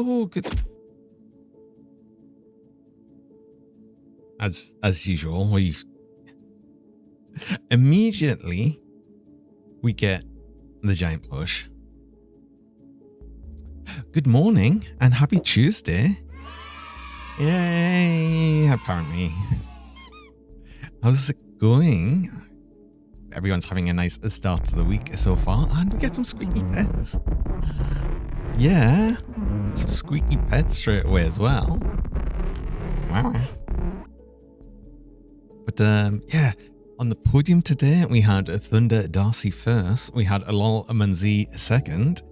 Hello, good. As usual, we immediately get the giant push. Good morning and happy Tuesday. Yay, apparently. How's it going? Everyone's having a nice start to the week so far, and we get some squeaky pets. Yeah, some squeaky pets straight away as well. Wow. But yeah, on the podium today, we had Thunder Darcy first, we had Alol Amanzi second,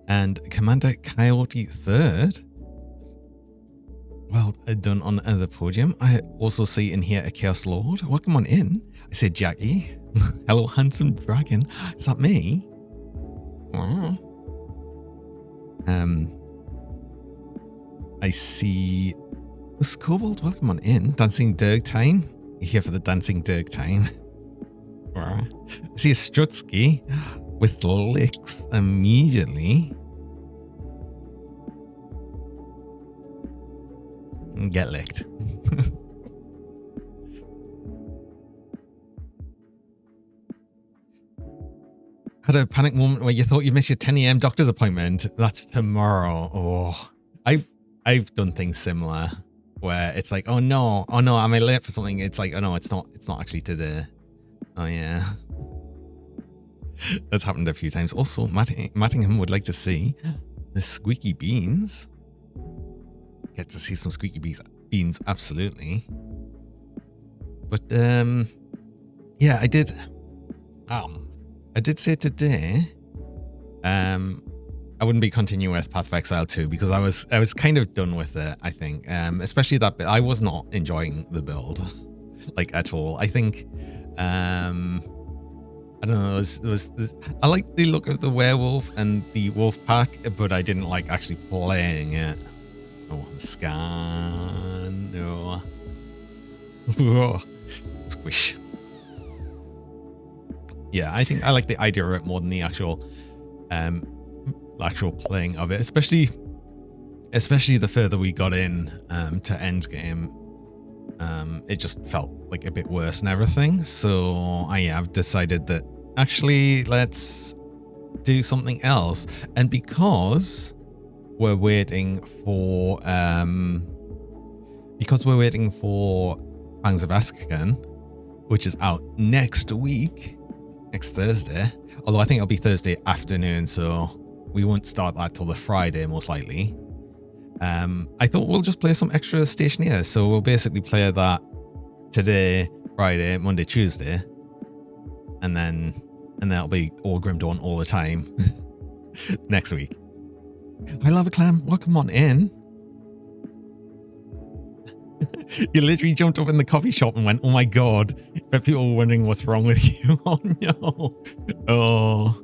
and Commander Coyote third. Well done on the podium. I also see in here a Chaos Lord. Welcome on in. I say Jackie. Hello, handsome dragon. Is that me? I see Scobold. Welcome on in. Dancing Dirk time. You're here for the Dancing Dirk time. I see a Strutsky with licks immediately. Get licked. Had a panic moment where you thought you missed your 10 a.m. doctor's appointment. That's tomorrow. Oh, I've done things similar where it's like, oh no, am I late for something? It's like, oh no, it's not actually today. Oh yeah. That's happened a few times. Also, Mattingham would like to see the squeaky beans. Get to see some squeaky beans, absolutely. But yeah, I did say today I wouldn't be continuing with Path of Exile 2 because I was kind of done with it, I think. Especially that bit. I was not enjoying the build like at all. I think I don't know, I like the look of the werewolf and the wolf pack, but I didn't like actually playing it. Oh, scan. No. Oh, squish. Yeah, I think I like the idea of it more than the actual playing of it, especially the further we got in to endgame. It just felt like a bit worse and everything. So I have decided that actually let's do something else. And because we're waiting for Pangs of Askhan, which is out next Thursday. Although I think it'll be Thursday afternoon, so we won't start that till the Friday most likely. I thought we'll just play some extra Stationeers, so we'll basically play that today, Friday, Monday, Tuesday, and then it'll be all Grim Dawn all the time next week. Hi Lava Clam, welcome on in. You literally jumped up in the coffee shop and went, oh my god. I bet people were wondering what's wrong with you. Oh no. Oh.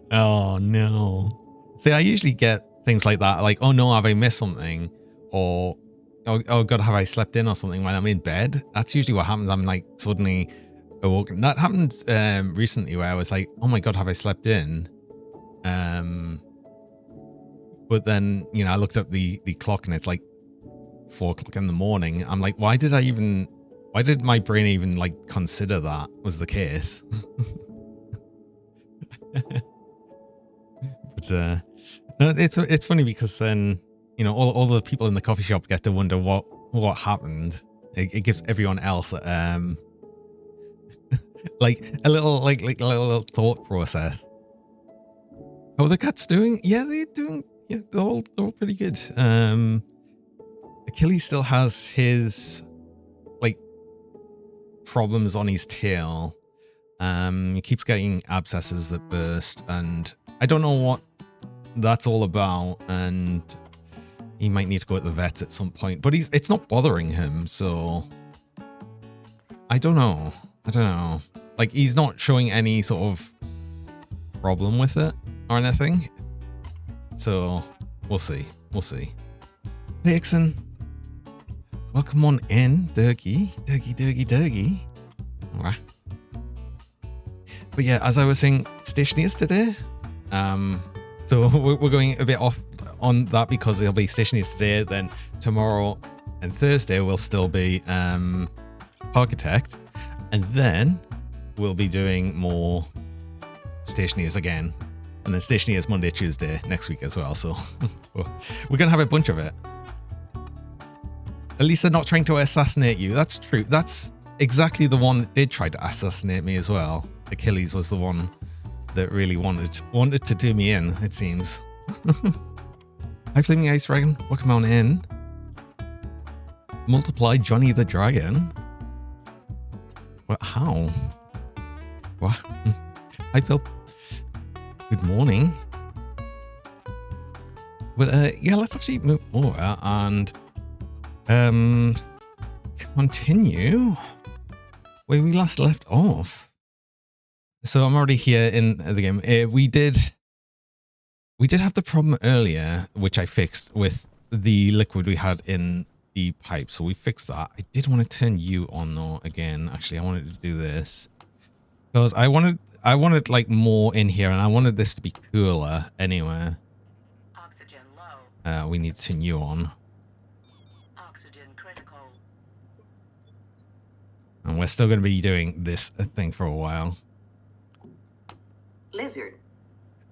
Oh no. See, I usually get things like that, like, oh no, have I missed something? Or, oh god, have I slept in or something when I'm in bed? That's usually what happens. I'm like suddenly awoken. That happened recently where I was like, oh my god, have I slept in? But then, you know, I looked up the clock and it's like 4 o'clock in the morning. I'm like, why did my brain even like consider that was the case? But no, it's funny because then, you know, all the people in the coffee shop get to wonder what happened. It gives everyone else like a little thought process. Oh, the cat's doing? Yeah, they're doing. Yeah, they're all pretty good. Achilles still has his like problems on his tail. He keeps getting abscesses that burst, and I don't know what that's all about. And he might need to go to the vet at some point. But it's not bothering him, so I don't know. Like, he's not showing any sort of problem with it or anything. So we'll see. Dixon, welcome on in, Durgy. All right. But yeah, as I was saying, Stationeers today. So we're going a bit off on that because there'll be Stationeers today. Then tomorrow and Thursday will still be Architect. And then we'll be doing more Stationeers again. And then Stationeers Monday, Tuesday next week as well. So we're going to have a bunch of it. At least they're not trying to assassinate you. That's true. That's exactly the one that did try to assassinate me as well. Achilles was the one that really wanted to do me in, it seems. Hi, Flaming Ice Dragon. Welcome on in. Multiply Johnny the Dragon. What? How? What? Hi, Phil. Good morning. But yeah, let's actually move over and continue where we last left off. So I'm already here in the game. We did have the problem earlier, which I fixed with the liquid we had in the pipe. So we fixed that. I did want to turn you on though again. Actually, I wanted to do this because I wanted like more in here, and I wanted this to be cooler anyway. Oxygen low. We need to turn you on. Oxygen critical. And we're still going to be doing this thing for a while. Lizard.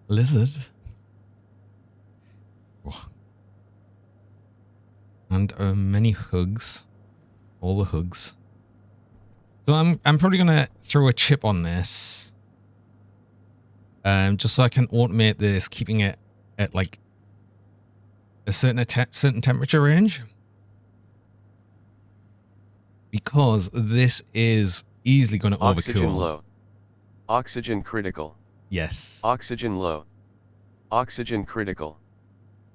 Lizard. And many hugs. All the hugs. So I'm probably going to throw a chip on this. Just so I can automate this, keeping it at like a certain temperature range. Because this is easily going to overcool. Oxygen low. Oxygen critical. Yes. Oxygen low. Oxygen critical.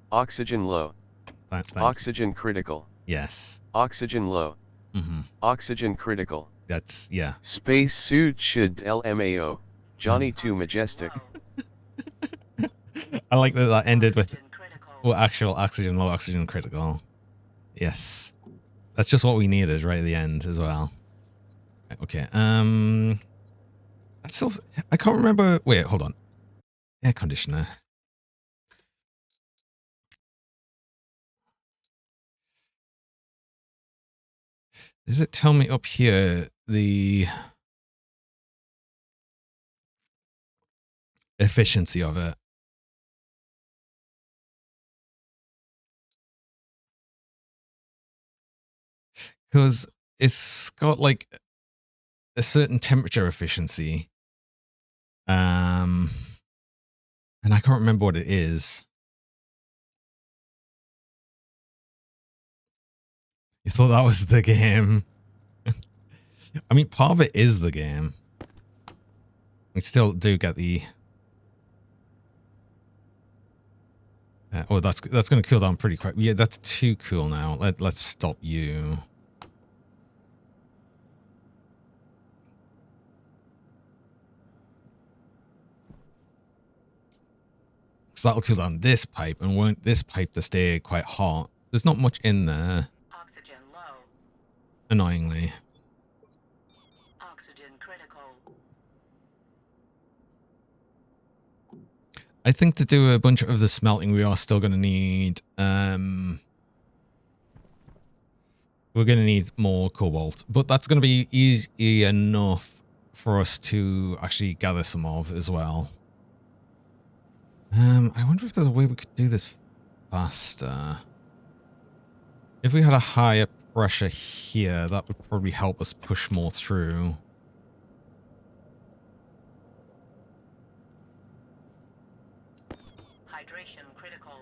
Oxygen low. Oxygen critical. Yes. Oxygen low. Oxygen critical. That's, yeah. Space suit should LMAO. Johnny too majestic. I like that that ended with actual oxygen, low oxygen critical. Yes. That's just what we needed right at the end as well. Okay. That's still, I can't remember. Wait, hold on. Air conditioner. Does it tell me up here the efficiency of it? Because it's got like a certain temperature efficiency. And I can't remember what it is. You thought that was the game? I mean, part of it is the game. We still do get the... oh, that's going to cool down pretty quick. Yeah, that's too cool now. Let's stop you. So that'll cool down this pipe, and want this pipe to stay quite hot. There's not much in there. Oxygen low. Annoyingly. Oxygen critical. I think to do a bunch of the smelting, we are still going to need... we're going to need more cobalt. But that's going to be easy enough for us to actually gather some of as well. I wonder if there's a way we could do this faster. If we had a higher pressure here, that would probably help us push more through. Hydration critical.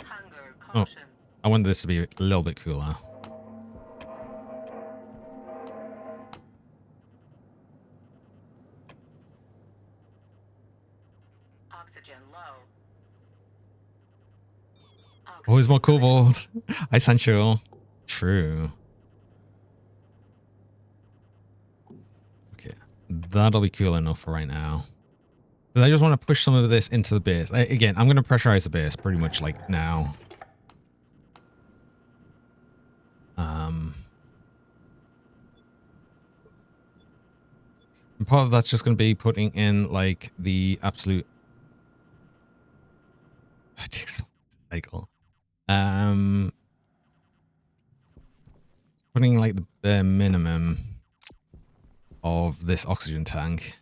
Hunger Oh, caution. I wanted this to be a little bit cooler. Oxygen low. Always more cobalt. Hi, Sancho. True. Okay, that'll be cool enough for right now. Because I just want to push some of this into the base. Again, I'm going to pressurize the base pretty much like now. And part of that's just going to be putting in like the absolute cycle. Putting like the bare minimum of this oxygen tank.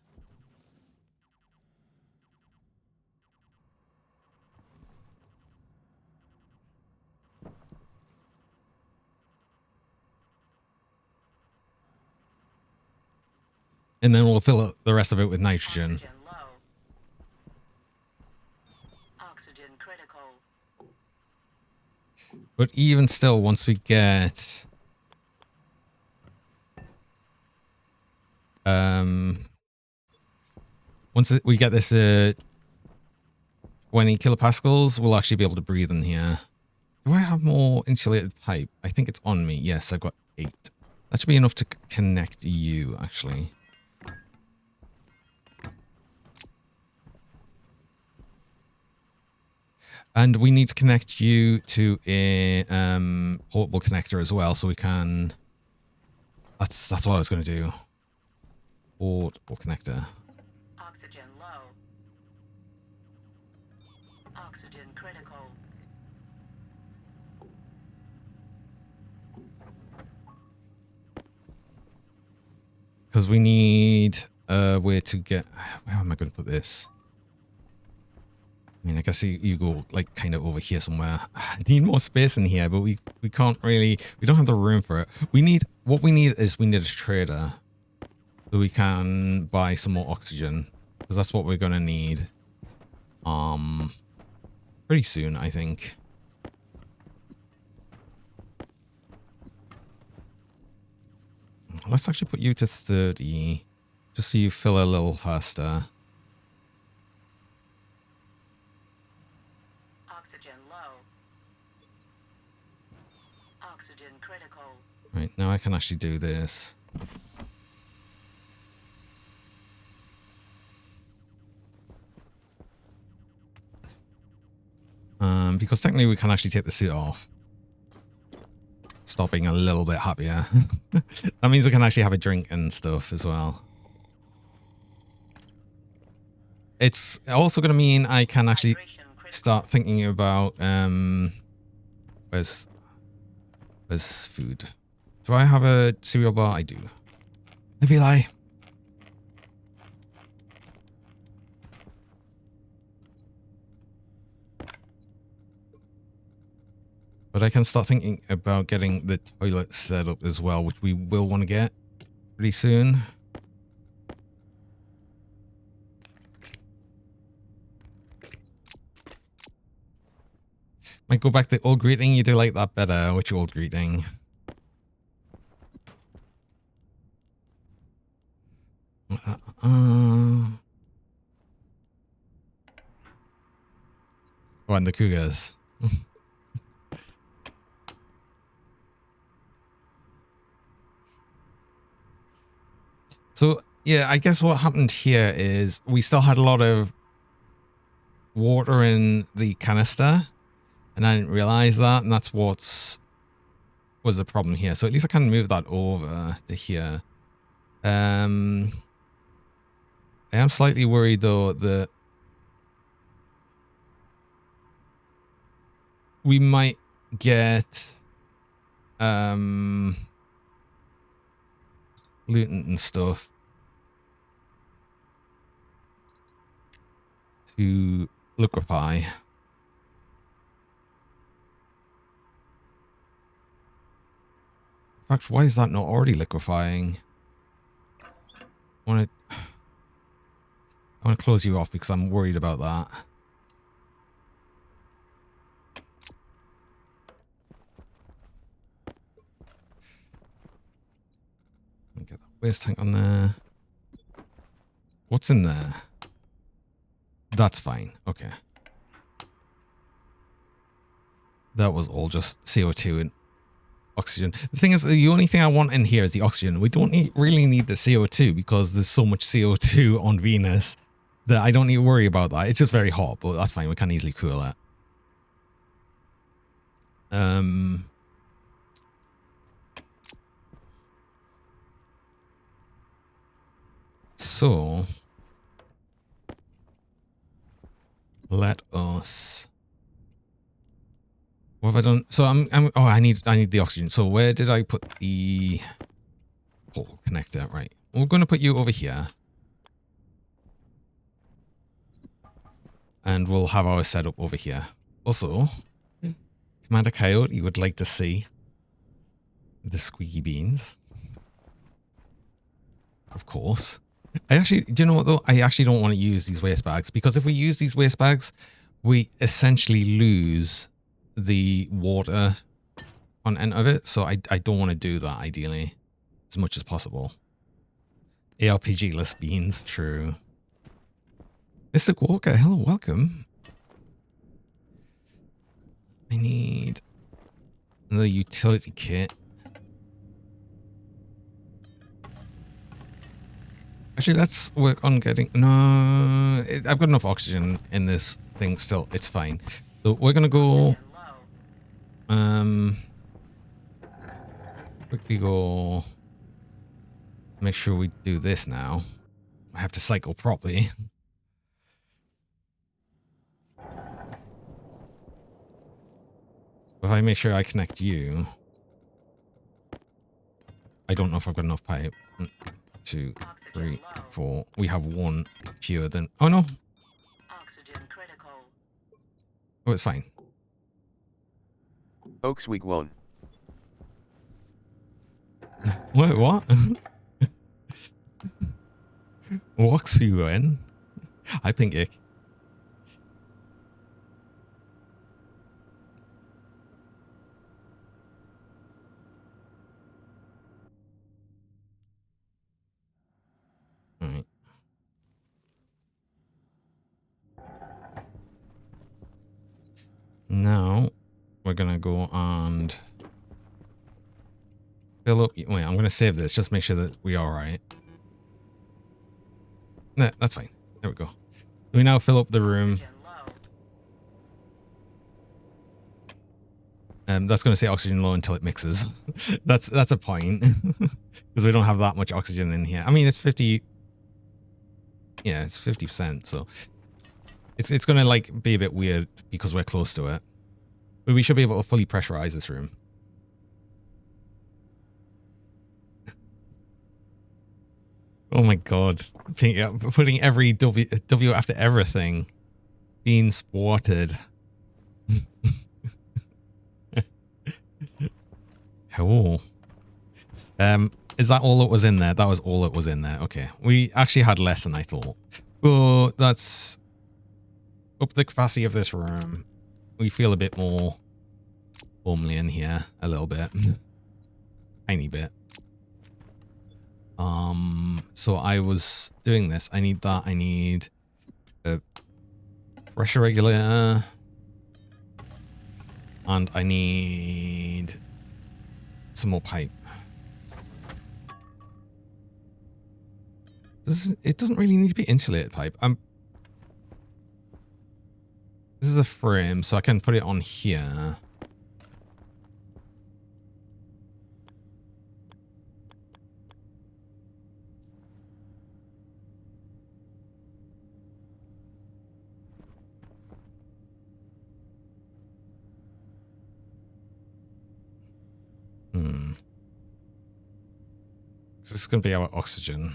And then we'll fill the rest of it with nitrogen. Oxygen low. Oxygen critical. But even still, once we get we get this 20 kilopascals, we'll actually be able to breathe in here. Do I have more insulated pipe? I think it's on me. Yes, I've got 8. That should be enough to connect you, actually. And we need to connect you to a portable connector as well, so we can... That's what I was going to do. Portable connector. Oxygen low. Oxygen critical. Because we need where to get... Where am I going to put this? I mean, I guess you go like kind of over here somewhere. I need more space in here, but we can't really... We don't have the room for it. What we need is we need a trader. So we can buy some more oxygen. Because that's what we're going to need. Pretty soon, I think. Let's actually put you to 30. Just so you fill a little faster. Oxygen low. Oxygen critical. Right, now I can actually do this. Because technically we can actually take the suit off. Stop being a little bit happier. That means we can actually have a drink and stuff as well. It's also going to mean I can actually start thinking about where's food. Do I have a cereal bar? I do. I feel like but I can start thinking about getting the toilet set up as well, which we will want to get pretty soon. Might go back to old greeting. You do like that better. Which old greeting? Oh, and the cougars. So, yeah, I guess what happened here is we still had a lot of water in the canister, and I didn't realize that, and that's was the problem here. So at least I can move that over to here. I am slightly worried, though, that we might get lutant and stuff to liquefy. In fact, why is that not already liquefying? I want to close you off because I'm worried about that. Get that waste tank on there. What's in there? That's fine. Okay. That was all just CO2 and oxygen. The thing is, the only thing I want in here is the oxygen. We don't really need the CO2 because there's so much CO2 on Venus that I don't need to worry about that. It's just very hot, but that's fine. We can easily cool it. So let us What have I done? So oh, I need the oxygen. So where did I put the pole connector? Right. We're going to put you over here. And we'll have our setup over here. Also, Commander Coyote would like to see the squeaky beans. Of course. I actually, do you know what though? I actually don't want to use these waste bags because if we use these waste bags, we essentially lose the water content of it. So I don't want to do that ideally as much as possible. ARPG-less beans, true. Mr. Walker, hello, welcome. I need another utility kit. Actually, let's work on getting... No, I've got enough oxygen in this thing still. It's fine. So we're going to go... Quickly go... Make sure we do this now. I have to cycle properly. If I make sure I connect you... I don't know if I've got enough pipe. 1, 2, 3, 4. We have one fewer than... Oh, no. Oxygen critical. Oh, it's fine. Oaks week 1. Wait, what? Walks you in? I think ick. Alright. Now, we're gonna go and fill up... Wait, I'm gonna save this, just make sure that we are alright. No, that's fine. There we go. We now fill up the room. That's going to say oxygen low until it mixes. that's a point. Because we don't have that much oxygen in here. I mean, it's 50... Yeah, it's 50%, so... It's going to, like, be a bit weird because we're close to it. But we should be able to fully pressurize this room. Oh my god. Putting every W after everything. Being spotted. Oh. Is that all that was in there? That was all that was in there. Okay. We actually had less than I thought. But that's up the capacity of this room. We feel a bit more homely in here. A little bit. Tiny bit. So I was doing this. I need that. I need a pressure regulator. And I need some more pipe. It doesn't really need to be insulated pipe. This is a frame, so I can put it on here. This is going to be our oxygen.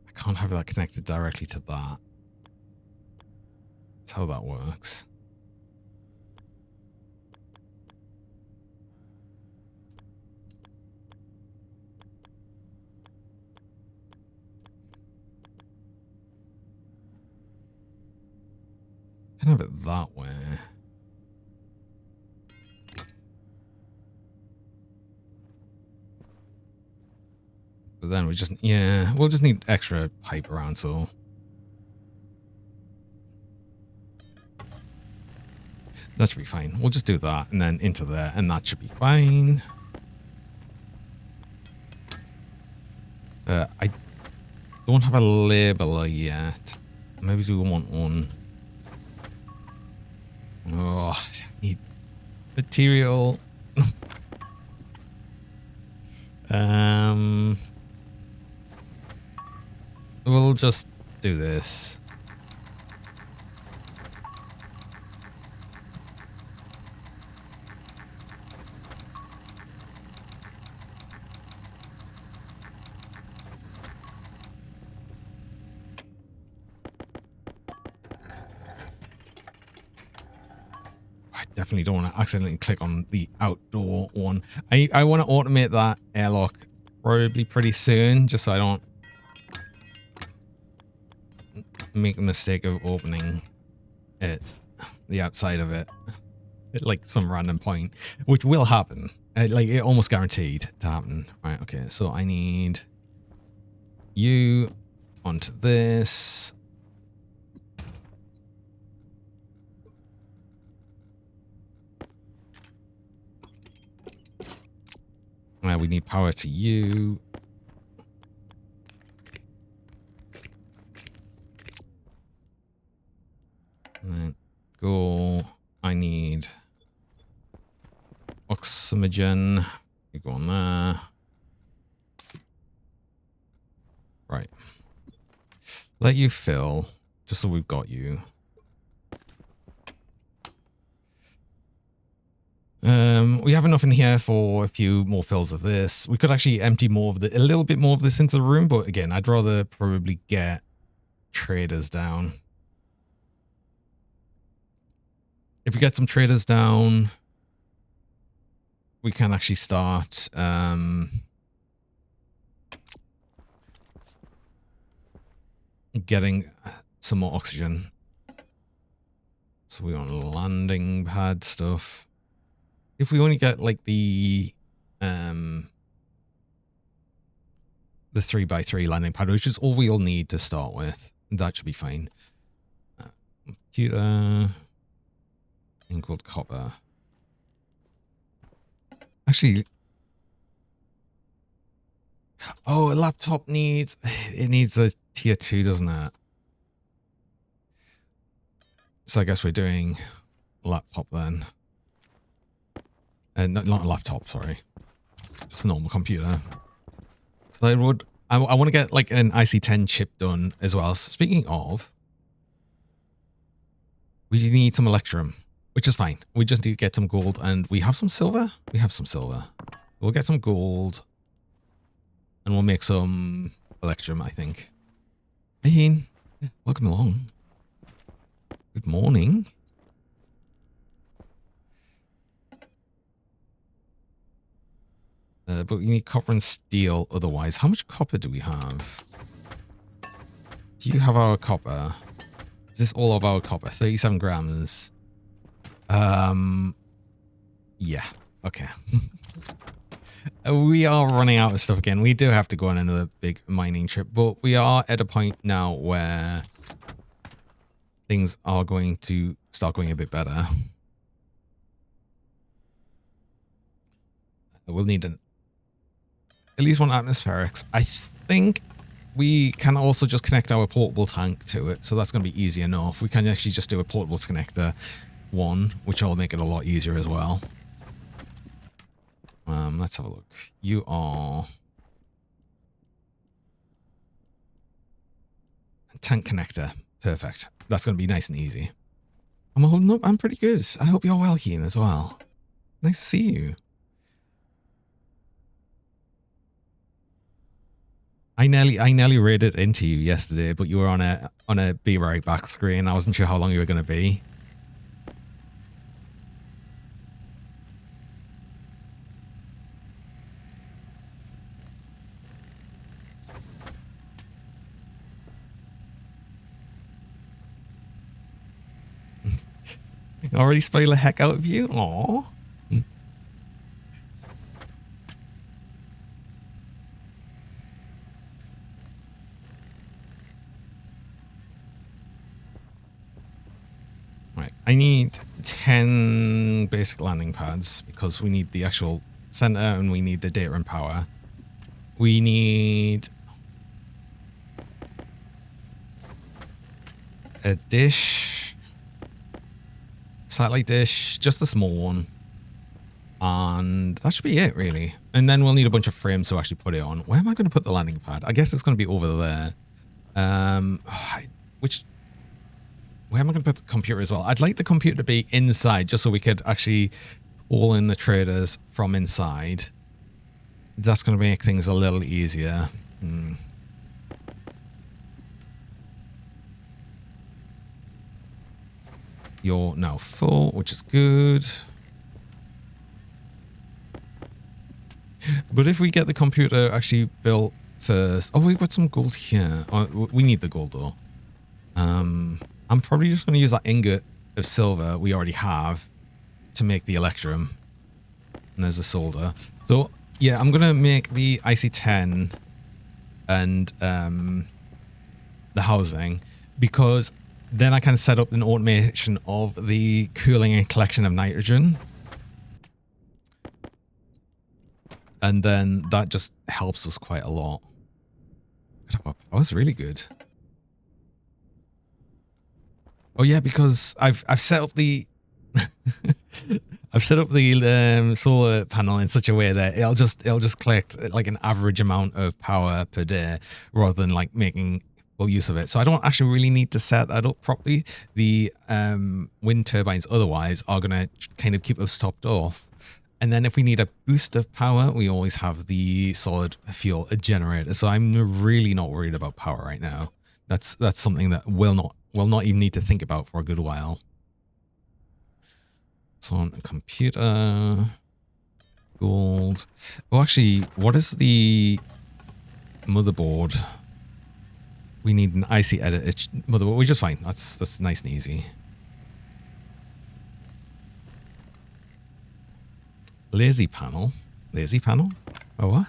I can't have that connected directly to that. That's how that works. I can have it that way. But then we just, yeah, we'll just need extra pipe around, so. That should be fine. We'll just do that and then into there, and that should be fine. I don't have a labeler yet. Maybe we want one. Oh, I need material. We'll just do this. I definitely don't want to accidentally click on the outdoor one. I want to automate that airlock probably pretty soon, just so I don't make the mistake of opening it, the outside of it, at like some random point, which will happen. Like it almost guaranteed to happen. Right, okay, so I need you onto this. We need power to you. And then go. I need oxygen. You go on there. Right. Let you fill, just so we've got you. We have enough in here for a few more fills of this. We could actually empty more of a little bit more of this into the room, but again, I'd rather probably get traders down. If we get some traders down, we can actually start getting some more oxygen. So we want landing pad stuff. If we only get like the 3x3 landing pad, which is all we'll need to start with, that should be fine. Computer, thing called copper. Actually, oh, a laptop needs a tier 2, doesn't it? So I guess we're doing laptop then. Not a laptop, sorry. Just a normal computer. So I want to get like an IC10 chip done as well. So speaking of, we need some electrum, which is fine. We just need to get some gold, and we have some silver. We have some silver. We'll get some gold, and we'll make some electrum, I think. Hey, Ian. Welcome along. Good morning. But we need copper and steel otherwise. How much copper do we have? Do you have our copper? Is this all of our copper? 37 grams. Yeah. Okay. We are running out of stuff again. We do have to go on another big mining trip, but we are at a point now where things are going to start going a bit better. We'll need at least one atmospherics. I think we can also just connect our portable tank to it, so that's going to be easy enough. We can actually just do a portable connector one, which will make it a lot easier as well. Let's have a look. You are tank connector. Perfect. That's going to be nice and easy. I'm holding up. I'm pretty good. I hope you're well, Keen, as well. Nice to see you. I nearly raided into you yesterday, but you were on a be right back screen. I wasn't sure how long you were going to be. Already spoil the heck out of you? Aww. Right, I need 10 basic landing pads because we need the actual center and we need the data and power. We need a dish, satellite dish, just a small one. And that should be it, really. And then we'll need a bunch of frames to actually put it on. Where am I going to put the landing pad? I guess it's going to be over there. Which, where am I going to put the computer as well? I'd like the computer to be inside just so we could actually pull in the traders from inside. That's going to make things a little easier. You're now full, which is good. But if we get the computer actually built first... Oh, we've got some gold here. Oh, we need the gold, though. I'm probably just going to use that ingot of silver we already have to make the electrum. And there's the solder. So, yeah, I'm going to make the IC-10 and the housing, because then I can set up an automation of the cooling and collection of nitrogen. And then that just helps us quite a lot. That was really good. Oh yeah, because I've set up the I've set up the solar panel in such a way that it'll just collect like an average amount of power per day rather than like making full use of it. So I don't actually really need to set that up properly. The wind turbines otherwise are going to kind of keep us topped off. And then if we need a boost of power, we always have the solid fuel generator. So I'm really not worried about power right now. That's something that we'll not even need to think about for a good while. So on a computer, gold. Oh, actually, what is the motherboard? We need an IC editor motherboard, which is fine. That's nice and easy. Lazy panel. Lazy panel? Oh, what?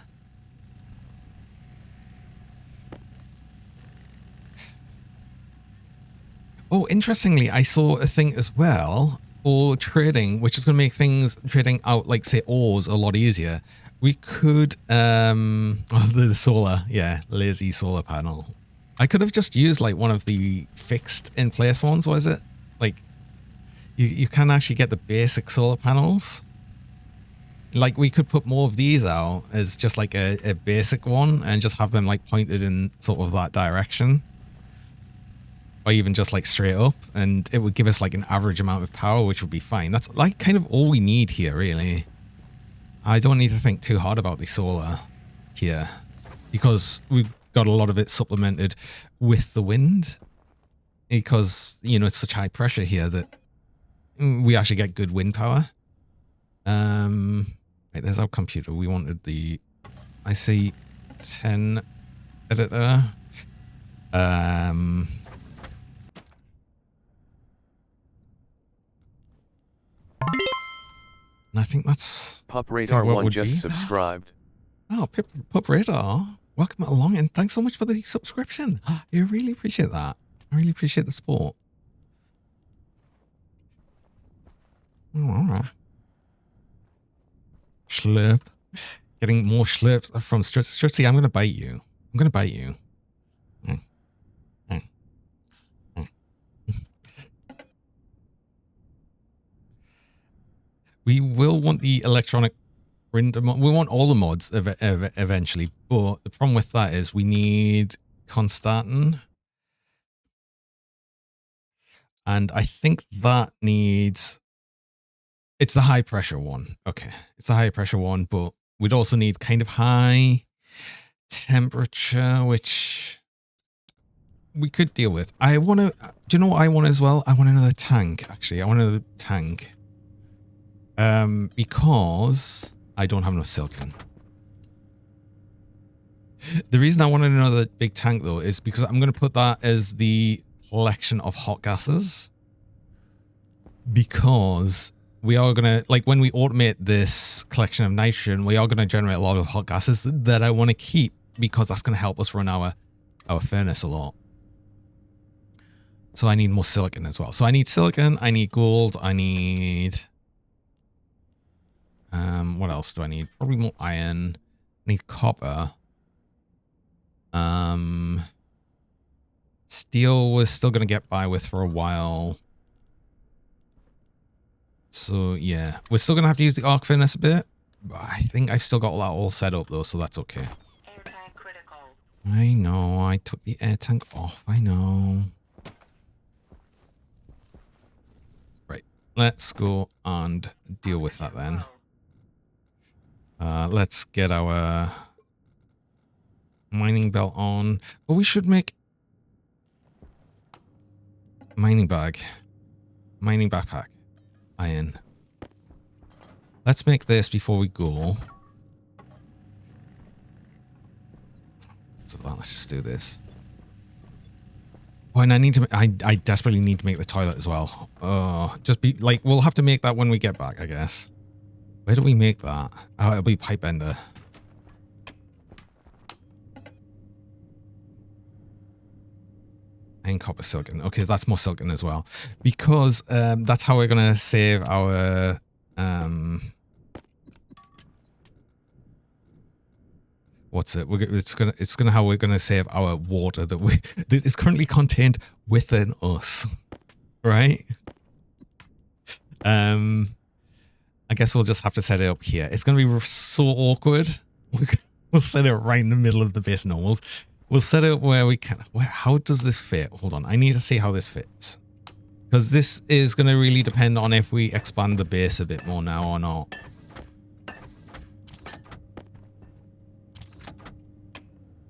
Oh, interestingly, I saw a thing as well for trading, which is going to make things trading out, like, say, ores a lot easier. We could, the solar, yeah, lazy solar panel. I could have just used, like, one of the fixed in place ones, was it? Like, you can actually get the basic solar panels. Like, we could put more of these out as just like a basic one and just have them like pointed in sort of that direction. Or even just like straight up, and it would give us like an average amount of power, which would be fine. That's like kind of all we need here, really. I don't need to think too hard about the solar here because we've got a lot of it supplemented with the wind because, you know, it's such high pressure here that we actually get good wind power. Right, there's our computer. We wanted the IC-10 editor. And I think that's Pup Radar what 1 would just be. subscribed. Oh, Pup Radar, welcome along, and thanks so much for the subscription. I really appreciate that. I really appreciate the support. Oh, all right. Slurp. Getting more slurps from Strutzy. I'm going to bite you. I'm going to bite you. We will want the electronic render mod. We want all the mods eventually, but the problem with that is we need Constantin. And I think that needs... It's the high pressure one. Okay. It's the high pressure one, but we'd also need kind of high temperature, which we could deal with. I want to... Do you know what I want as well? I want another tank, actually. I want another tank. Because I don't have enough silicon. The reason I wanted another big tank, though, is because I'm going to put that as the collection of hot gases. Because we are going to, like, when we automate this collection of nitrogen, we are going to generate a lot of hot gases that I want to keep because that's going to help us run our furnace a lot. So I need more silicon as well. So I need silicon, I need gold, I need... what else do I need? Probably more iron. I need copper. Steel we're still going to get by with for a while. So, yeah. We're still going to have to use the arc furnace a bit. But I think I've still got that all set up, though, so that's okay. Air tank critical. I know, I took the air tank off, I know. Right, let's go and deal with that then. Let's get our mining belt on. Oh, we should make mining bag. Mining backpack. Iron. Let's make this before we go. So let's just do this. Oh, and I need to. I desperately need to make the toilet as well. Oh, just be like, we'll have to make that when we get back, I guess. Where do we make that? Oh, it'll be pipe bender. And copper silicon. Okay, that's more silicon as well, because that's how we're gonna save our what's it? It's gonna how we're gonna save our water that is currently contained within us, right? I guess we'll just have to set it up here. It's gonna be so awkward. We'll set it right in the middle of the base normals. We'll set it up where we can. How does this fit? Hold on, I need to see how this fits, because this is gonna really depend on if we expand the base a bit more now or not.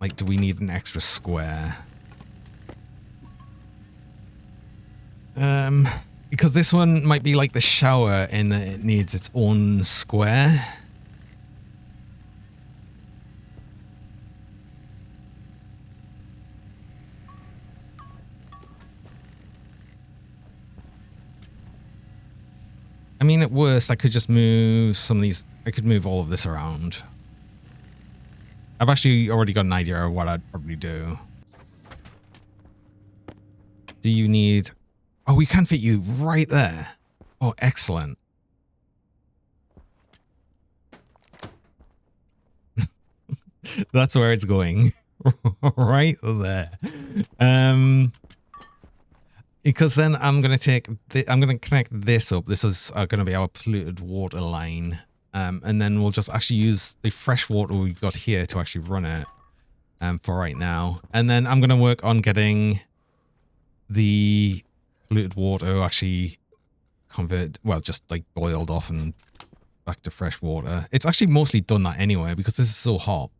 Like, do we need an extra square? Because this one might be like the shower in that it needs its own square. I mean, at worst, I could just move some of these. I could move all of this around. I've actually already got an idea of what I'd probably do. Do you need... Oh, we can fit you right there. Oh, excellent. That's where it's going. Right there. Because then I'm going to take... I'm going to connect this up. This is going to be our polluted water line. And then we'll just actually use the fresh water we've got here to actually run it for right now. And then I'm going to work on getting the polluted water actually converted, well, just like boiled off and back to fresh water. It's actually mostly done that anyway because this is so hot.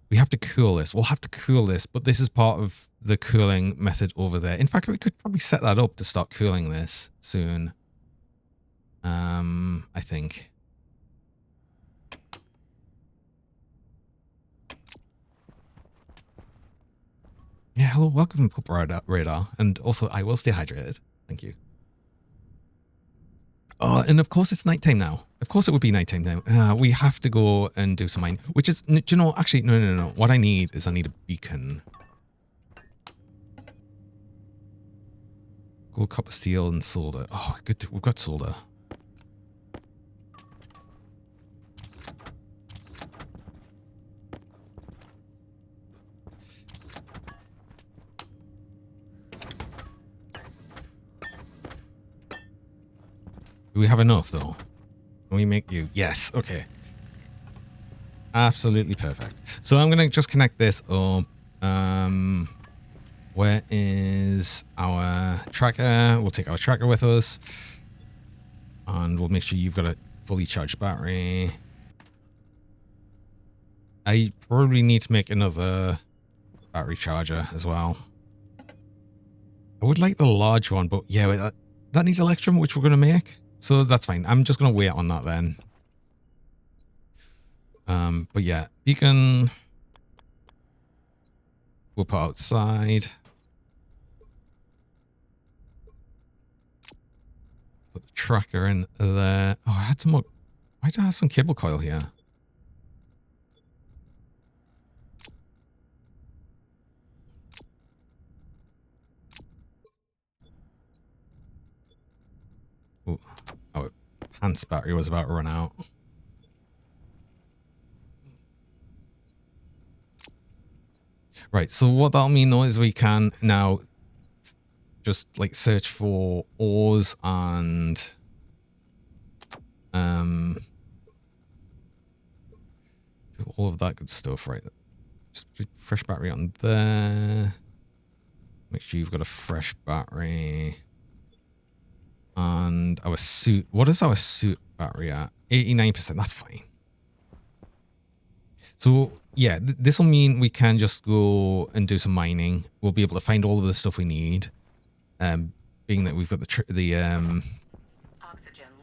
We have to cool this. We'll have to cool this, but this is part of the cooling method over there. In fact, we could probably set that up to start cooling this soon. I think. Yeah, hello, welcome, Pup Radar. And also, I will stay hydrated. Thank you. Oh, and of course it's nighttime now. Of course it would be nighttime now. We have to go and do some mining, which is, do you know, actually, no. What I need is I need a beacon. Gold, copper, steel, and solder. Oh, good. We've got solder. Do we have enough, though? Can we make you? Yes. Okay. Absolutely perfect. So I'm going to just connect this up. Where is our tracker? We'll take our tracker with us. And we'll make sure you've got a fully charged battery. I probably need to make another battery charger as well. I would like the large one, but yeah, that needs Electrum, which we're going to make. So that's fine. I'm just going to wait on that then. But yeah, beacon we'll put outside. Put the tracker in there. Oh, I had some more. Why do I have some cable coil here? Ooh. Oh, pants battery was about to run out. Right, so what that'll mean though is we can now just like search for ores and do all of that good stuff right there. Just put a fresh battery on there. Make sure you've got a fresh battery. And our suit. What is our suit battery at? 89%. That's fine. So, yeah, this will mean we can just go and do some mining. We'll be able to find all of the stuff we need. Being that we've got Oxygen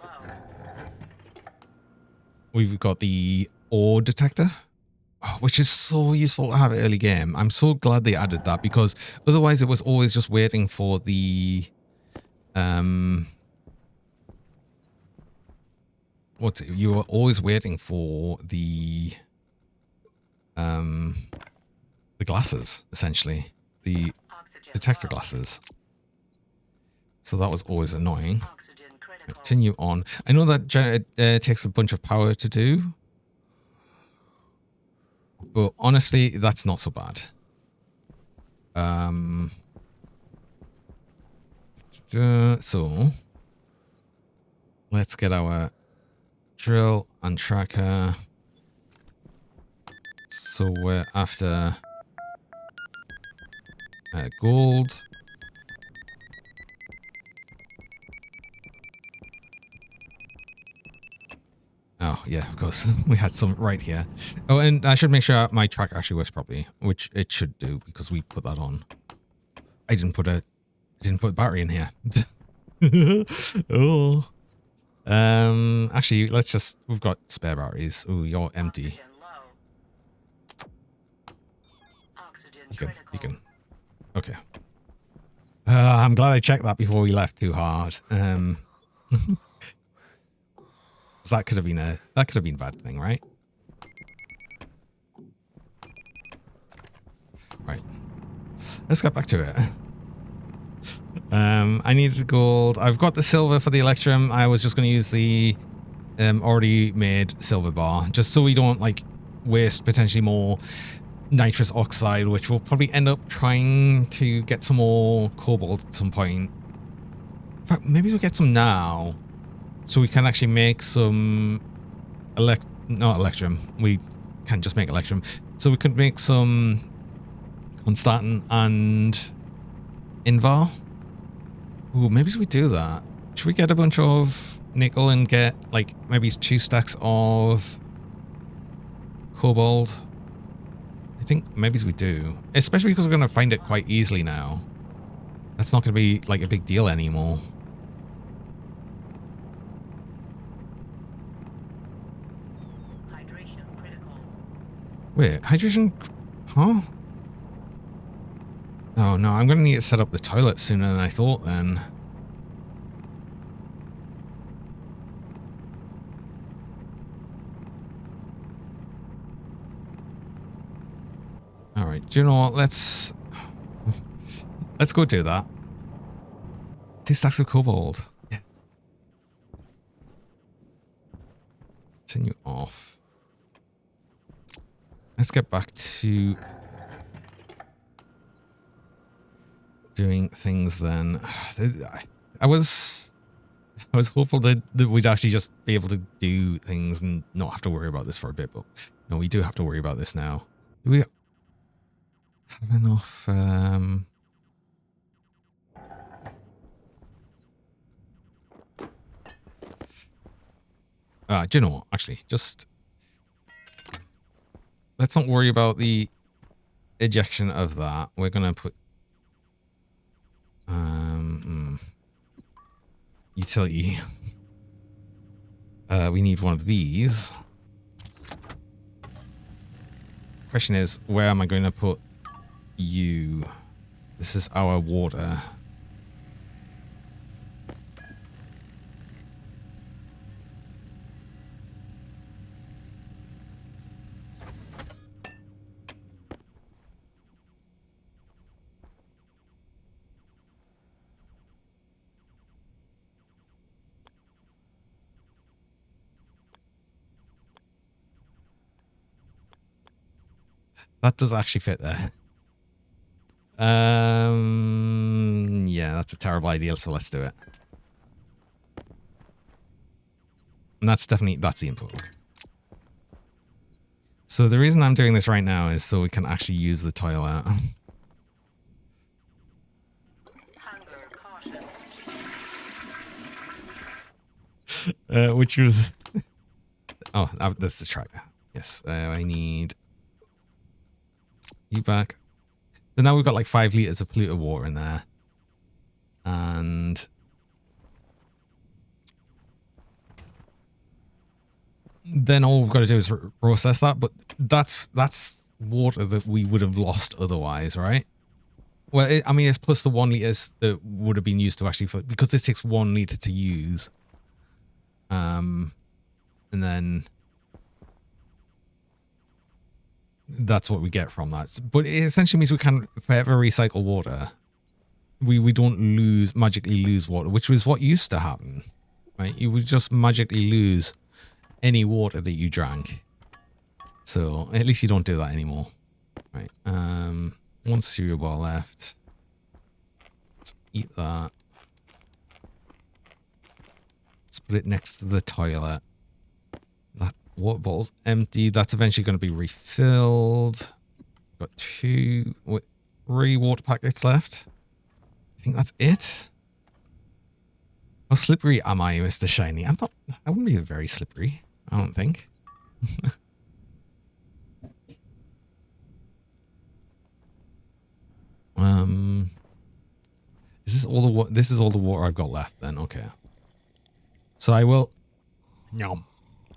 low. we've got the ore detector, which is so useful to have early game. I'm so glad they added that because otherwise it was always just waiting for the you were always waiting for the glasses, essentially the Oxygen detector low. glasses. So that was always annoying. Oxygen critical. Continue on. I know that takes a bunch of power to do, but honestly, that's not so bad. So let's get our drill and tracker. So we're after gold. Oh, yeah, of course. We had some right here. Oh, and I should make sure my track actually works properly, which it should do because we put that on. I didn't put a battery in here. Oh. Actually, we've got spare batteries. Oh, you're empty. Oxygen low. Oxygen You critical. can. Okay. I'm glad I checked that before we left too hard. 'Cause that could have been a bad thing, right? Right. Let's get back to it. I needed gold. I've got the silver for the electrum. I was just going to use the already made silver bar, just so we don't like waste potentially more nitrous oxide, which we'll probably end up trying to get some more cobalt at some point. In fact, maybe we'll get some now, so we can actually make some not electrum. We can't just make electrum, so we could make some Constantin and Invar. Ooh, maybe we do that. Should we get a bunch of nickel and get like maybe 2 stacks of cobalt? I think maybe we do, especially because we're going to find it quite easily now. That's not going to be like a big deal anymore. Hydration critical. Wait, hydration? Huh? Oh no, I'm going to need to set up the toilet sooner than I thought then. Alright, do you know what? Let's go do that. 2 stacks of cobalt. Yeah. Continue off. Let's get back to doing things then. I was hopeful that we'd actually just be able to do things and not have to worry about this for a bit, but no, we do have to worry about this now. Do we have enough? Do you know what? Actually, just let's not worry about the ejection of that. We're gonna put utility. We need one of these. Question is, where am I going to put you? This is our water. That does actually fit there. Yeah, that's a terrible idea, so let's do it. And that's the input. So the reason I'm doing this right now is so we can actually use the toilet. Hunger caution. Which was... Oh, that's the track. Yes, I need you back. So now we've got like 5 liters of polluted water in there. And then all we've got to do is process that. But that's water that we would have lost otherwise, right? Well, I mean, it's plus the 1 liters that would have been used to actually... because this takes 1 liter to use. And then... that's what we get from that. But it essentially means we can forever recycle water. We don't magically lose water, which was what used to happen, right? You would just magically lose any water that you drank. So at least you don't do that anymore, right? 1 cereal bar left. Let's eat that. Let's put it next to the toilet. That water bottle's empty. That's eventually going to be refilled. Got 3 water packets left. I think that's it. How slippery am I, Mr. Shiny? I wouldn't be very slippery, I don't think. Is this all the this is all the water I've got left then? Okay. So I will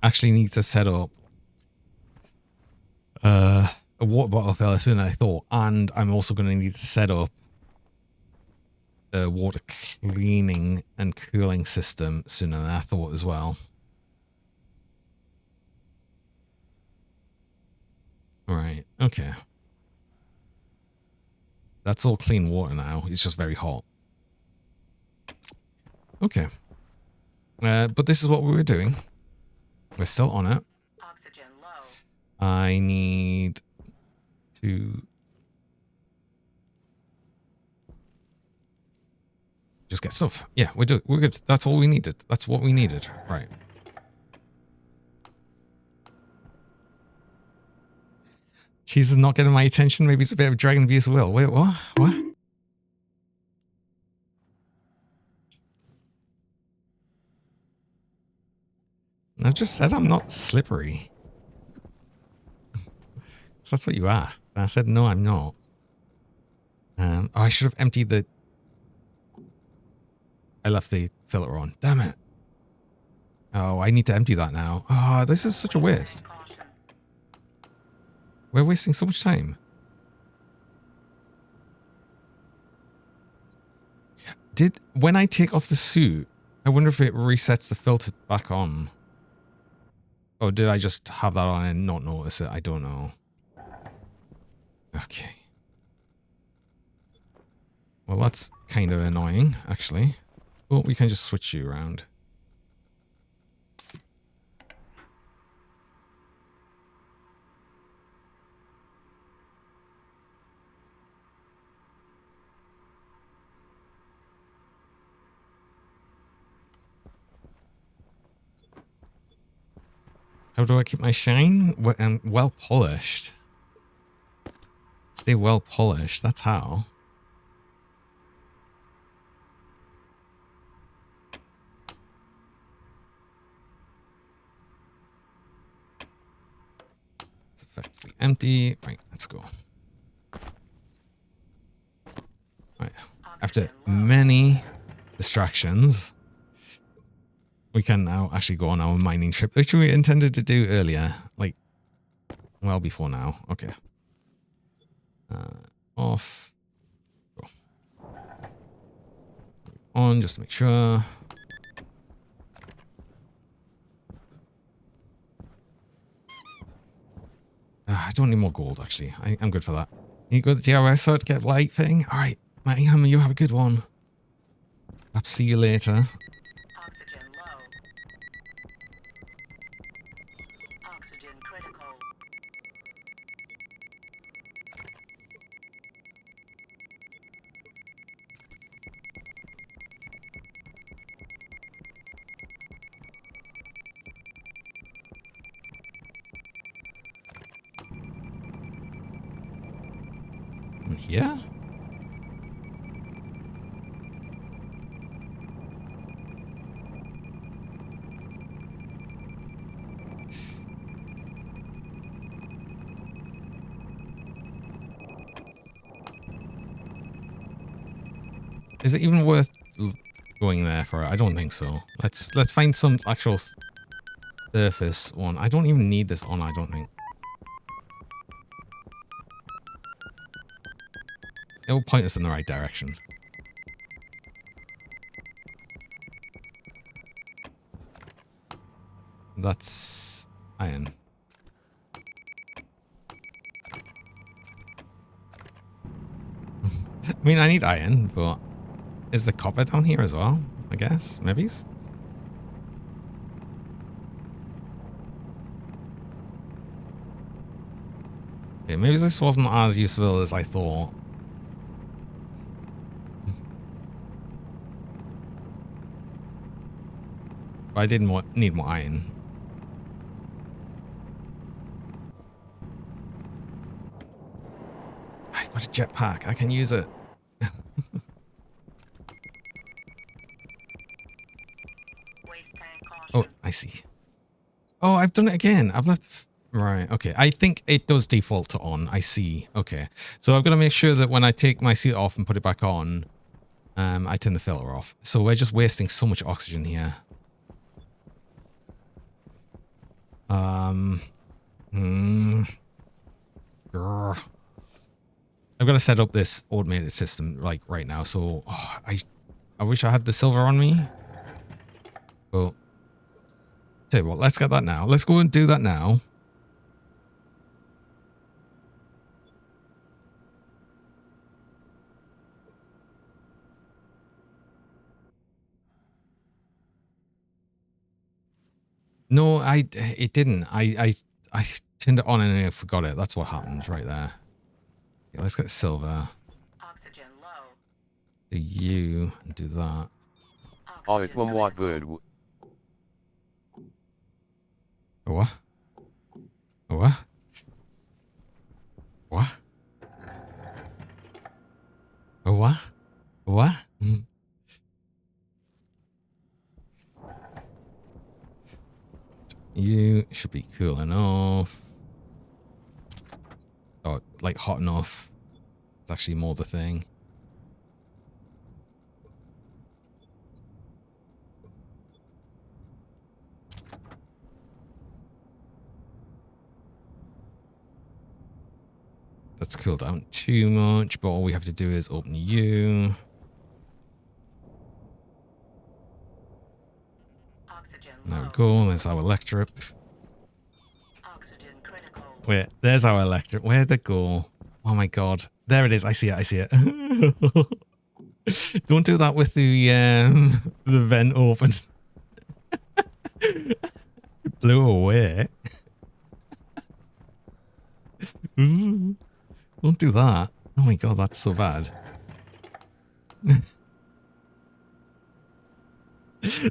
actually need to set up a water bottle filler sooner than I thought, and I'm also going to need to set up a water cleaning and cooling system sooner than I thought as well. All right. Okay. That's all clean water now. It's just very hot. Okay. But this is what we were doing. We're still on it. Oxygen low. I need to just get stuff. Yeah, we're good. That's all we needed. That's what we needed. Right. Cheese is not getting my attention. Maybe it's a bit of dragon abuse will. Wait, what? What? I just said I'm not slippery. So that's what you asked. And I said, no, I'm not. Oh, I should have emptied the... I left the filter on. Damn it. Oh, I need to empty that now. Oh, this is such a waste. Caution. We're wasting so much time. When I take off the suit, I wonder if it resets the filter back on. Or did I just have that on and not notice it? I don't know. Okay. Well, that's kind of annoying, actually. But we can just switch you around. How do I keep my shine? Well polished. Stay well polished. That's how. It's effectively empty. Right, let's go. Right. After many distractions, we can now actually go on our mining trip, which we intended to do earlier. Like, well before now. Okay. Off. Go. On, just to make sure. I don't need more gold, actually. I'm good for that. You go to the TRS so to get light thing? Alright, Matty Hammer, you have a good one. I'll see you later. Oxygen low. Oxygen critical. here? Is it even worth going there for it? I don't think so. Let's find some actual surface one. I don't even need this on, I don't think. It'll point us in the right direction. That's iron. I mean, I need iron, but is the copper down here as well? I guess, maybe. Okay, maybe this wasn't as useful as I thought. But I did need more iron. I've got a jetpack. I can use it. Waste tank Oh, caution. I see. Oh, I've done it again. I've left... Right, okay. I think it does default to on. I see. Okay. So I've got to make sure that when I take my suit off and put it back on, I turn the filter off. So we're just wasting so much oxygen here. Grr. I've got to set up this automated system like right now. So I wish I had the silver on me. But tell you what, let's get that now. Let's go and do that now. No, it didn't. I turned it on and I forgot it. That's what happened right there. Okay, let's get silver. Oxygen low. Do you and do that. Oh, it Oxygen what critical. good. A what? A what? What? A what? A what? You should be cool enough. Oh, like hot enough. It's actually more the thing. Let's cool down too much, but all we have to do is open you. Oxygen There we low. go. There's our electric. Oxygen critical. Wait, there's our electric. Where'd it go? Oh my god. There it is. I see it. I see it. Don't do that with the vent open. It blew away. Ooh. Don't do that. Oh my god, that's so bad.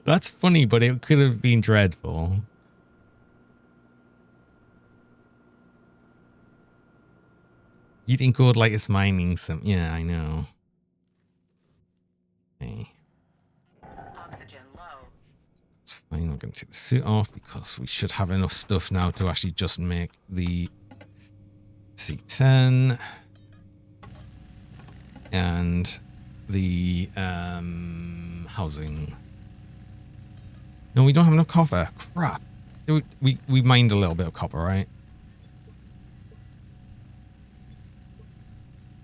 That's funny, but it could have been dreadful. Eating code like it's mining some. Yeah, I know. Okay. Oxygen low. It's fine. I'm going to take the suit off because we should have enough stuff now to actually just make the C10 and the housing. No, we don't have enough copper. Crap. We mined a little bit of copper, right?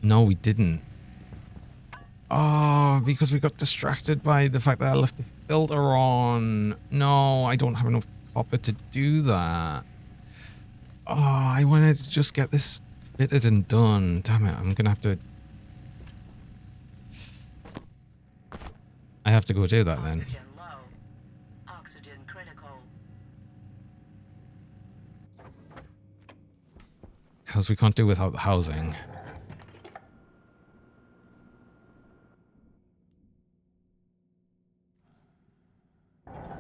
No, we didn't. Oh, because we got distracted by the fact that I left the filter on. No, I don't have enough copper to do that. Oh, I wanted to just get this fitted and done. Damn it, I'm gonna have to... I have to go do that then. Oxygen low. Oxygen critical. Because we can't do without the housing.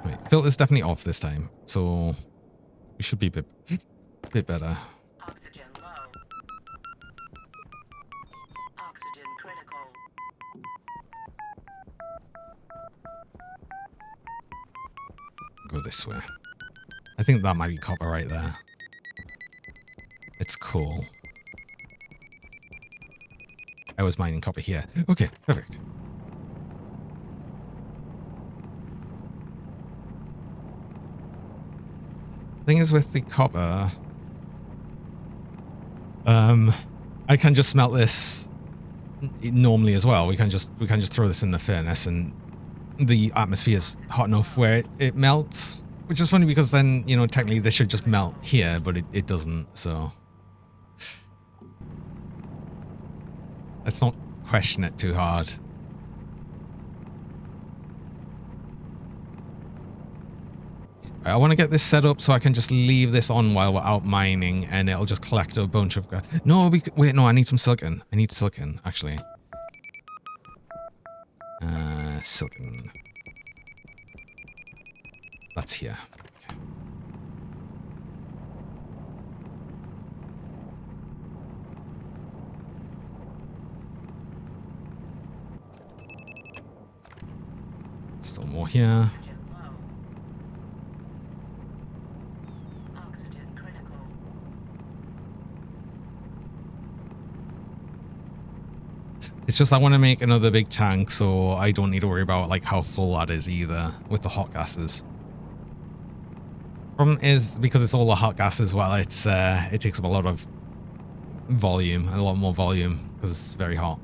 Wait, filter's definitely off this time, so we should be a bit better. Oxygen low. go this way. I think that might be copper right there. It's cool. I was mining copper here. Okay, perfect. Thing is with the copper, I can just smelt this normally as well. We can just throw this in the furnace and the atmosphere is hot enough where it melts. Which is funny because then, you know, technically this should just melt here, but it doesn't, so. Let's not question it too hard. I want to get this set up so I can just leave this on while we're out mining and it'll just collect a bunch of... No, wait, no, I need some silicon. I need silicon, actually. Silicon. That's here. Okay. Still more here. It's just I want to make another big tank so I don't need to worry about like how full that is either with the hot gases. Problem is because it's all the hot gas as well, it takes up a lot of volume, a lot more volume because it's very hot.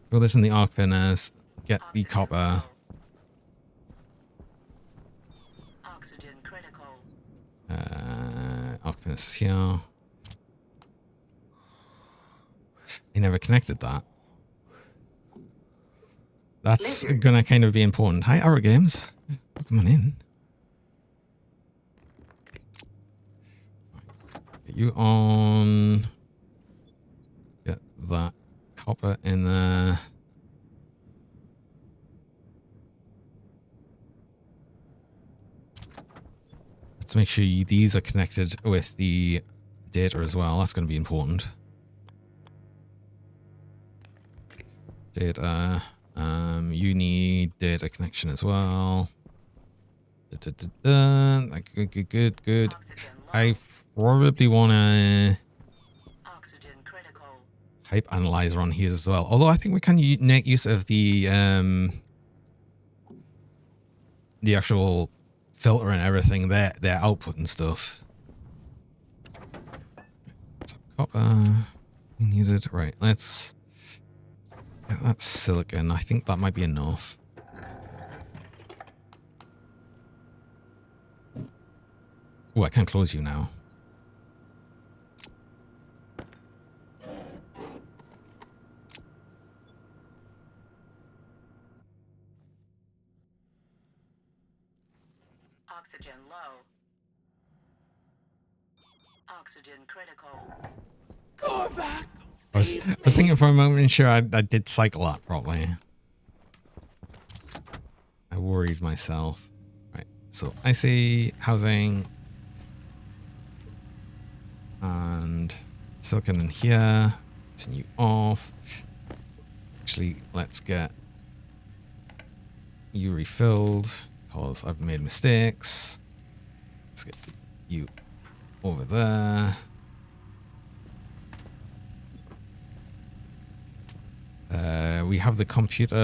Throw this in the arc furnace, get the copper. Oxygen critical. Arc furnace is here. I never connected that. That's gonna kind of be important. Hi, Arrow Games. Come on in. Get you on. Get that copper in there. Let's make sure these are connected with the data as well. That's going to be important. Data. You need data connection as well. Good. I probably want to type analyzer on here as well. Although I think we can make use of the actual filter and everything, their output and stuff. So copper we needed. Right, let's get that silicon. I think that might be enough. Oh, I can't close you now. Oxygen low. Oxygen critical. I was thinking for a moment, sure I did cycle that properly. I worried myself. Right, so I see housing and silicon in here. Continue off. Actually, let's get you refilled because I've made mistakes. Let's get you over there. We have the computer.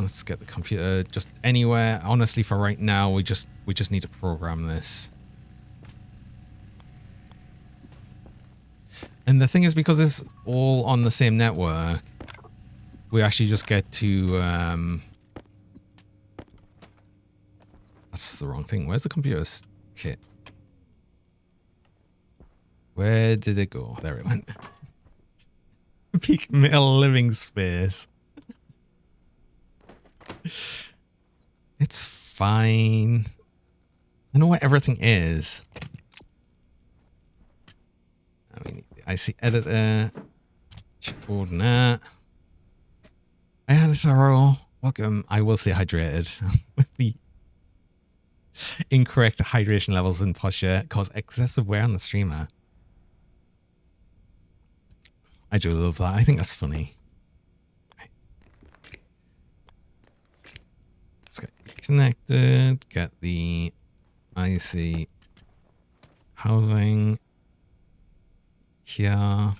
Let's get the computer just anywhere. Honestly, for right now, we just need to program this. And the thing is, because it's all on the same network, we actually just get to. That's the wrong thing. Where's the computer kit? Where did it go? There it went. Peak metal living space. It's fine. I know what everything is. I mean, I see editor. Coordinate. I had Taro. Welcome. I will stay hydrated with the incorrect hydration levels in posture cause excessive wear on the streamer. I do love that. I think that's funny. Let's get connected, get the IC housing here.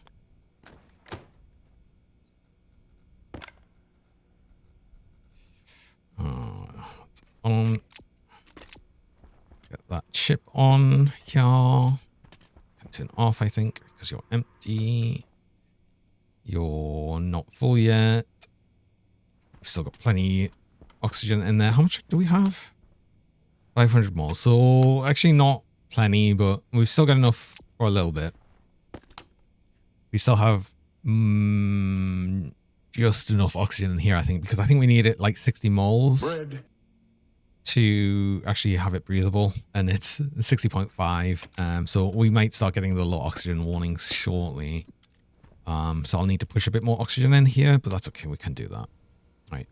It's on. Get that chip on here. Can turn off, I think, because you're empty. You're not full yet. We've still got plenty oxygen in there. How much do we have? 500 more. So actually not plenty, but we've still got enough for a little bit. We still have just enough oxygen in here, I think, because I think we need it like 60 moles to actually have it breathable, and it's 60.5. So we might start getting the low oxygen warnings shortly. So I'll need to push a bit more oxygen in here, but that's okay. We can do that. Right.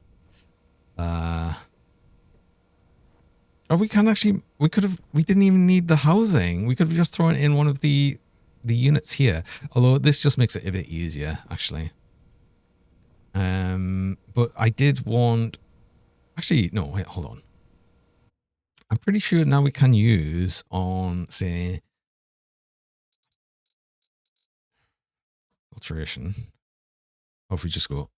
Oh, we can actually, we didn't even need the housing. We could have just thrown in one of the units here. Although this just makes it a bit easier, actually. But I did want, actually, no, wait, hold on. I'm pretty sure now we can use on, say, filtration. Or if we just go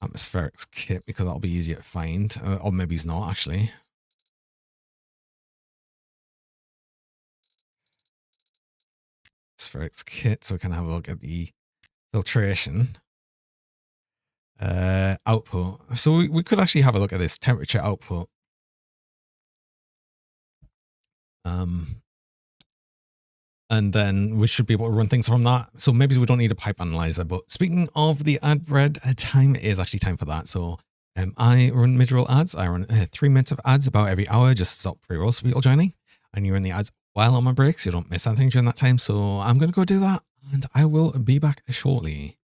atmospherics kit, because that'll be easier to find. Or maybe it's not, actually. Atmospherics kit, so we can have a look at the filtration output. So we could actually have a look at this temperature output. And then we should be able to run things from that. So maybe we don't need a pipe analyzer. But speaking of the ad read time, is actually time for that. So I run mid-roll ads. I run 3 minutes of ads about every hour, just to stop pre-roll so people joining. And you run the ads while on my breaks. You don't miss anything during that time. So I'm going to go do that, and I will be back shortly.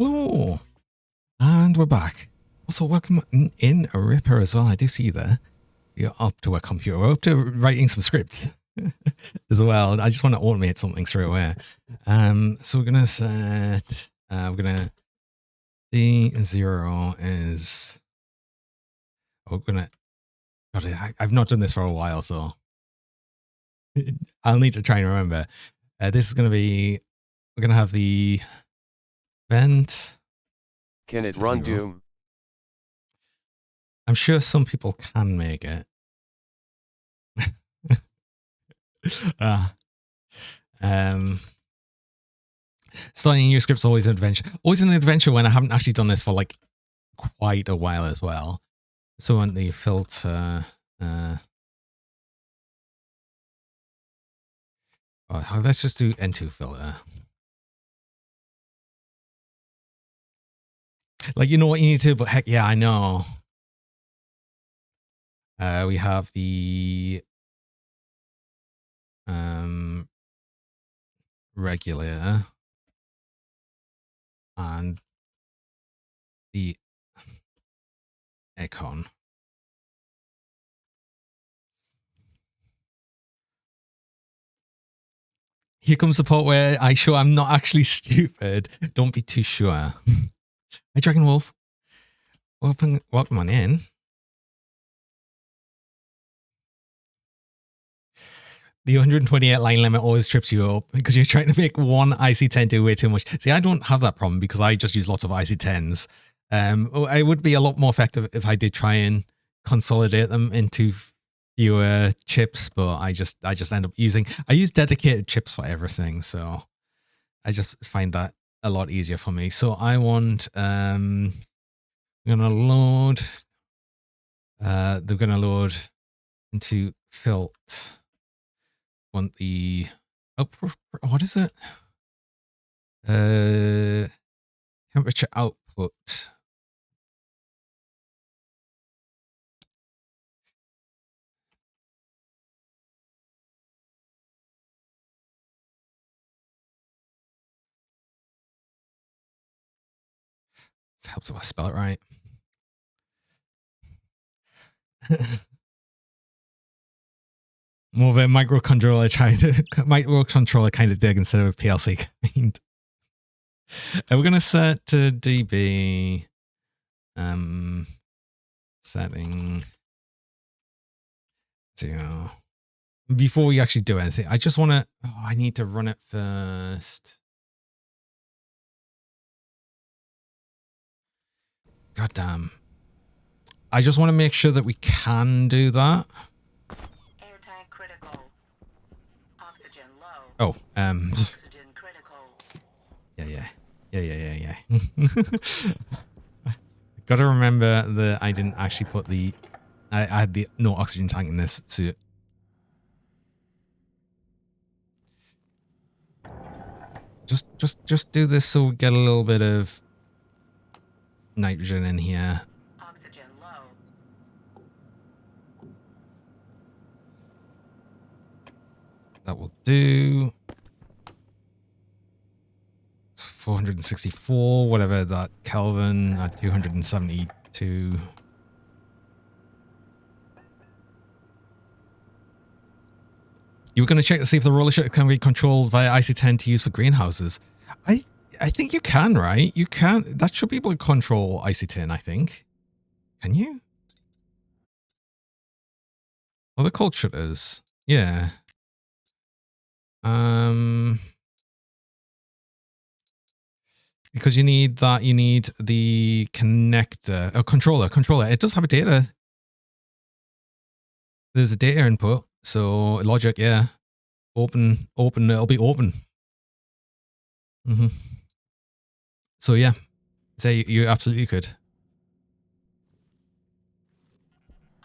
Oh, and we're back. Also, welcome in Ripper as well. I do see you there. You're up to a computer. We're up to writing some scripts as well. I just want to automate something straight away. So we're gonna set. We're gonna D0 is. We're gonna. God, I've not done this for a while, so I'll need to try and remember. This is gonna be. We're gonna have the vent. Can it run 0. Doom? I'm sure some people can make it. Starting new scripts always an adventure. Always an adventure when I haven't actually done this for like quite a while as well. So on the filter, let's just do N2 filter. Like, you know what you need to, but heck yeah, I know. We have the regulator and the icon. Here comes the part where I show I'm not actually stupid. Don't be too sure. Hey, Dragon Wolf. Welcome on in. The 128 line limit always trips you up because you're trying to make one IC10 do way too much. See, I don't have that problem because I just use lots of IC10s. It would be a lot more effective if I did try and consolidate them into fewer chips, but I just end up I use dedicated chips for everything, so I just find that a lot easier for me. So I want I'm gonna load they're gonna load into Filt. Want the what is it? Temperature output. This helps if I spell it right. More of a microcontroller kind of dig instead of a PLC kind. We're gonna set to DB setting 0. Before we actually do anything, I just want to. Oh, I need to run it first. God damn. I just want to make sure that we can do that. Air tank critical. Oxygen low. Oh, Oxygen critical. Yeah. Gotta remember that I didn't actually put I had the no oxygen tank in this suit. Just do this so we get a little bit of nitrogen in here. Oxygen low. That will do. It's 464, whatever that Kelvin at 272. You were going to check to see if the roller shutter can be controlled via IC10 to use for greenhouses. I think you can, right? You can. That should be able to control IC10, I think. Can you? Oh, they're called shutters. Yeah. Because you need that. You need the connector. Oh, controller. It does have a data. There's a data input. So logic, yeah. Open. It'll be open. So yeah. So you absolutely could.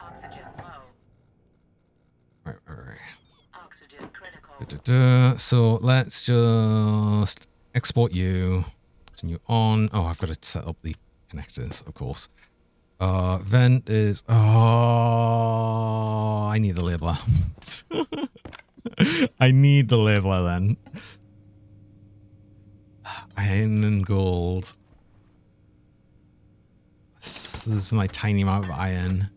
Oxygen low. Right. Oxygen critical. So let's just export you. Turn you on. Oh, I've got to set up the connectors, of course. Vent is. Oh, I need the labeler. I need the labeler then. Iron and gold. This is my tiny amount of iron.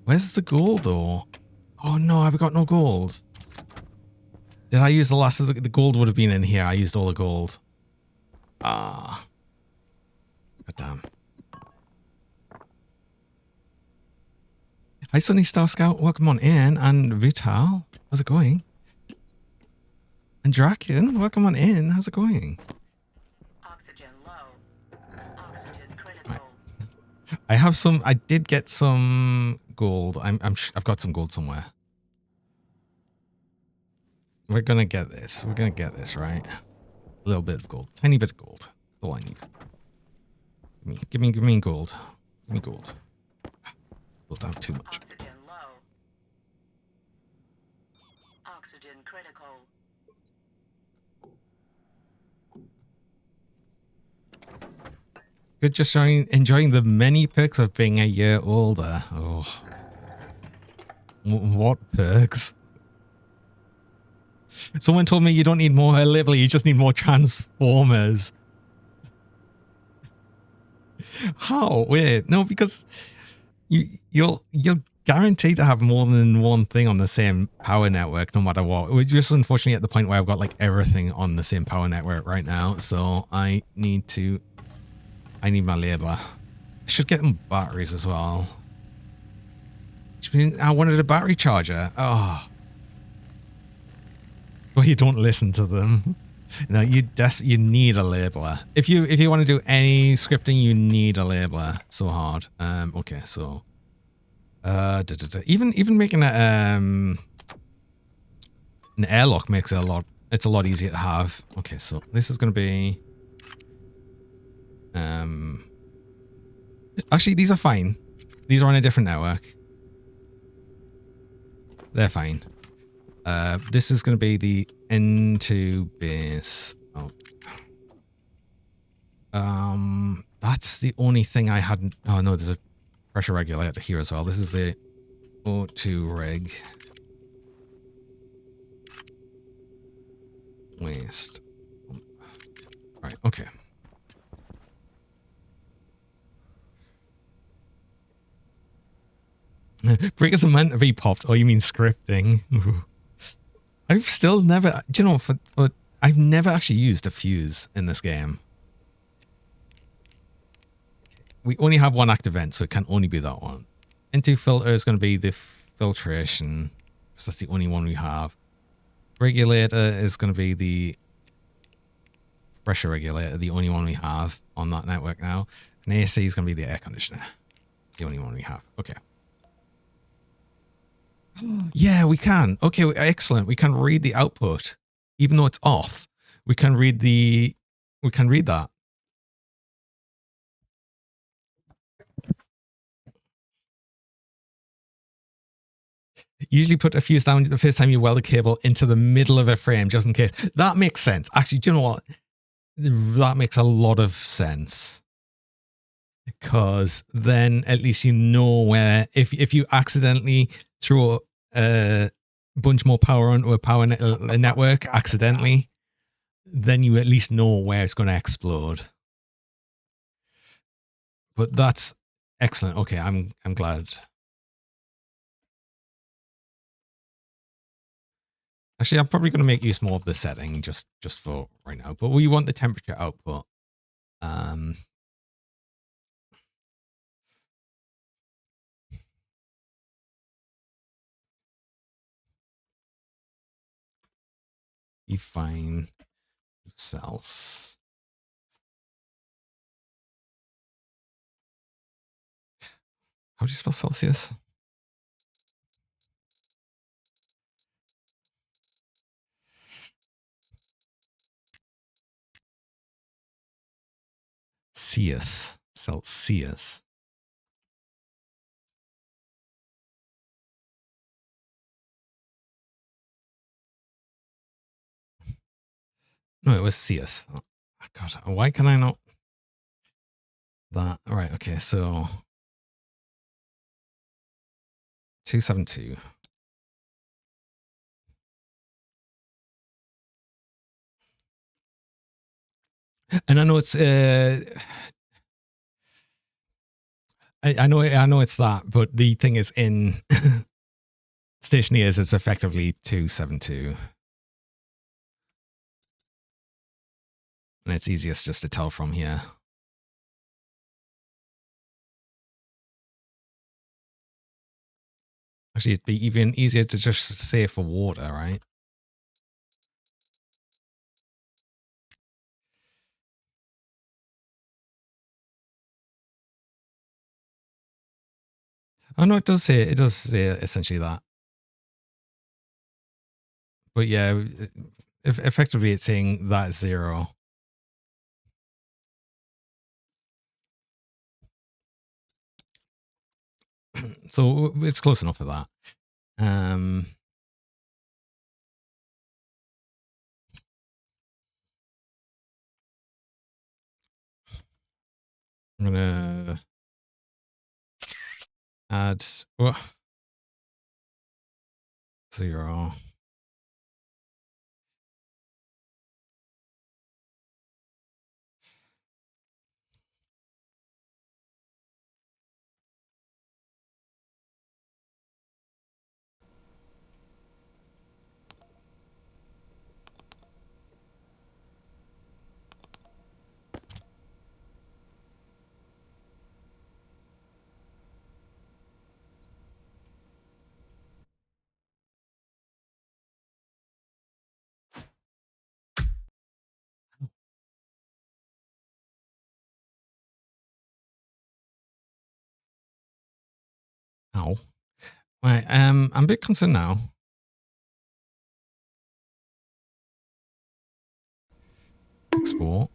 Where's the gold though? Oh no, I've got no gold. Did I use the last of the gold would have been in here. I used all the gold. Ah. God damn. Hi Sunny Star Scout, welcome on in. And Vital, how's it going? And Draken, welcome on in. How's it going? Oxygen low. Oxygen critical. Right. I have some. I did get some gold. I've got some gold somewhere. We're gonna get this. We're gonna get this right. A little bit of gold, tiny bit of gold. That's all I need. Give me gold. Give me gold. Gold down too much. Oxygen low. Oxygen critical. Good, just enjoying the many perks of being a year older. Oh, what perks? Someone told me you don't need more level, you just need more transformers. How? Wait, no, because you're guaranteed to have more than one thing on the same power network, no matter what. We're just unfortunately at the point where I've got like everything on the same power network right now, so I need my labor. I should get them batteries as well. I wanted a battery charger. Oh. Well, you don't listen to them. No, you need a labeler. If you want to do any scripting, you need a labeler. So hard. Okay, so even making an airlock makes it it's a lot easier to have. Okay, so this is gonna be actually these are fine. These are on a different network. They're fine. This is going to be the N2 base. Oh. That's the only thing I hadn't. Oh no, there's a pressure regulator here as well. This is the O2 reg. Waste. Right. Okay. Breakers are meant to be popped. Oh, you mean scripting? I've still never. Do you know? I've never actually used a fuse in this game. We only have one active vent, so it can only be that one. N2 filter is going to be the filtration, because that's the only one we have. Regulator is going to be the pressure regulator, the only one we have on that network now. And AC is going to be the air conditioner, the only one we have. Okay. Yeah, we can. Okay, excellent. We can read the output, even though it's off. We can read that. Usually put a fuse down the first time you weld a cable into the middle of a frame, just in case. That makes sense. Actually, do you know what? That makes a lot of sense. Because then at least you know where, if you accidentally throw a bunch more power onto a network accidentally, then you at least know where it's going to explode. But that's excellent. Okay, I'm glad. Actually, I'm probably going to make use more of the setting just for right now. But we want the temperature output. You find cells. How do you spell Celsius? Celsius. Celsius. No, it was Celsius. Oh, God, why can I not? That. All right. Okay. So 272. And I know it's I know it's that, but the thing is in Stationeers it's effectively 272. And it's easiest just to tell from here. Actually, it'd be even easier to just say for water, right? Oh no, it does say essentially that. But yeah, effectively it's saying that is 0. So it's close enough for that. I'm gonna add 0. Ow. Right, I'm a bit concerned now. Export.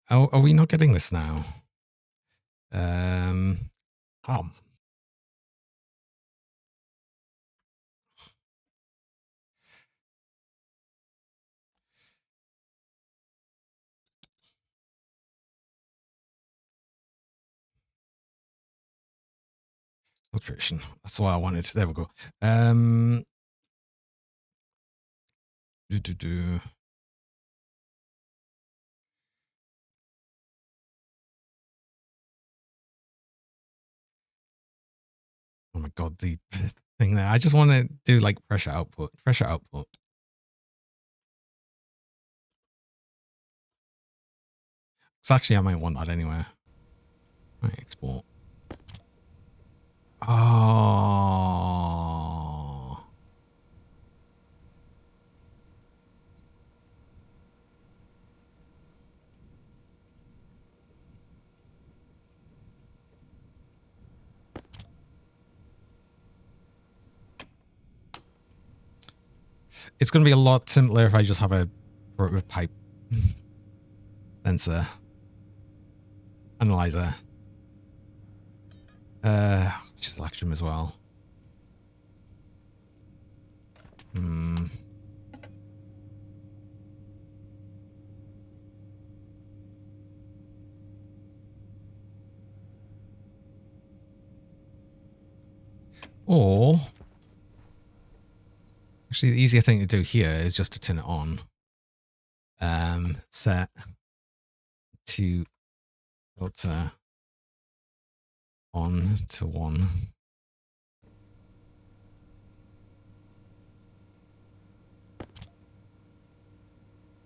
Oh, are we not getting this now? Oh. Filtration. That's what I wanted. There we go. Do. Oh my God, the thing there. I just want to do like pressure output. Pressure output. So actually, I might want that anyway. Right, export. Oh. It's going to be a lot simpler if I just have a pipe sensor analyzer. Just electrum as well. Or actually, the easier thing to do here is just to turn it on. Set to filter on to 1.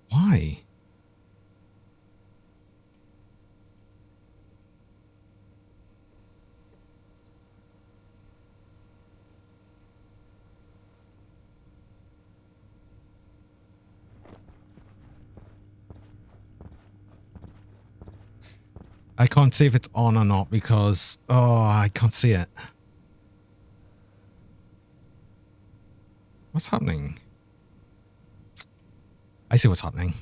Why? I can't see if it's on or not because, oh, I can't see it. What's happening? I see what's happening.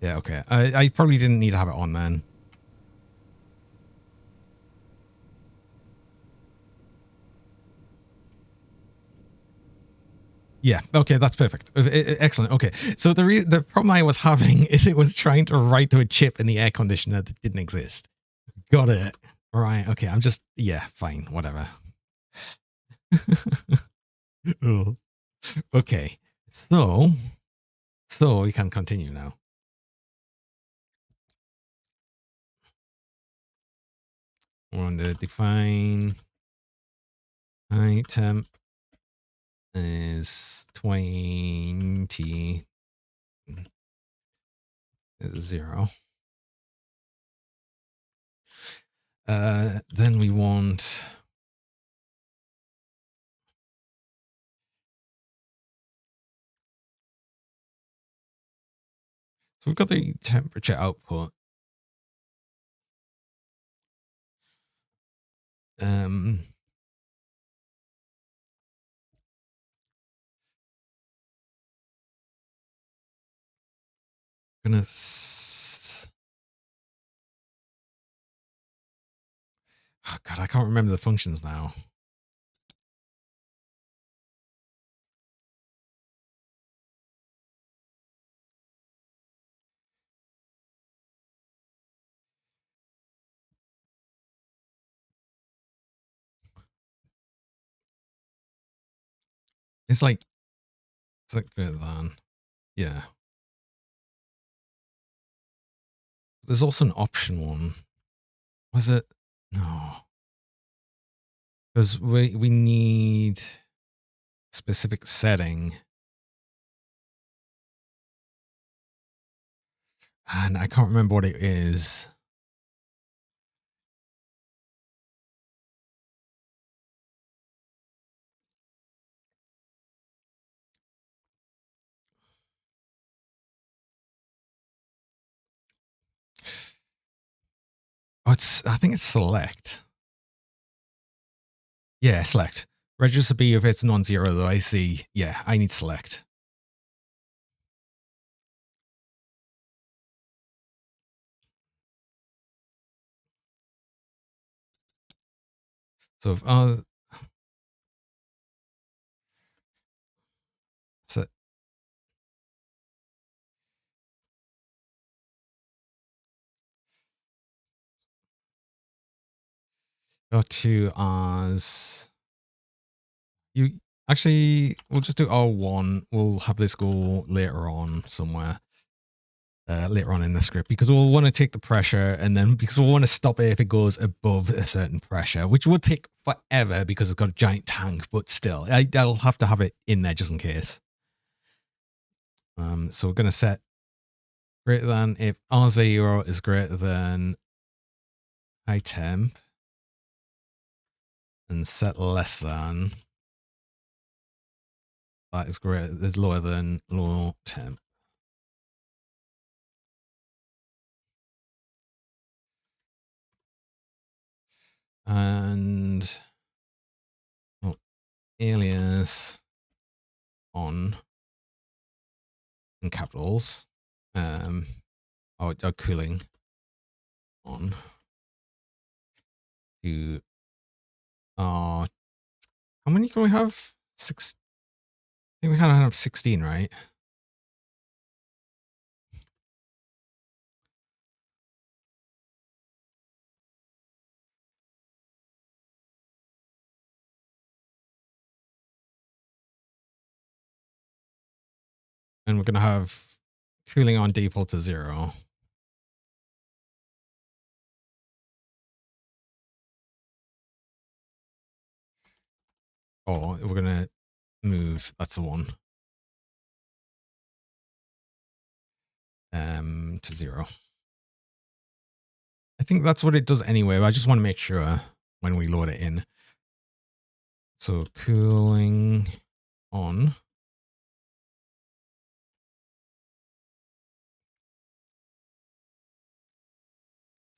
Yeah, okay. I probably didn't need to have it on then. Yeah, okay, that's perfect. Excellent. Okay, so the problem I was having is it was trying to write to a chip in the air conditioner that didn't exist. Got it. All right, okay, I'm just, yeah, fine, whatever. Oh. Okay, so we can continue now. We're going to define item is 20 0. Then we want so we've got the temperature output. Gonna oh God, I can't remember the functions now. It's like greater than, yeah. There's also an option one. Was it? No, because we need specific setting, and I can't remember what it is. Oh, I think it's select. Yeah, select. Register B if it's non-zero, though. I see. Yeah, I need select. So if so go to as you actually we'll just do R1. We'll have this go later on somewhere. Later on in the script because we'll want to take the pressure and then because we'll want to stop it if it goes above a certain pressure, which will take forever because it's got a giant tank, but still I'll have to have it in there just in case. So we're going to set greater than if R0 is greater than high temp and set less than that is lower than low temp. And alias on in capitals, or cooling on to how many can we have? 6. I think we kind of have 16, right? And we're going to have cooling on default to 0. Oh, we're going to move. That's the one. To 0. I think that's what it does anyway. But I just want to make sure when we load it in. So cooling on.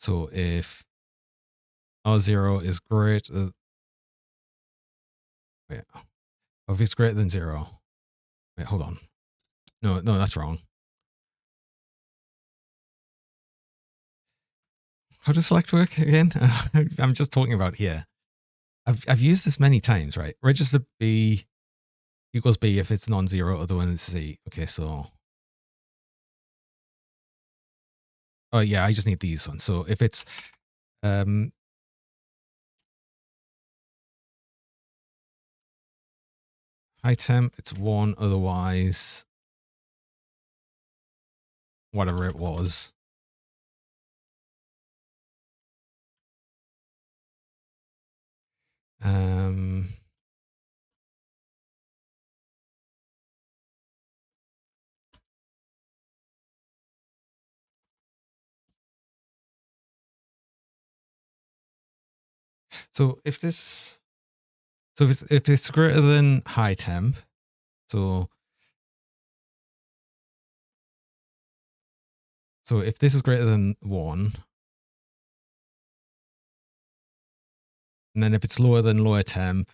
So if R0 is greater, wait, if it's greater than 0, wait, hold on. No, that's wrong. How does select work again? I'm just talking about here. I've used this many times, right? Register B equals B if it's non-zero, other than C. Okay, so. Oh yeah, I just need these ones. So if it's high temp, it's 1, otherwise whatever it was. So if it's greater than high temp, so if this is greater than 1, and then if it's lower than lower temp,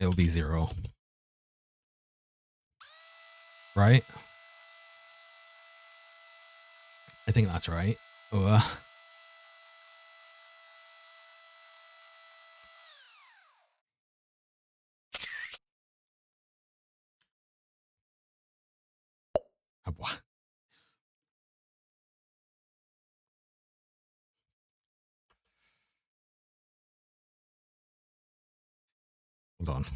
it'll be 0. Right? I think that's right. Ugh. Hold on.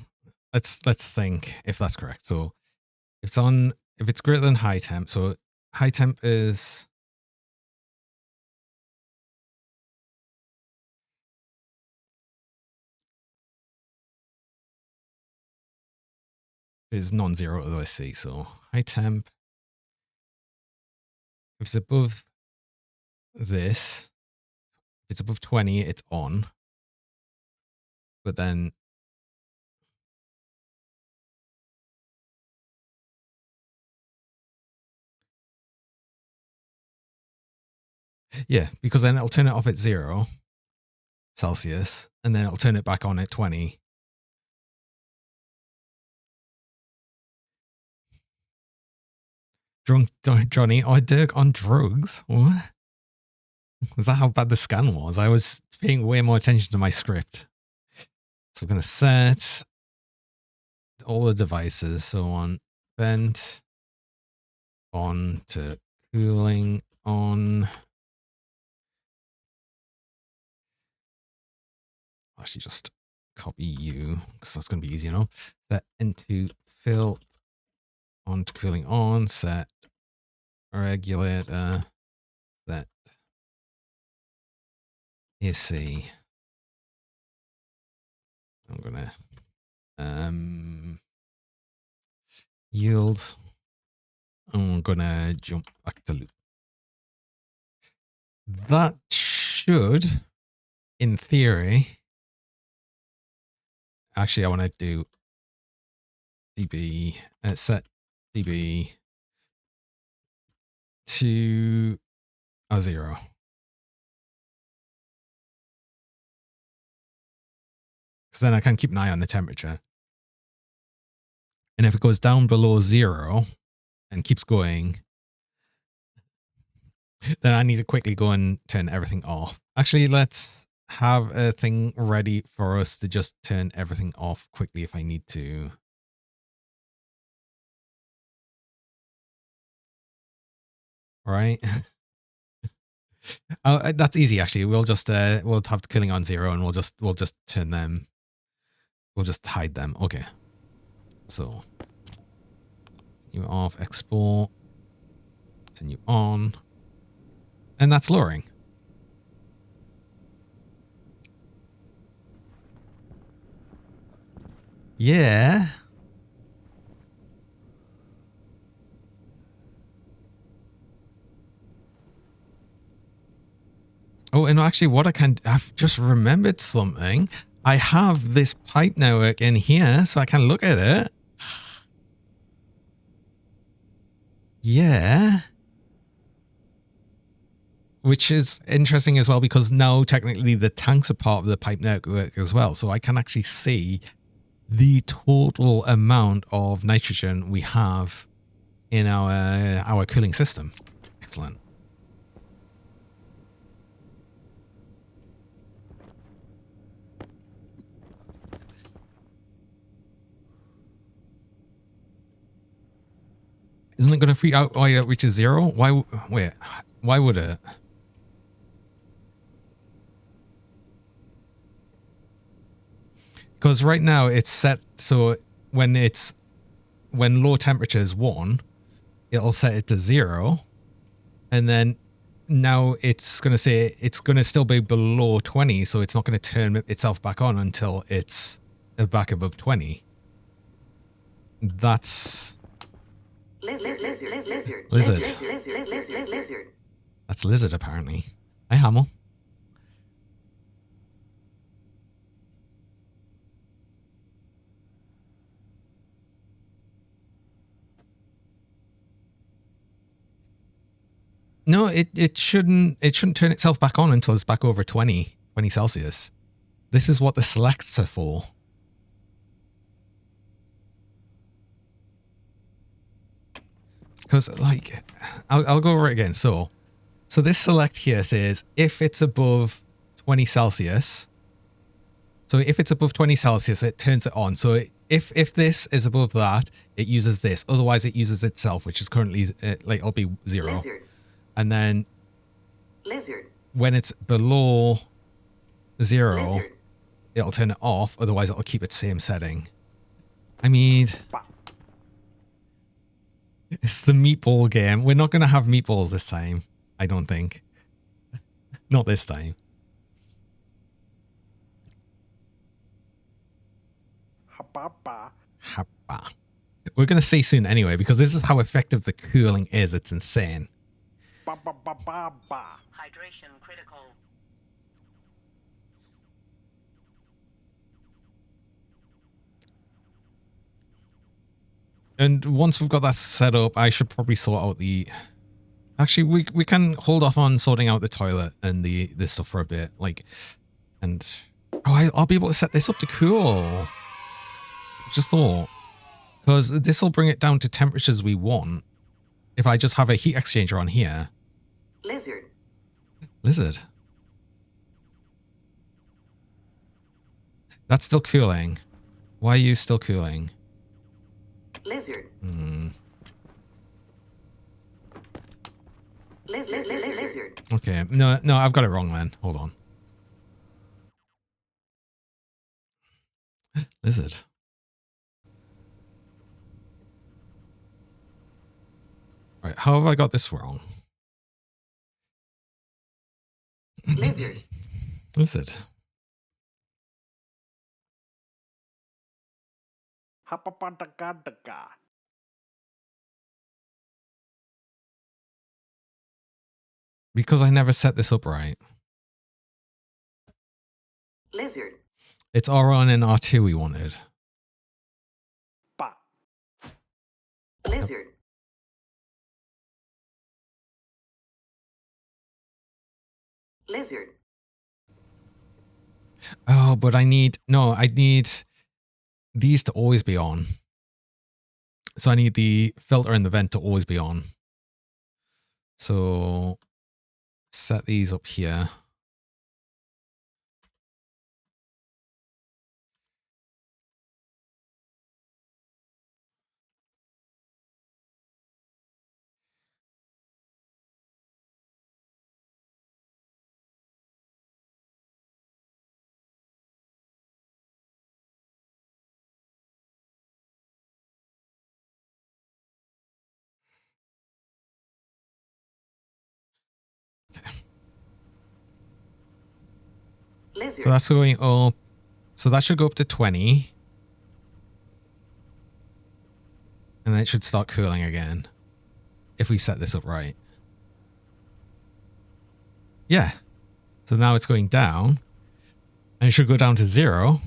Let's think if that's correct. So if it's greater than high temp, so high temp is non-zero, otherwise C. So high temp, if it's above this, if it's above 20, it's on. But then yeah, because then it'll turn it off at 0 Celsius, and then it'll turn it back on at 20. Drunk Johnny, Dirk on drugs? What? Was that how bad the scan was? I was paying way more attention to my script. So I'm going to set all the devices. So on vent on to cooling on. I'll actually just copy you because that's going to be easy, Set into fill on to cooling on, set regulator, set AC. I'm gonna yield. I'm gonna jump back to loop. That should, in theory, actually I want to do db set db to a 0. Because then I can keep an eye on the temperature. And if it goes down below 0 and keeps going, then I need to quickly go and turn everything off. Actually, let's have a thing ready for us to just turn everything off quickly if I need to. Right? Oh, that's easy actually. We'll just we'll have the killing on 0 and we'll just turn them. We'll just hide them. Okay. So you off, export, turn you on, and that's lowering. Yeah. Oh, and actually I've just remembered something. I have this pipe network in here, so I can look at it. Yeah. which is interesting as well, because now technically the tanks are part of the pipe network as well. So I can actually see the total amount of nitrogen we have in our cooling system. Excellent. Isn't it going to freak out while it reaches 0? Why? Wait, why would it? Because right now it's set so when low temperature is 1, it'll set it to 0, and then now it's going to say it's going to still be below 20, so it's not going to turn itself back on until it's back above 20. That's lizard. That's lizard apparently. Hi, Hamill. No, it shouldn't turn itself back on until it's back over 20 Celsius. This is what the selects are for. Because, like, I'll go over it again. So this select here says if it's above 20 Celsius. So if it's above 20 Celsius, it turns it on. So if this is above that, it uses this. Otherwise, it uses itself, which is currently, like, it'll be 0. Lizard. And then when it's below 0, it'll turn it off. Otherwise, it'll keep its same setting. I mean, it's the meatball game. We're not going to have meatballs this time, I don't think. Not this time. Hapa. We're going to see soon anyway, because this is how effective the cooling is. It's insane. Hydration critical. And once we've got that set up, I should probably sort out the... Actually, we can hold off on sorting out the toilet and this stuff for a bit. Like, and... Oh, I'll be able to set this up to cool. Just thought. Because this will bring it down to temperatures we want. If I just have a heat exchanger on here. Lizard. That's still cooling. Why are you still cooling? Lizard. Lizard. Okay. No, I've got it wrong, man. Hold on. Lizard. Right, how have I got this wrong? Lizard. Lizard. Because I never set this up right. Lizard. It's R1 and R2 we wanted. Lizard. Lizard. Oh, but I need these to always be on. So I need the filter and the vent to always be on. So set these up here. Lizard. So that's going up. So that should go up to 20. And then it should start cooling again. If we set this up right. Yeah. So now it's going down. And it should go down to 0.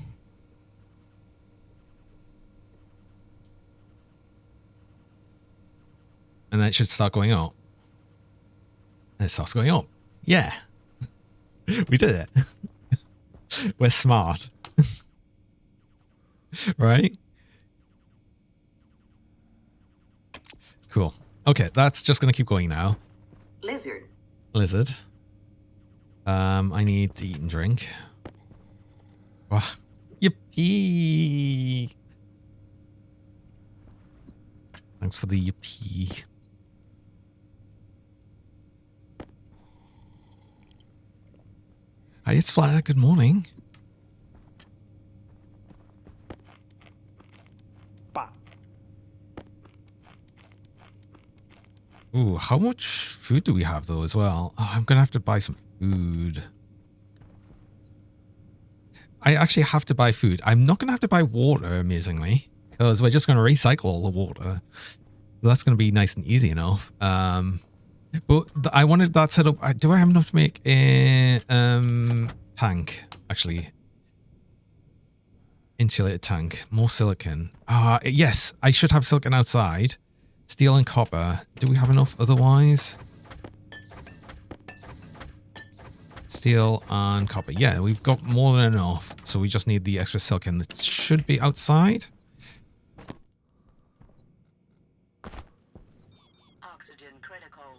And then it should start going up. And it starts going up. Yeah. We did it. We're smart. Right? Cool. Okay, that's just gonna keep going now. Lizard. Lizard. I need to eat and drink. Oh, yippee! Thanks for the yippee. Hi, it's Flatter. Good morning. Ooh, how much food do we have though as well? Oh, I'm gonna have to buy some food. I actually have to buy food. I'm not gonna have to buy water, amazingly, because we're just gonna recycle all the water. That's gonna be nice and easy enough. But I wanted that set up. Do I have enough to make a tank? Actually, insulated tank, more silicon. Yes, I should have silicon outside. Steel and copper. Do we have enough otherwise? Steel and copper. Yeah, we've got more than enough. So we just need the extra silicon that should be outside. Oxygen critical.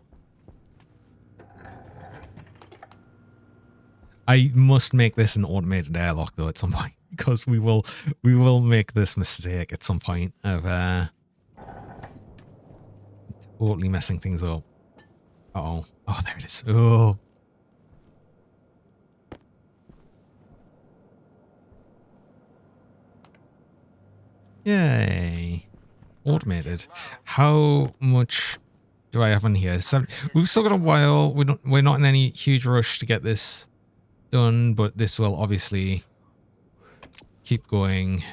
I must make this an automated airlock though at some point, because we will make this mistake at some point of totally messing things up. Uh-oh. Oh, there it is. Oh. Yay. Automated. How much do I have on here? We've still got a while. We're not in any huge rush to get this done, but this will obviously keep going.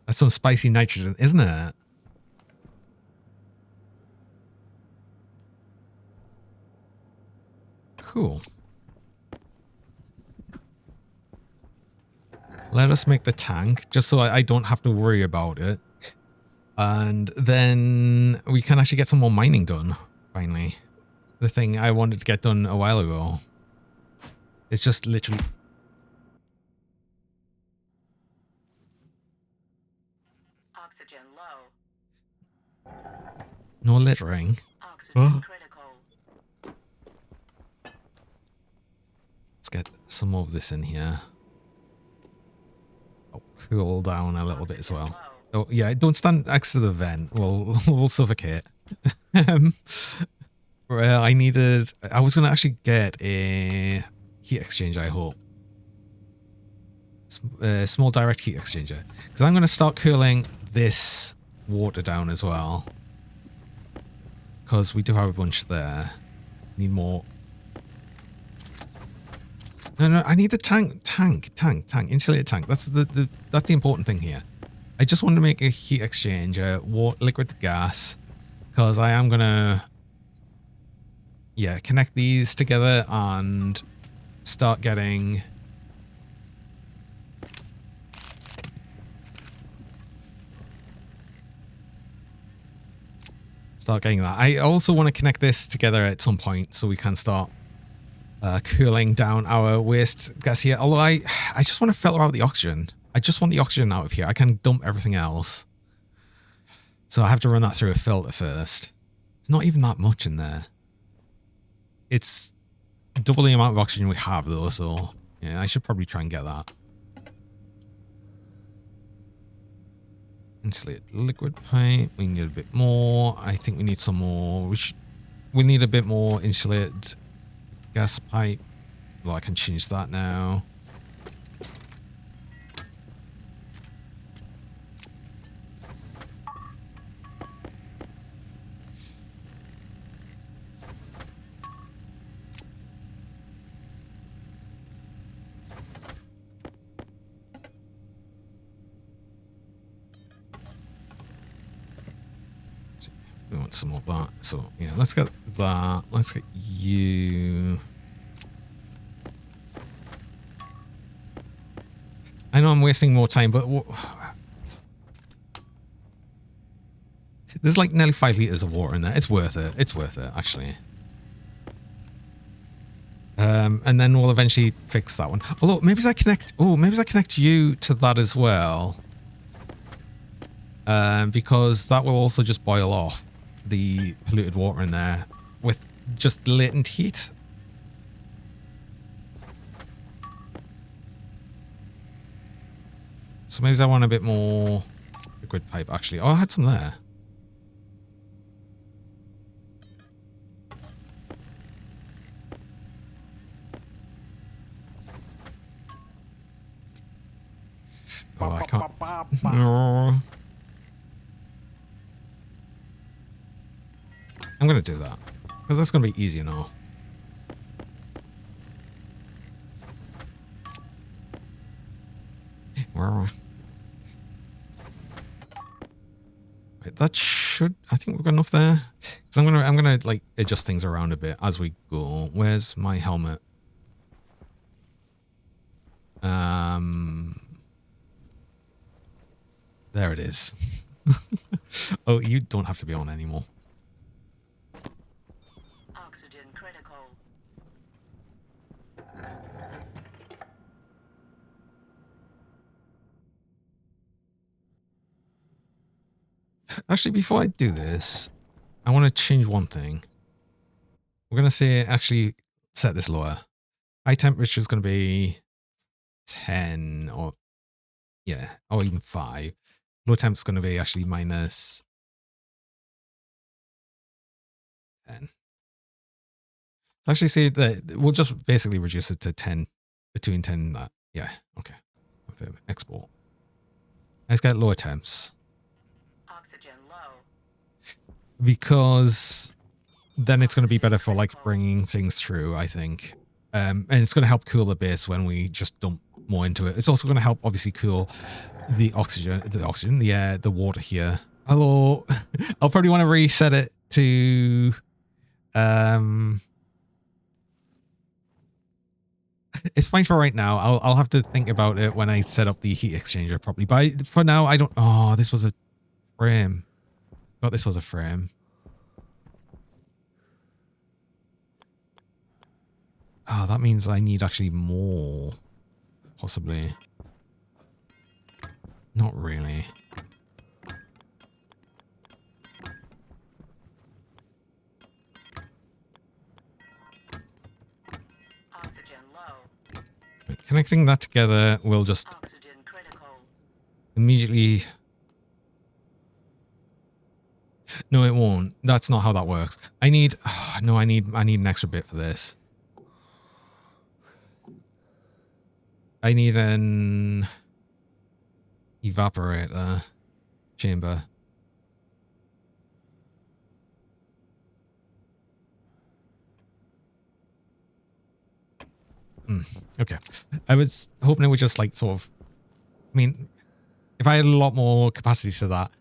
That's some spicy nitrogen, isn't it? Cool. Let us make the tank, just so I don't have to worry about it. And then we can actually get some more mining done, finally. The thing I wanted to get done a while ago. It's just literally... Oxygen low. No littering. Oxygen critical. Let's get some more of this in here. Oh, cool down a little bit as well. Oh, yeah, don't stand next to the vent. We'll suffocate. Well, I was going to actually get a heat exchanger, I hope. Small direct heat exchanger. Because I'm going to start cooling this water down as well. Because we do have a bunch there. Need more. No, I need the tank, insulated tank. That's the important thing here. I just want to make a heat exchanger, liquid to gas, because I am gonna, yeah, connect these together and start getting that. I also want to connect this together at some point so we can start cooling down our waste gas here. Although I just want to filter out the oxygen. I just want the oxygen out of here. I can dump everything else. So I have to run that through a filter first. It's not even that much in there. It's double the amount of oxygen we have though, so yeah, I should probably try and get that. Insulated liquid pipe. We need a bit more. I think we need some more. We need a bit more insulated gas pipe. Well, I can change that now. We want some of that. So yeah, let's get that. Let's get you. know I'm wasting more time, but there's like nearly 5 liters of water in there. It's worth it. It's worth it, actually. And then we'll eventually fix that one. Although, maybe as I connect... Oh, maybe as I connect you to that as well. Because that will also just boil off the polluted water in there with just latent heat. So maybe I want a bit more liquid pipe, actually. Oh, I had some there. Oh, I can't. No. I'm going to do that. Because that's going to be easy now. Wait, that should... I think we've got enough there. Because I'm gonna like adjust things around a bit as we go. Where's my helmet? There it is. Oh, you don't have to be on anymore. Oxygen critical. Actually, before I do this, I want to change one thing. We're going to say, actually, set this lower. High temperature is going to be 10 or, yeah, or even 5. Low temp is going to be actually minus 10. Actually, say that we'll just basically reduce it to 10, between 10 and that. Yeah, okay. Export. Let's get lower temps. Oxygen low. Because then it's going to be better for like bringing things through, I think. And it's going to help cool the base when we just dump more into it. It's also going to help obviously cool the oxygen, the water here. Hello. I'll probably want to reset it to, it's fine for right now. I'll have to think about it when I set up the heat exchanger properly. But for now, I don't, oh, this was a frame. I thought this was a frame. Oh, that means I need actually more. Possibly. Not really. Oxygen low. Connecting that together will just Oxygen critical. immediately... No, it won't. That's not how that works. I need... Oh, no, I need an extra bit for this. I need an evaporator chamber. Okay. I was hoping it would just like sort of... I mean, if I had a lot more capacity to that,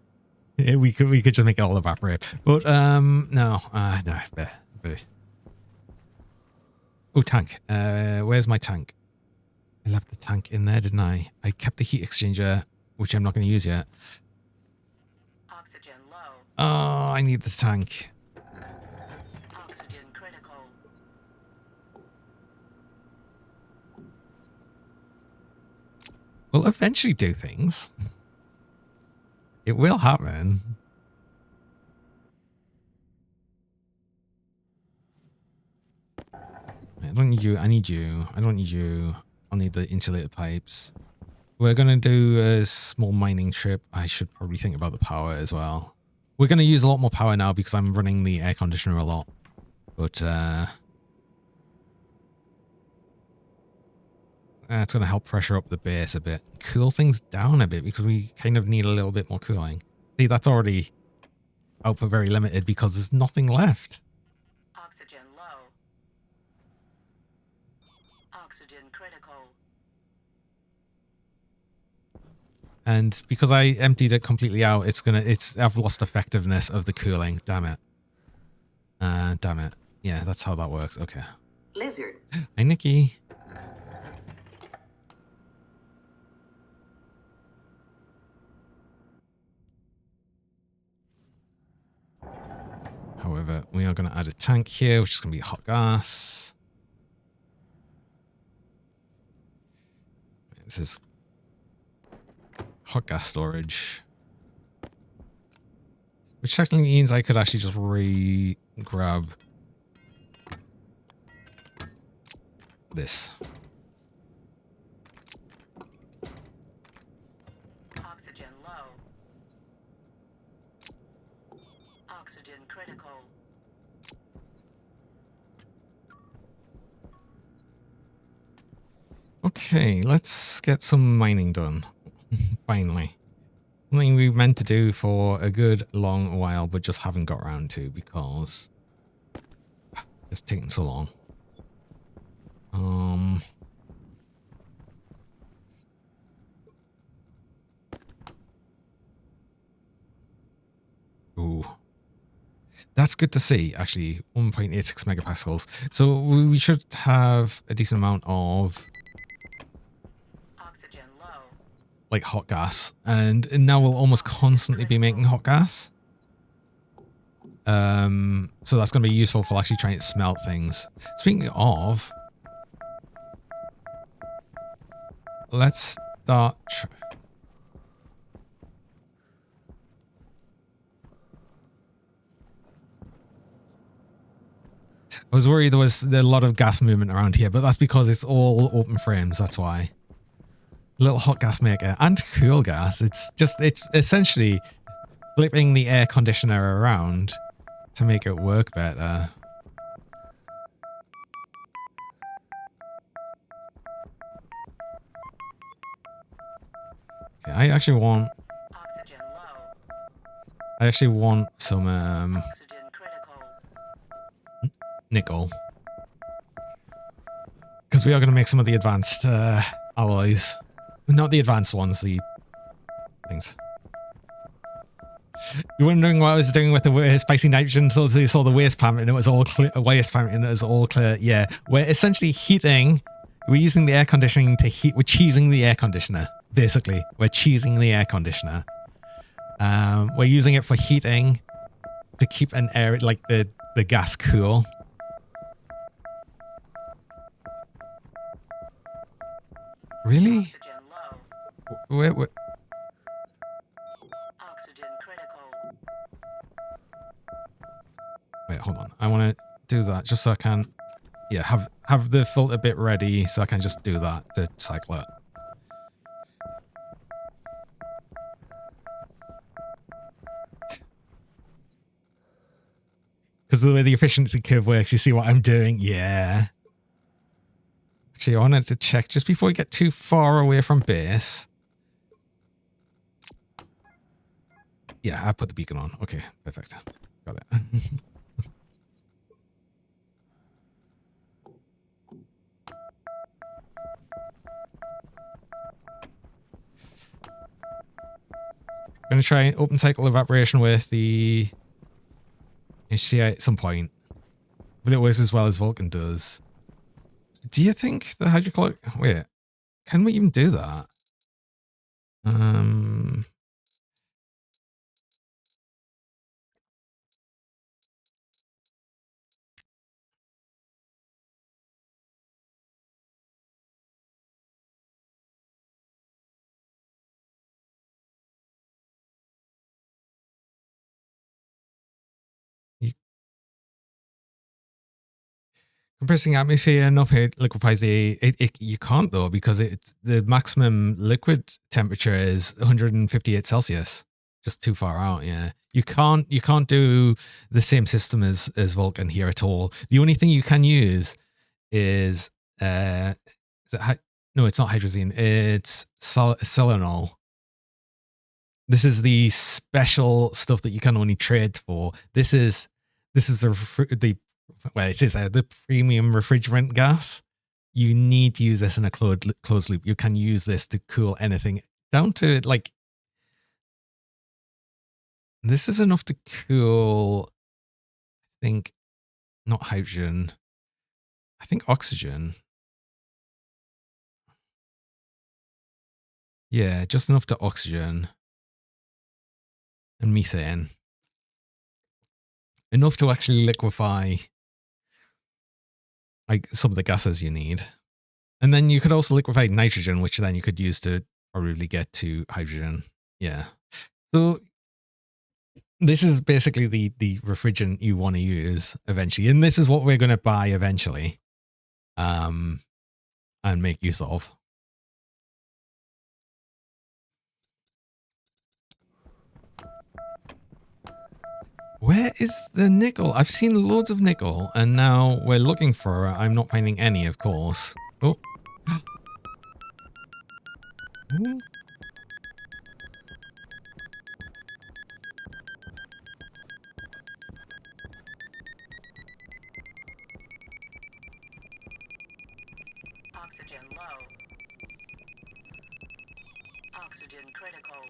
we could just make it all evaporate. But no, no. Oh, tank. Where's my tank? I left the tank in there, didn't I? I kept the heat exchanger, which I'm not going to use yet. Oxygen low. Oh, I need the tank. Oxygen critical. We'll eventually do things. It will happen. I don't need you. I need you. I don't need you. I'll need the insulated pipes. We're going to do a small mining trip. I should probably think about the power as well. We're going to use a lot more power now because I'm running the air conditioner a lot. But it's going to help pressure up the base a bit. Cool things down a bit because we kind of need a little bit more cooling. See, that's already output very limited because there's nothing left. Oxygen low. Oxygen critical. And because I emptied it completely out, I've lost effectiveness of the cooling. Damn it. Damn it. Yeah, that's how that works. Okay. Lizard. Hi, Nikki. However, we are going to add a tank here, which is going to be hot gas. This is hot gas storage. Which technically means I could actually just grab this. Oxygen low. Oxygen critical. Okay, let's get some mining done. Finally. Something we meant to do for a good long while, but just haven't got around to because it's taking so long. Ooh. That's good to see, actually. 1.86 megapascals. So we should have a decent amount of Oxygen low. like hot gas. And now we'll almost constantly be making hot gas. So that's going to be useful for actually trying to smelt things. Speaking of, let's start. I was worried there was a lot of gas movement around here, but that's because it's all open frames. That's why. Little hot gas maker and cool gas. It's essentially flipping the air conditioner around to make it work better. Okay, I actually want some nickel, because we are going to make some of the advanced alloys. Not the advanced ones, the things. You're wondering what I was doing with the spicy nitrogen until you saw the waste pattern and it was all clear. Waste pattern and it was all clear. Yeah, we're essentially heating. We're using the air conditioning to heat. We're cheesing the air conditioner. Basically, we're cheesing the air conditioner. We're using it for heating to keep an air like the gas cool. Really? Wait. Wait, hold on. I want to do that just so I can, yeah, have the filter bit ready so I can just do that to cycle it. Because the way the efficiency curve works, you see what I'm doing? Yeah. Actually, I wanted to check just before we get too far away from base. Yeah, I put the beacon on. Okay, perfect. Got it. I'm going to try and open cycle evaporation with the HCI at some point. But it works as well as Vulcan does. Do you think the hydrochloric... Wait, can we even do that? Compressing atmosphere enough it liquefies the you can't though, because it's the maximum liquid temperature is 158 Celsius. Just too far out, yeah. You can't do the same system as Vulcan here at all. The only thing you can use is no, it's not hydrazine, it's selenol. This is the special stuff that you can only trade for. This is the well, it says the premium refrigerant gas. You need to use this in a closed loop. You can use this to cool anything down to like. This is enough to cool, I think, not hydrogen. I think oxygen. Yeah, just enough to oxygen and methane. enough to actually liquefy like some of the gases you need. And then you could also liquefy nitrogen, which then you could use to probably get to hydrogen. Yeah. So this is basically the refrigerant you want to use eventually. And this is what we're going to buy eventually. And make use of. Where is the nickel? I've seen loads of nickel, and now we're looking for it. I'm not finding any, of course. Oh. Ooh. Oxygen low. Oxygen critical.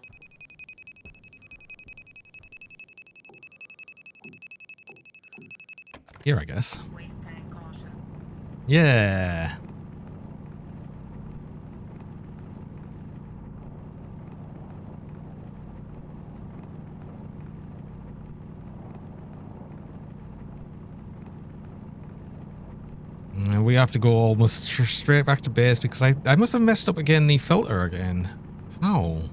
Here, I guess. Waste tank caution. Yeah. And we have to go almost straight back to base because I must have messed up again the filter again. How?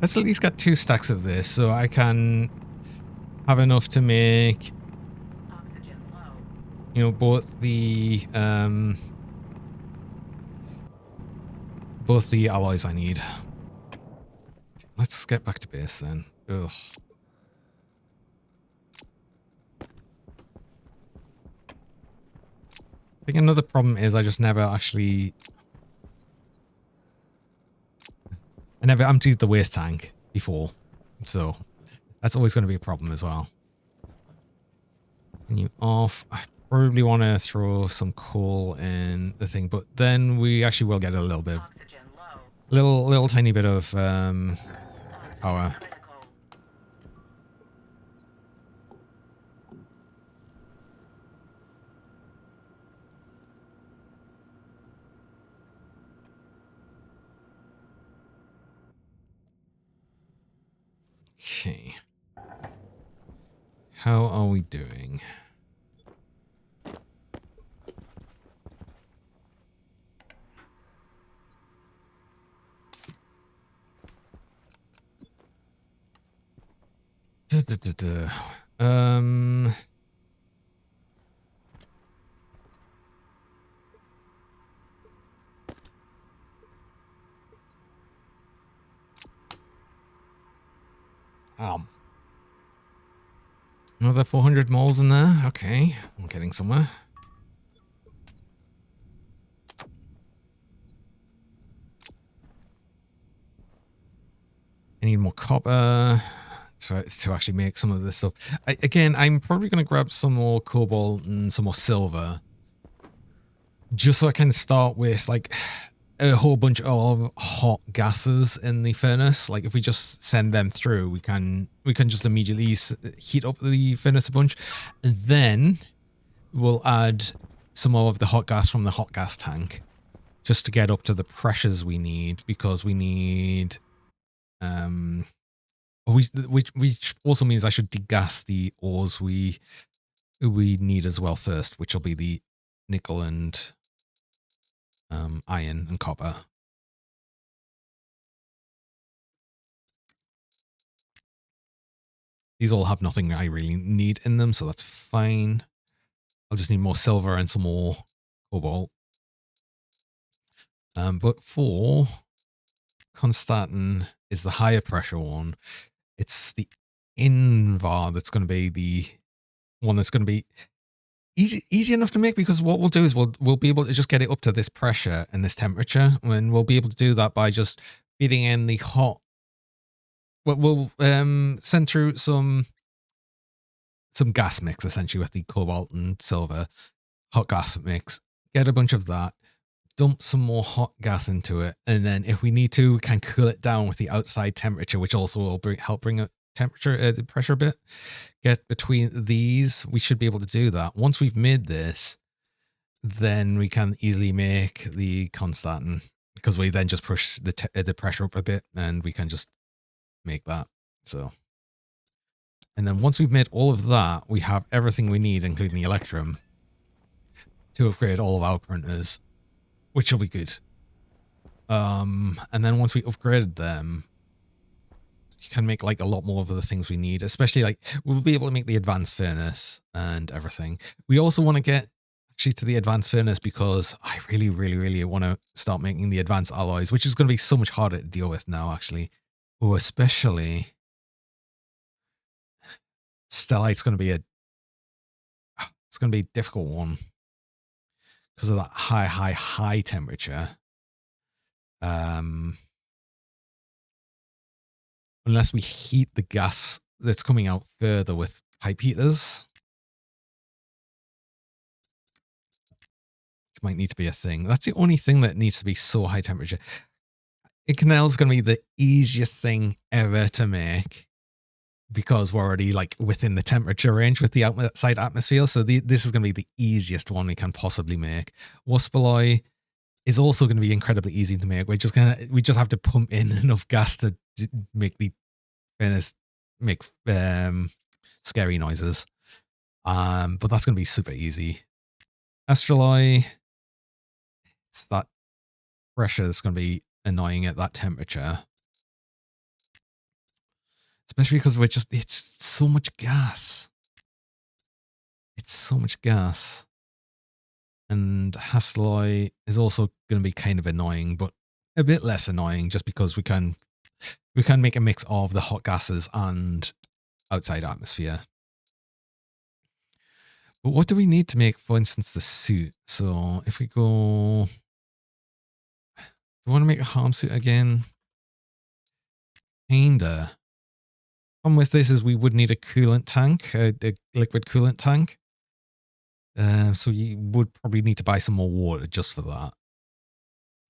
Let's at least get 2 stacks of this so I can have enough to make, Oxygen low. you know, both the alloys I need. Let's get back to base then. Ugh. I think another problem is I just never actually... I never emptied the waste tank before, so that's always going to be a problem as well. And you off. I probably want to throw some coal in the thing, but then we actually will get a little bit of... Oxygen low. Little tiny bit of Oxygen power. critical. Okay. How are we doing? Um... Another 400 moles in there? Okay, I'm getting somewhere. I need more copper to actually make some of this stuff. Again, I'm probably going to grab some more cobalt and some more silver. Just so I can start with, like, a whole bunch of hot gases in the furnace. Like, if we just send them through, we can just immediately heat up the furnace a bunch. And then we'll add some more of the hot gas from the hot gas tank. Just to get up to the pressures we need, because we need... which also means I should degas the ores we need as well first, which will be the nickel and iron and copper. These all have nothing I really need in them, so that's fine. I'll just need more silver and some more cobalt. But for Constantin is the higher pressure one. It's the Invar that's going to be the one that's going to be easy enough to make, because what we'll do is we'll be able to just get it up to this pressure and this temperature, and we'll be able to do that by just feeding in the hot. We'll send through some gas mix essentially with the cobalt and silver hot gas mix. Get a bunch of that. Dump some more hot gas into it, and then if we need to, we can cool it down with the outside temperature, which also will help bring up temperature, the pressure a bit. Get between these, we should be able to do that. Once we've made this, then we can easily make the constatin, because we then just push the pressure up a bit and we can just make that. So, and then once we've made all of that, we have everything we need, including the electrum, to upgrade all of our printers, which will be good. And then once we upgraded them, you can make like a lot more of the things we need, especially like we'll be able to make the advanced furnace and everything. We also want to get actually to the advanced furnace because I really, really, really want to start making the advanced alloys, which is going to be so much harder to deal with now, actually. Oh, especially stellite's going to be it's going to be a difficult one because of that high temperature. Unless we heat the gas that's coming out further with pipe heaters, which might need to be a thing. That's the only thing that needs to be so high temperature. Inconel's going to be the easiest thing ever to make because we're already like within the temperature range with the outside atmosphere. So this is going to be the easiest one we can possibly make. Waspalloy is also going to be incredibly easy to make. We just have to pump in enough gas to make the furnace make scary noises. But that's going to be super easy. Astraloy, it's that pressure that's going to be annoying at that temperature. Especially because it's so much gas. It's so much gas. And Hastelloy is also going to be kind of annoying, but a bit less annoying just because we can make a mix of the hot gases and outside atmosphere. But what do we need to make, for instance, the suit? So if we go... Do we want to make a harm suit again? Kinda. Problem with this is we would need a coolant tank, a liquid coolant tank. So you would probably need to buy some more water just for that.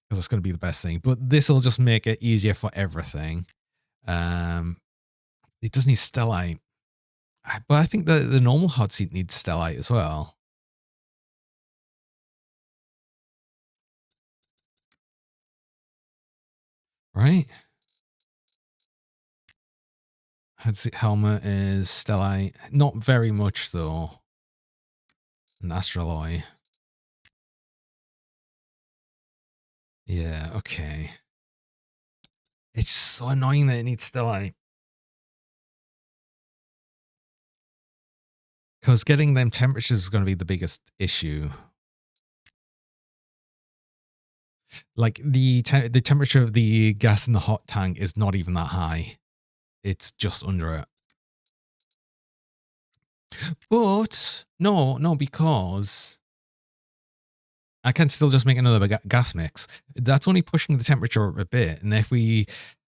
Because that's going to be the best thing. But this will just make it easier for everything. It does need stellite. But I think the normal hot seat needs stellite as well. Right? Hot seat helmet is stellite. Not very much though. An astraloy. Yeah, okay. It's so annoying that it needs stellite. Because getting them temperatures is going to be the biggest issue. Like the temperature of the gas in the hot tank is not even that high. It's just under it. But no, because I can still just make another gas mix. That's only pushing the temperature up a bit. And if we,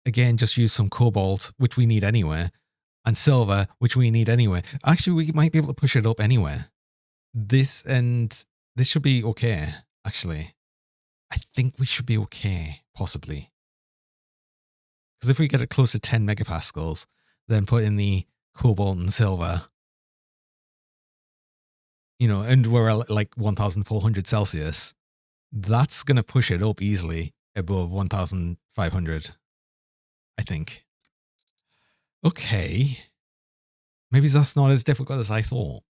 again, just use some cobalt, which we need anyway, and silver, which we need anyway, actually, we might be able to push it up anyway. This should be okay, actually. I think we should be okay, possibly. Because if we get it close to 10 megapascals, then put in the cobalt and silver, and we're at like 1,400 Celsius, that's going to push it up easily above 1,500, I think. Okay. Maybe that's not as difficult as I thought.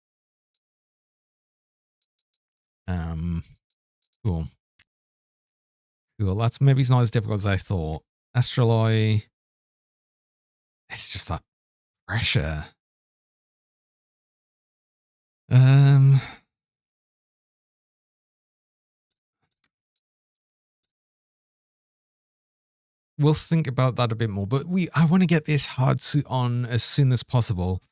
Cool. That's maybe it's not as difficult as I thought. Astraloy, it's just that pressure. We'll think about that a bit more, but I want to get this hard suit on as soon as possible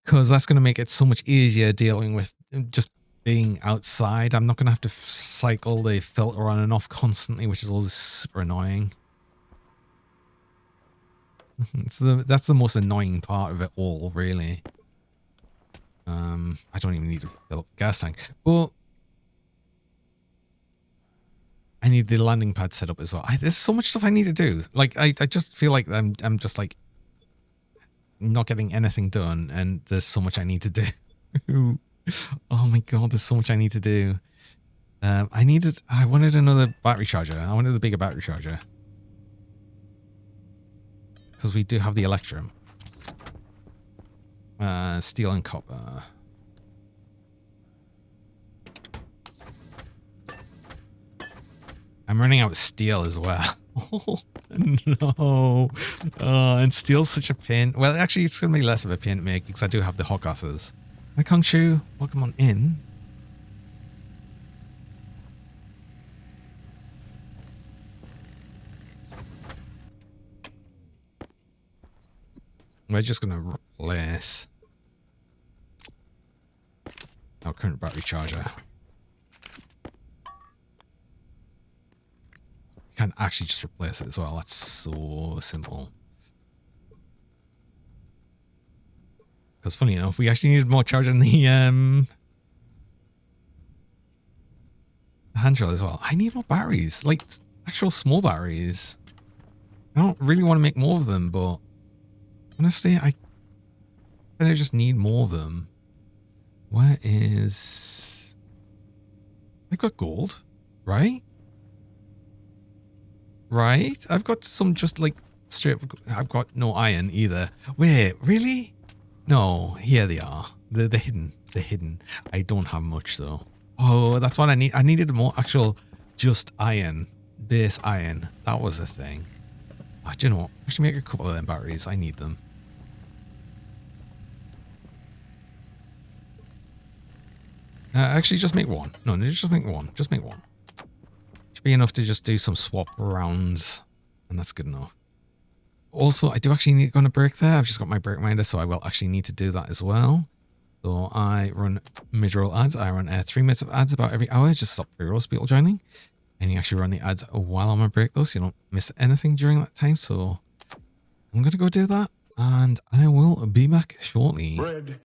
because that's going to make it so much easier dealing with just being outside. I'm not going to have to cycle the filter on and off constantly, which is all super annoying. That's the most annoying part of it all, really. I don't even need to fill up the gas tank, but I need the landing pad set up as well. There's so much stuff I need to do. Like I just feel like I'm just like not getting anything done, and there's so much I need to do. Oh my god, there's so much I need to do. I wanted another battery charger. I wanted the bigger battery charger. Because we do have the electrum. Steel and copper. I'm running out of steel as well. No. And steel's such a pain. Well, actually, it's going to be less of a pain to make because I do have the hot gases. Hi, Kong Shu. Welcome on in. We're just going to replace our current battery charger. Can actually just replace it as well. That's so simple. Because funny enough, we actually needed more charge on the hand drill as well. I need more batteries, like actual small batteries. I don't really want to make more of them, but honestly, I kind of just need more of them. Where is... I've got gold, right? Right? I've got some just like straight up... I've got no iron either. Wait, really? No, here they are. They're hidden. They're hidden. I don't have much though. Oh, that's what I need. I needed more actual just iron. Base iron. That was the thing. Oh, do you know what? I should make a couple of them batteries. I need them. Actually, just make one. No, just make one. Just make one. Should be enough to just do some swap rounds. And that's good enough. Also, I do actually need to go on a break there. I've just got my break reminder, so I will actually need to do that as well. So I run mid-roll ads. I run 3 minutes of ads about every hour. Just stop pre-rolls people joining. And you actually run the ads while I'm on break though, so you don't miss anything during that time. So I'm going to go do that. And I will be back shortly. Bread.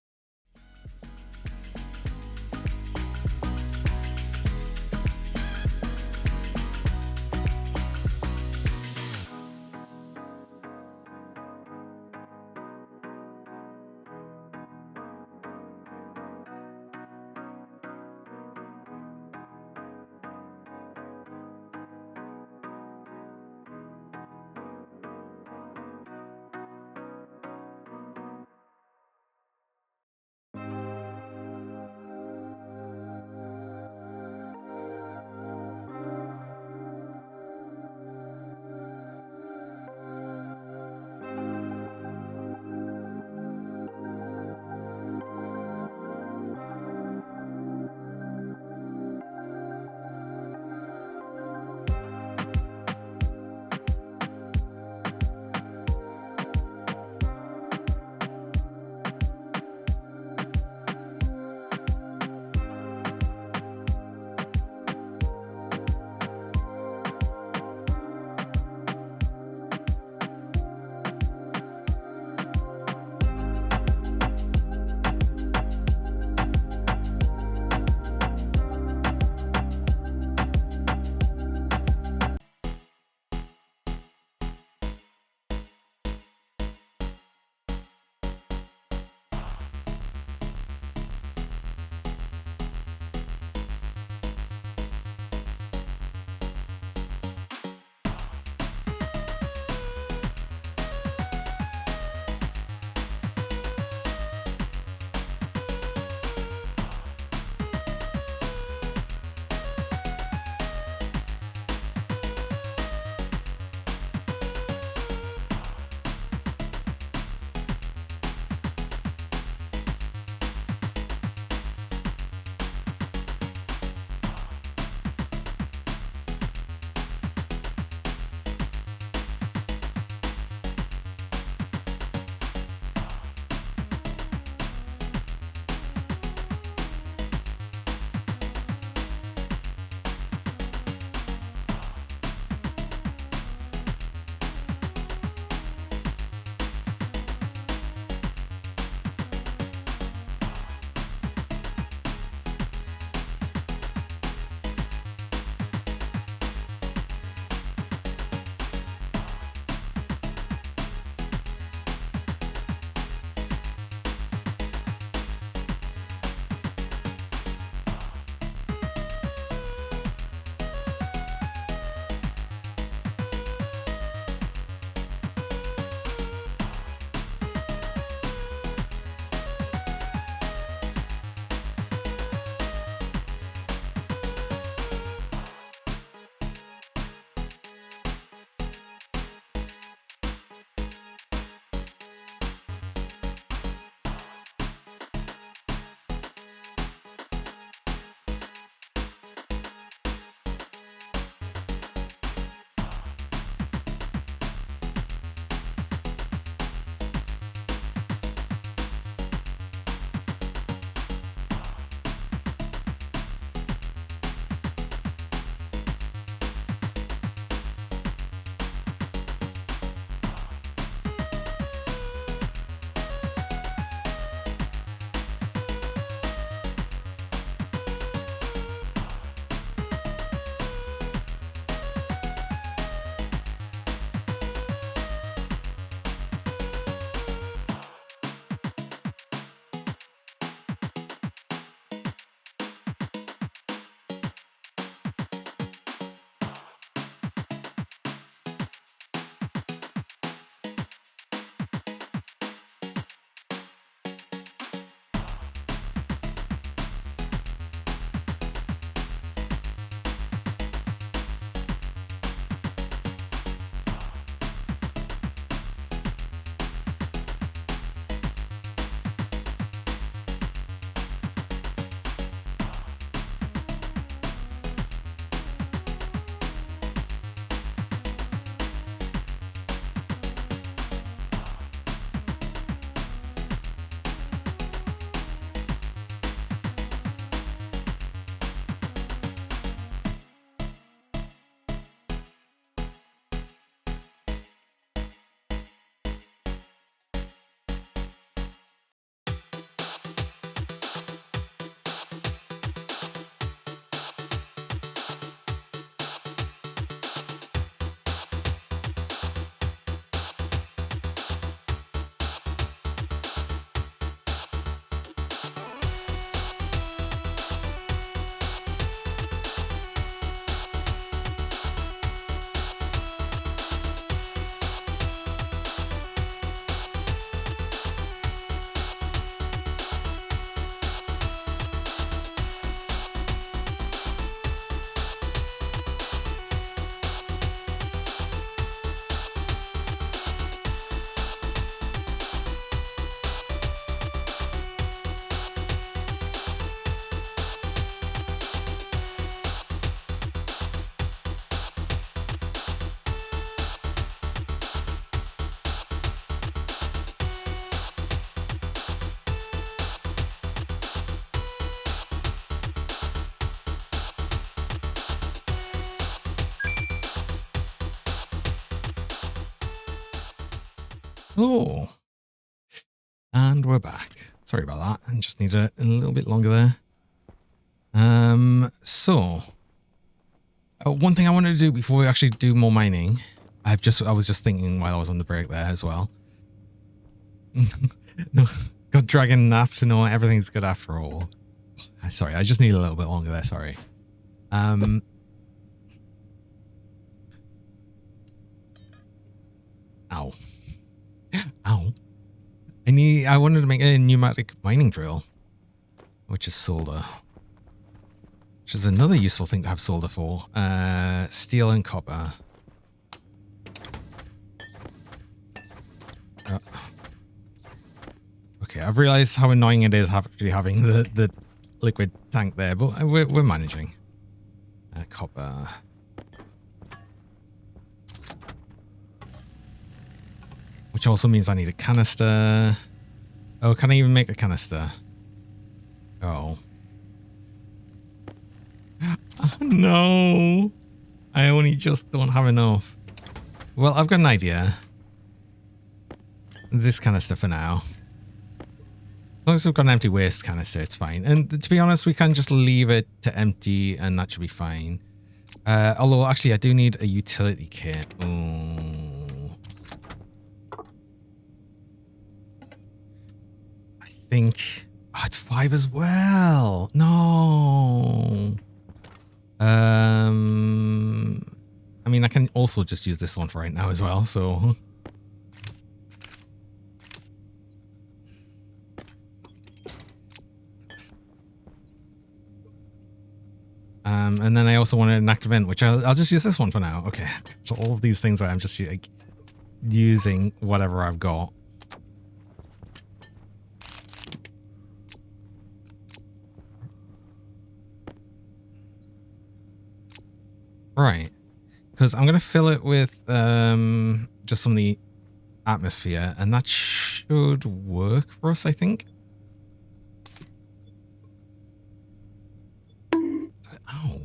Oh, and we're back. Sorry about that. I just need a little bit longer there. So one thing I wanted to do before we actually do more mining, I was just thinking while I was on the break there as well. No, got dragon nap to know everything's good after all. Sorry, I just need a little bit longer there. Sorry. Ow. Ow. I wanted to make a pneumatic mining drill, which is solder. Which is another useful thing to have solder for. Steel and copper. Okay, I've realized how annoying it is actually having the liquid tank there, but we're managing. Copper. Which also means I need a canister. Oh, can I even make a canister? Oh. Oh no. I only just don't have enough. Well, I've got an idea. This canister for now. As long as we've got an empty waste canister, it's fine. And to be honest, we can just leave it to empty and that should be fine. Although, actually, I do need a utility kit. Ooh. I think... Oh, it's 5 as well. No. I mean, I can also just use this one for right now as well, so... And then I also wanted an active event, which I'll just use this one for now. Okay, so all of these things where I'm just like, using whatever I've got. Right, because I'm going to fill it with just some of the atmosphere, and that should work for us, I think. Ow.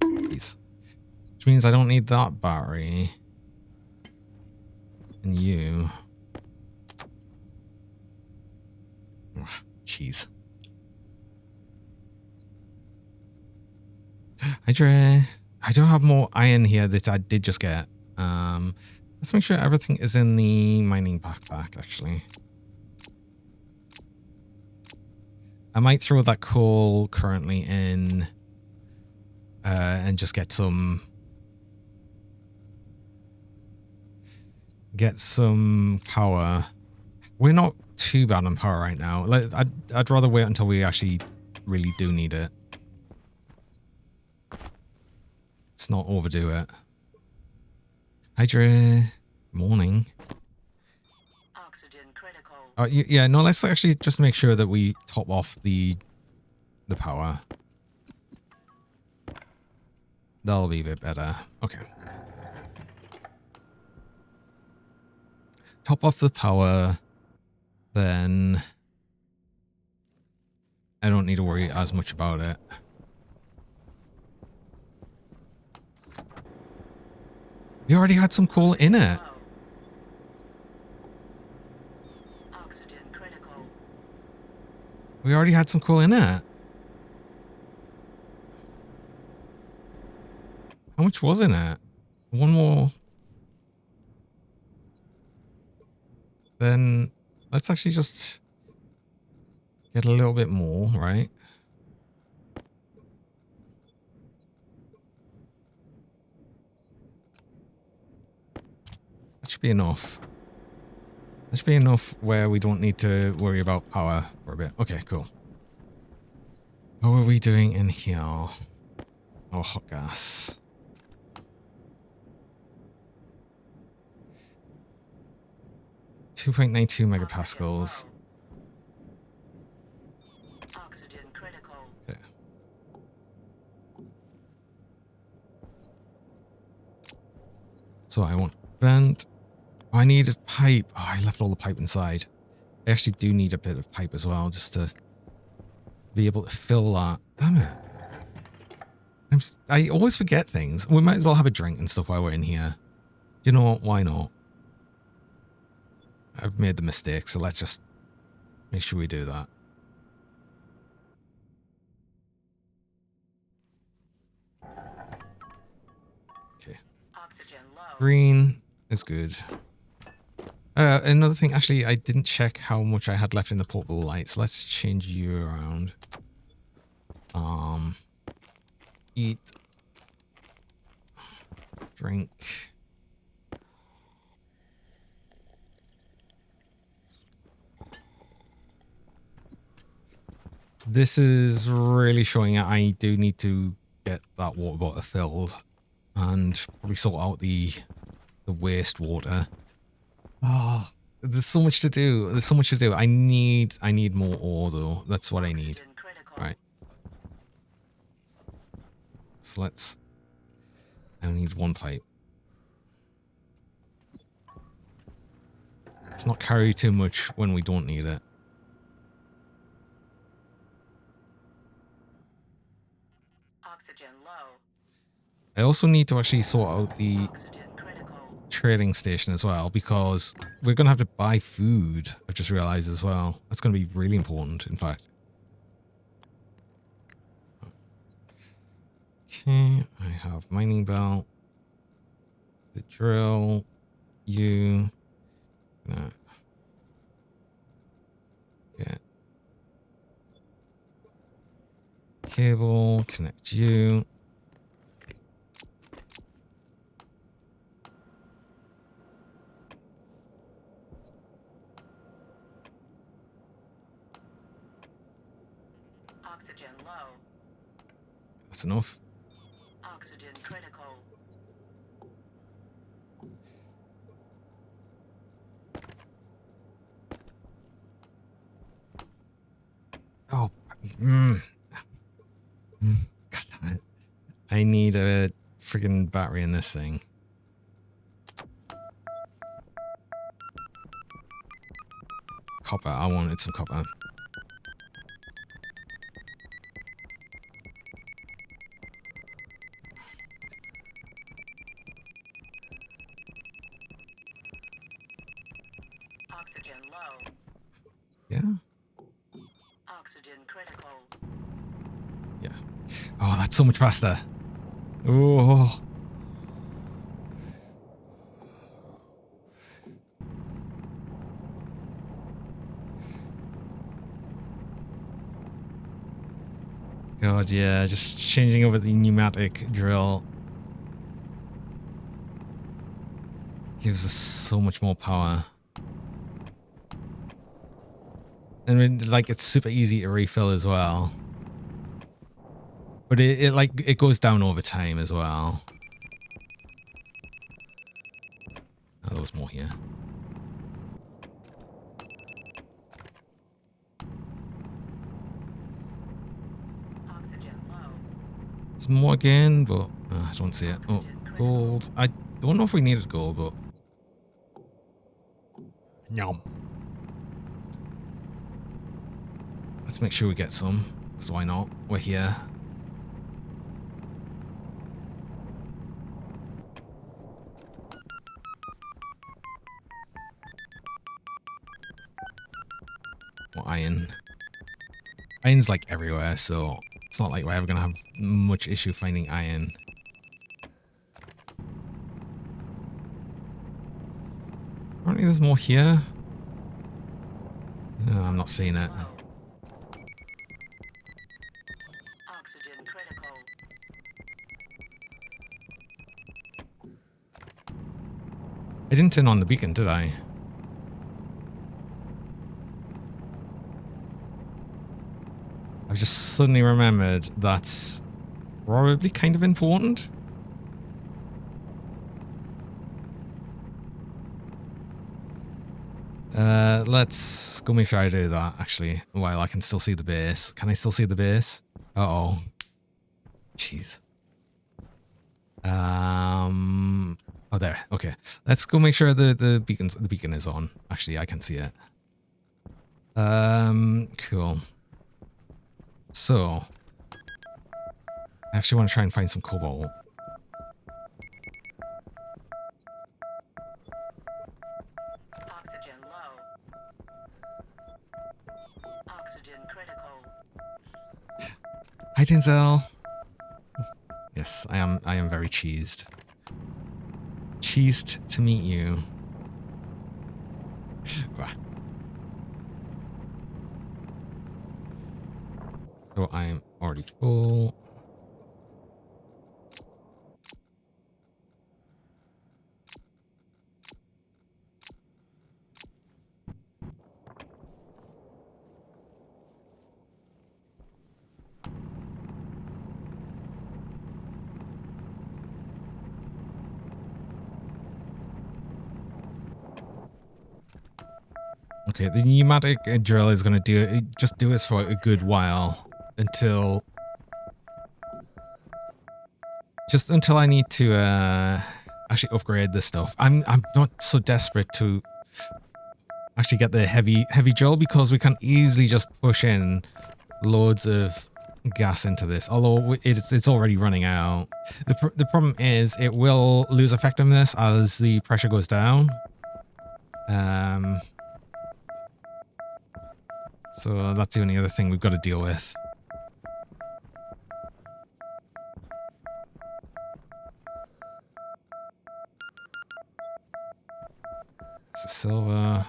Please. Which means I don't need that battery. And you. Jeez. Hydra. I don't have more iron here that I did just get. Let's make sure everything is in the mining backpack, actually. I might throw that coal currently in and just get some power. We're not too bad on power right now. I'd rather wait until we actually really do need it. Let's not overdo it. Hydra, morning. Oxygen critical. Yeah, no, let's actually just make sure that we top off the power. That'll be a bit better. Okay. Top off the power, then I don't need to worry as much about it. We already had some coal in it. Oxygen critical. We already had some coal in it. How much was in it? One more. Then let's actually just get a little bit more, right? That should be enough. That should be enough where we don't need to worry about power for a bit. Okay, cool. How are we doing in here? Oh, hot gas. .92 megapascals. Oxygen critical. Okay. So I want vent. Oh, I need a pipe. Oh, I left all the pipe inside. I actually do need a bit of pipe as well, just to be able to fill that. Damn it. I always forget things. We might as well have a drink and stuff while we're in here. You know what? Why not? I've made the mistake, so let's just make sure we do that. Okay. Oxygen low. Green is good. Another thing, actually, I didn't check how much I had left in the portable lights. Let's change you around. Eat. Drink. This is really showing that I do need to get that water bottle filled and probably sort out the wastewater. Oh, there's so much to do. There's so much to do. I need more ore though. That's what I need. Oxygen critical. Right. So I only need one pipe. Let's not carry too much when we don't need it. Oxygen low. I also need to actually sort out the Oxygen critical. trading station as well, because we're going to have to buy food, I've just realized as well. That's going to be really important, in fact. Okay, I have mining belt, the drill, you, get cable, connect you. Oxygen low. That's enough. Oxygen critical. Oh, God damn it. I need a friggin' battery in this thing. Copper, I wanted some copper. Oxygen low. Yeah? Oxygen critical. Yeah. Oh, that's so much faster. Oh. God, yeah, just changing over the pneumatic drill gives us so much more power. And then, like, it's super easy to refill as well. But it goes down over time as well. Oh, there was more here. Oxygen low. There's more again, but I don't see it. Oh, gold. I don't know if we needed gold, but... Yum. Let's make sure we get some. So why not? We're here. More iron. Iron's like everywhere, so it's not like we're ever gonna have much issue finding iron. Apparently there's more here. No, I'm not seeing it. Oxygen critical. I didn't turn on the beacon, did I? I've just suddenly remembered that's probably kind of important. Let's go make sure I do that, actually, while I can still see the base. Can I still see the base? Uh-oh. Jeez. Oh, there. Okay. Let's go make sure the beacon is on. Actually, I can see it. Cool. So, actually want to try and find some cobalt. Oxygen low. Oxygen critical. Hi, Denzel. Yes, I am. I am very cheesed. Cheesed to meet you. Rah. So I am already full. Okay, the pneumatic drill is going to do it. Just do this for a good while until I need to actually upgrade this stuff. I'm not so desperate to actually get the heavy drill because we can easily just push in loads of gas into this. Although it's already running out. The problem is it will lose effectiveness as the pressure goes down. So that's the only other thing we've got to deal with. It's a silver.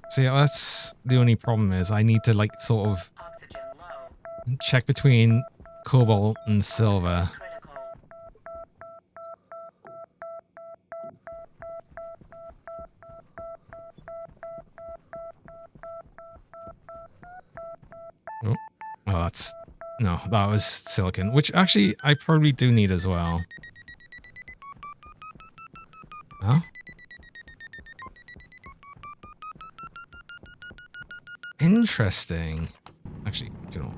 So yeah, that's the only problem is I need to like sort of Oxygen low. check between cobalt and silver. Critical. Oh, that's no, that was silicon, which actually I probably do need as well. Huh? Interesting. Actually, you know,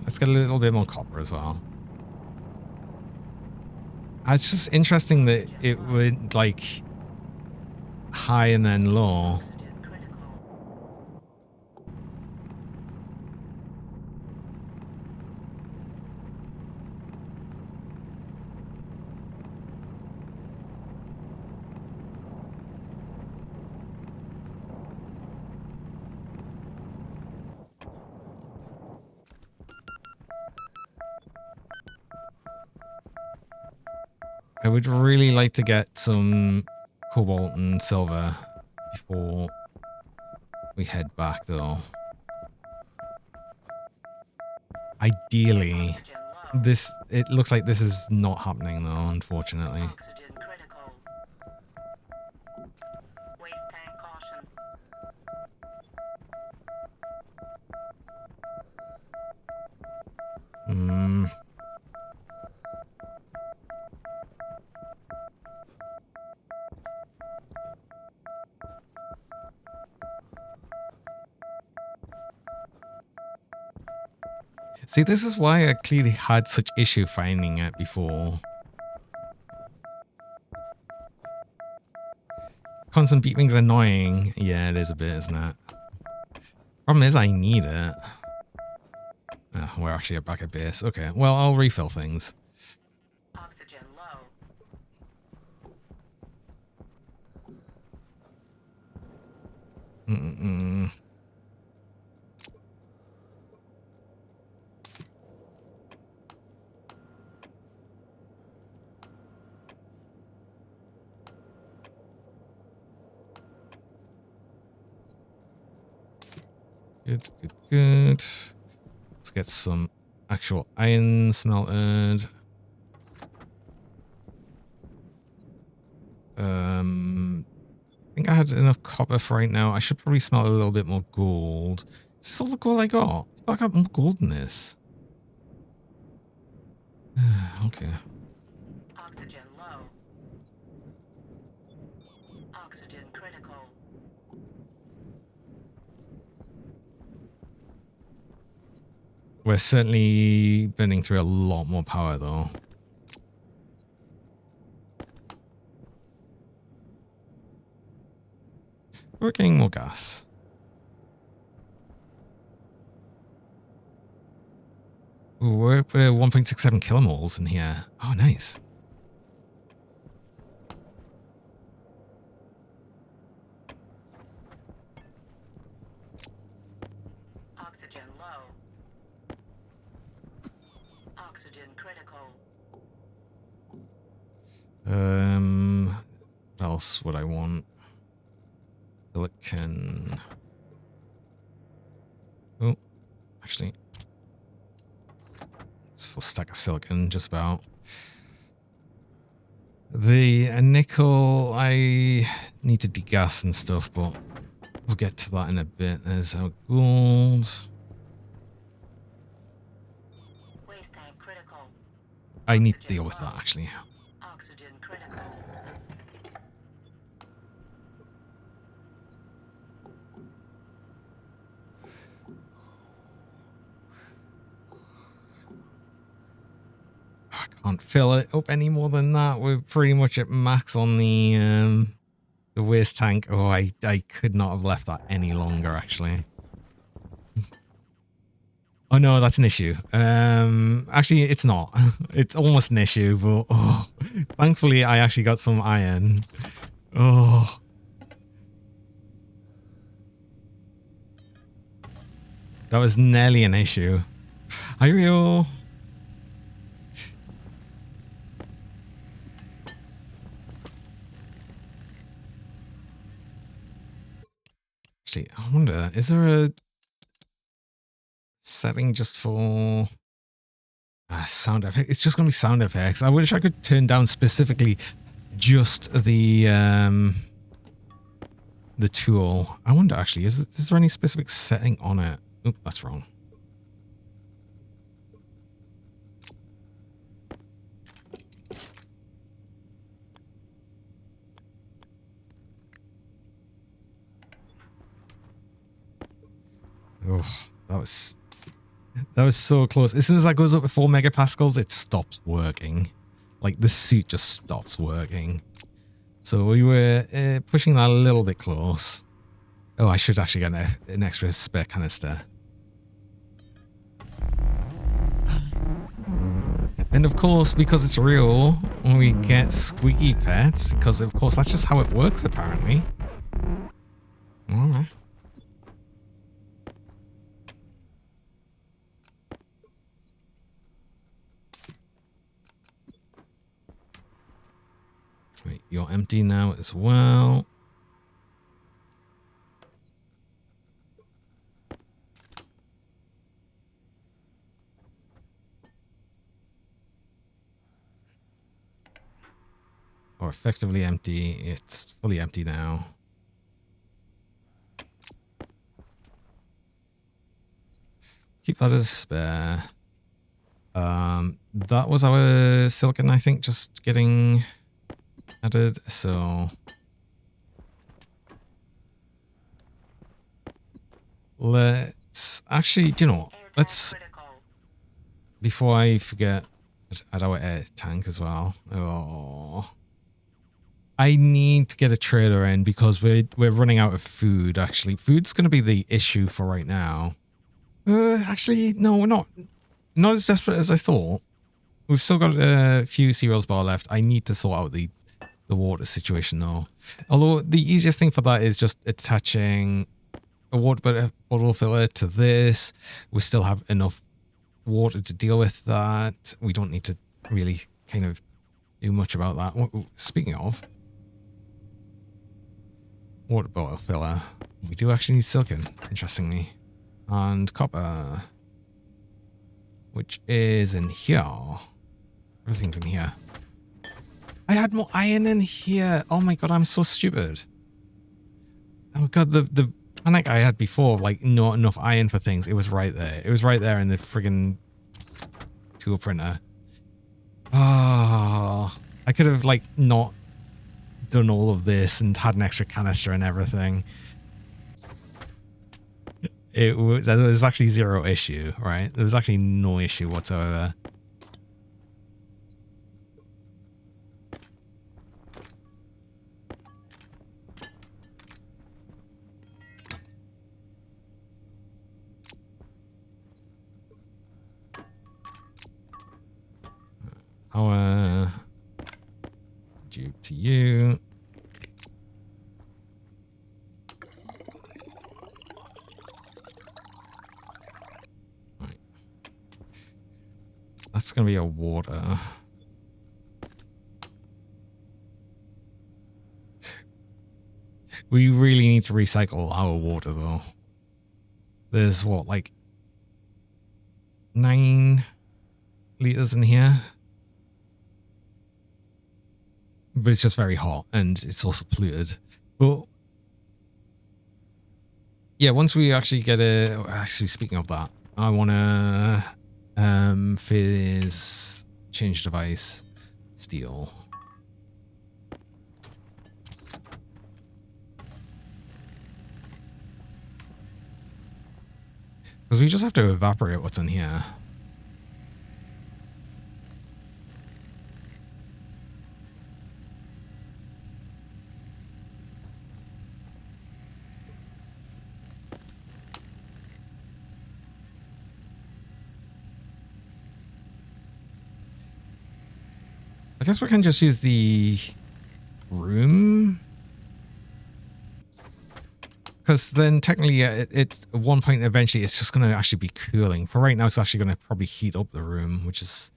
let's get a little bit more copper as well. It's just interesting that it would like high and then low. Oxygen critical. I would really like to get some cobalt and silver before we head back, though. Ideally, Oxygen low. it looks like this is not happening, though, unfortunately. Oxygen critical. Waste tank caution. Hmm. See, this is why I clearly had such issue finding it before. Constant beeping's annoying. Yeah, it is a bit, isn't it? Problem is, I need it. Ah, we're actually back at base. Okay, well, I'll refill things. Oxygen low. Mm-mm. Good, good, good. Let's get some actual iron smelted. I think I had enough copper for right now. I should probably smelt a little bit more gold. Is this all the gold I got? I thought I got more gold in this. Okay. Oxygen low. Oxygen critical. We're certainly burning through a lot more power, though. We're getting more gas. Ooh, we're up at 1.67 kilomoles in here. Oh, nice. Oxygen low. Oxygen critical. What else would I want? Silicon. Oh, actually, it's a full stack of silicon, just about. The nickel, I need to degas and stuff, but we'll get to that in a bit. There's our gold. Waste tank critical. I need to deal with that, actually. Oxygen critical. I can't fill it up any more than that. We're pretty much at max on the waste tank. Oh, I could not have left that any longer, actually. Oh no, that's an issue. Actually, it's not. It's almost an issue, but oh, thankfully I actually got some iron. Oh, that was nearly an issue. I real. Actually, I wonder, is there a setting just for sound effects? It's just gonna be sound effects. I wish I could turn down specifically just the tool. I wonder actually, is there any specific setting on it? Oop, that's wrong. Oh, that was so close. As soon as that goes up to 4 megapascals, it stops working. Like the suit just stops working. So we were pushing that a little bit close. Oh, I should actually get an extra spare canister. And of course, because it's real, we get squeaky pets. Because of course, that's just how it works apparently. Alright. Right, you're empty now as well. Or effectively empty. It's fully empty now. Keep that as a spare. That was our silicon, I think, just getting added. So let's actually, do you know what? Let's, before I forget, add our air tank as well. Oh, I need to get a trader in because we're running out of food. Actually, food's going to be the issue for right now. Actually, no, we're not as desperate as I thought. We've still got a few cereals bar left. I need to sort out the water situation though. Although the easiest thing for that is just attaching a water bottle filler to this. We still have enough water to deal with that. We don't need to really kind of do much about that. Speaking of water bottle filler, we do actually need silicon, interestingly, and copper, which is in here. Everything's in here. I had more iron in here. Oh my god, I'm so stupid. Oh god, the panic I had before, like not enough iron for things, it was right there. It was right there in the friggin' tool printer. Oh, I could have like not done all of this and had an extra canister and everything. There was actually zero issue, right? There was actually no issue whatsoever. To you. Right. That's going to be a water. We really need to recycle our water, though. There's what, like 9 liters in here? But it's just very hot and it's also polluted. But yeah, once we actually get a... Actually, speaking of that, I want to fizz, change device, steel. Because we just have to evaporate what's in here. I guess we can just use the room. Because then technically it's at one point eventually it's just going to actually be cooling. For right now it's actually going to probably heat up the room, which is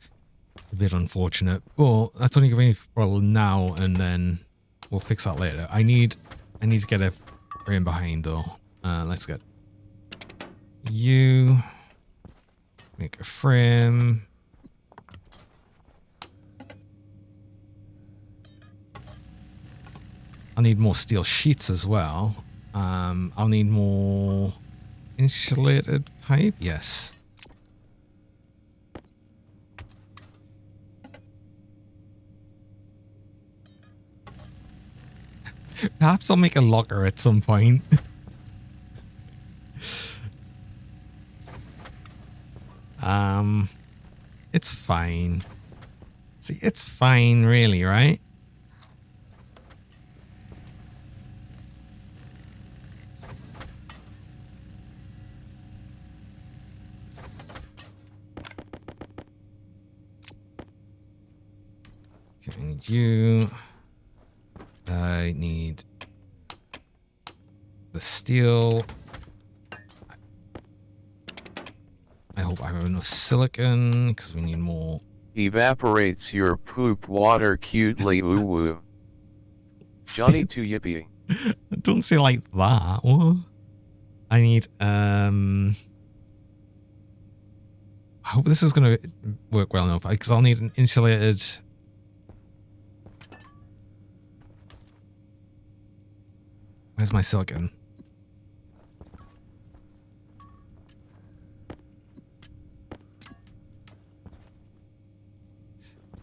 a bit unfortunate. But that's only going to be for now, and then we'll fix that later. I need to get a frame behind though. Let's get you. Make a frame. I need more steel sheets as well. I'll need more insulated pipe. Yes. Perhaps I'll make a locker at some point. It's fine. See, it's fine really, right? Okay, I need you. I need the steel. I hope I have enough silicon because we need more. Evaporates your poop water cutely ooh woo. Johnny to yippee. Don't say like that. What? I need I hope this is gonna work well enough because I'll need an insulated. Where's my silicon?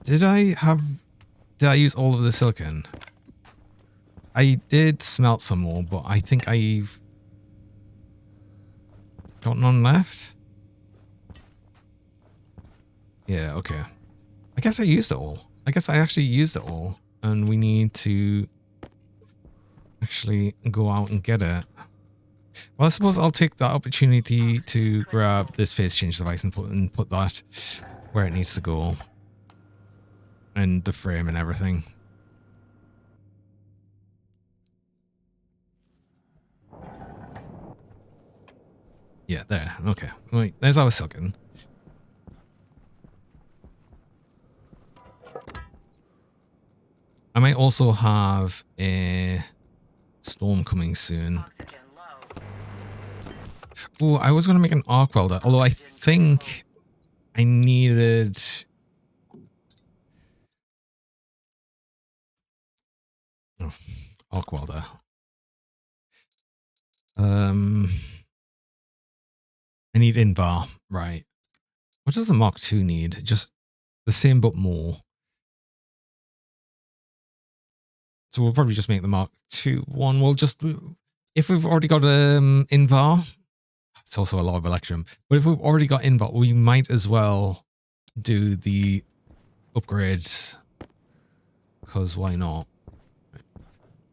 Did I use all of the silicon? I did smelt some more, but I think I've got none left. Yeah, okay. I guess I used it all. I guess I actually used it all. And we need to actually go out and get it. Well, I suppose I'll take that opportunity to grab this phase change device and put that where it needs to go. And the frame and everything. Yeah, there. Okay. Right, there's our silicon. I might also have a storm coming soon. Oxygen low. Oh, I was going to make an arc welder, although I think I needed... Oh, arc welder. I need invar, right. What does the Mark II need? Just the same but more. So we'll probably just make the Mark II one. We'll just... If we've already got invar, it's also a lot of electrum. But if we've already got invar, we might as well do the upgrades. Because why not?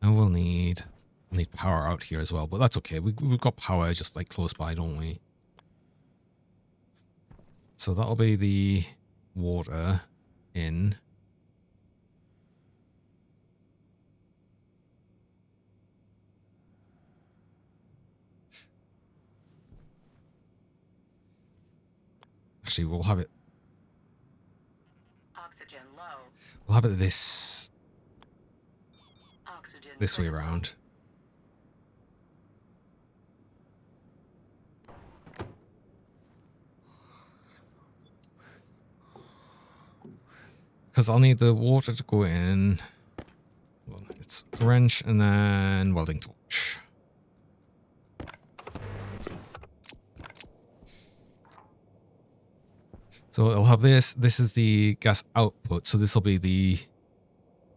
And we'll need power out here as well, but that's okay. We've got power just like close by, don't we? So that'll be the water in. Actually, we'll have it. Oxygen low. We'll have it this Oxygen way critical. around. Because I'll need the water to go in. Well, it's wrench and then welding torch. So it'll have this. This is the gas output. So this will be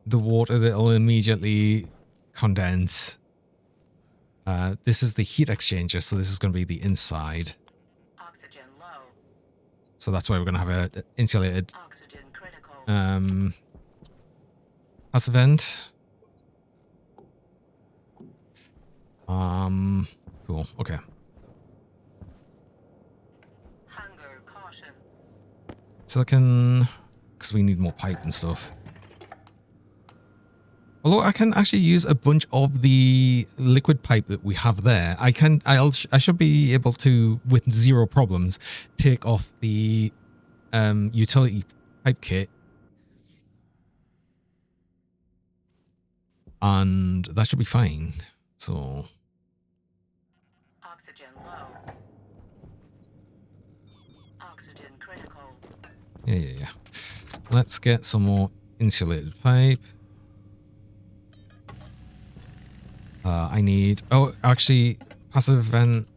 the water that will immediately condense. This is the heat exchanger. So this is going to be the inside. Oxygen low. So that's why we're going to have a insulated Oxygen critical. passive vent. Cool. Okay. Hunger caution. Silicon, because we need more pipe and stuff. Although I can actually use a bunch of the liquid pipe that we have there. I should be able to, with zero problems, take off the utility pipe kit. And that should be fine. So Oxygen low. Oxygen critical. yeah. Let's get some more insulated pipe. I need... Oh, actually, passive vent.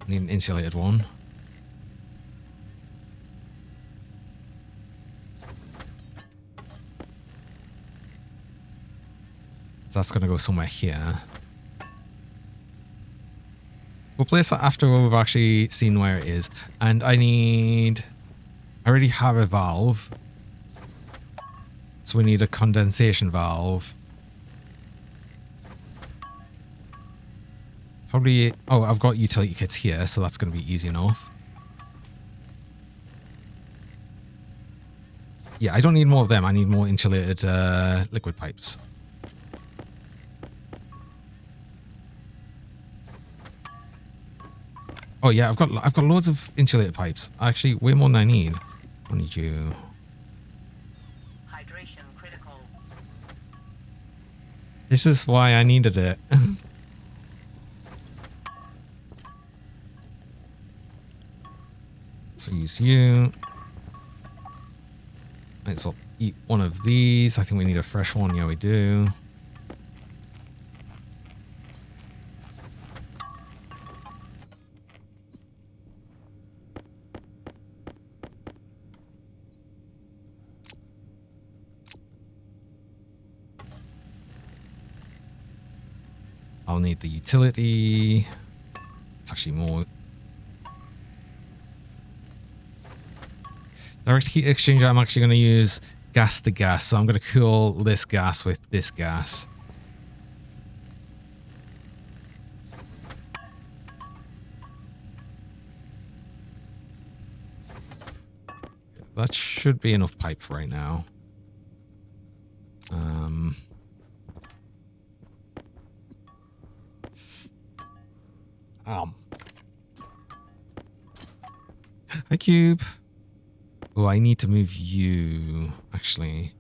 I need an insulated one. So that's going to go somewhere here. We'll place that after we've actually seen where it is. And I already have a valve. So we need a condensation valve. Probably... Oh, I've got utility kits here, so that's going to be easy enough. Yeah, I don't need more of them. I need more insulated liquid pipes. Oh yeah, I've got loads of insulated pipes. Actually, way more than I need. I need you. Hydration critical. This is why I needed it. So use you. Might as well eat one of these. I think we need a fresh one. Yeah, we do. I'll need the utility. It's actually more. Direct heat exchanger, I'm actually going to use gas to gas. So I'm going to cool this gas with this gas. That should be enough pipe for right now. Hi, Cube. Oh, I need to move you, actually.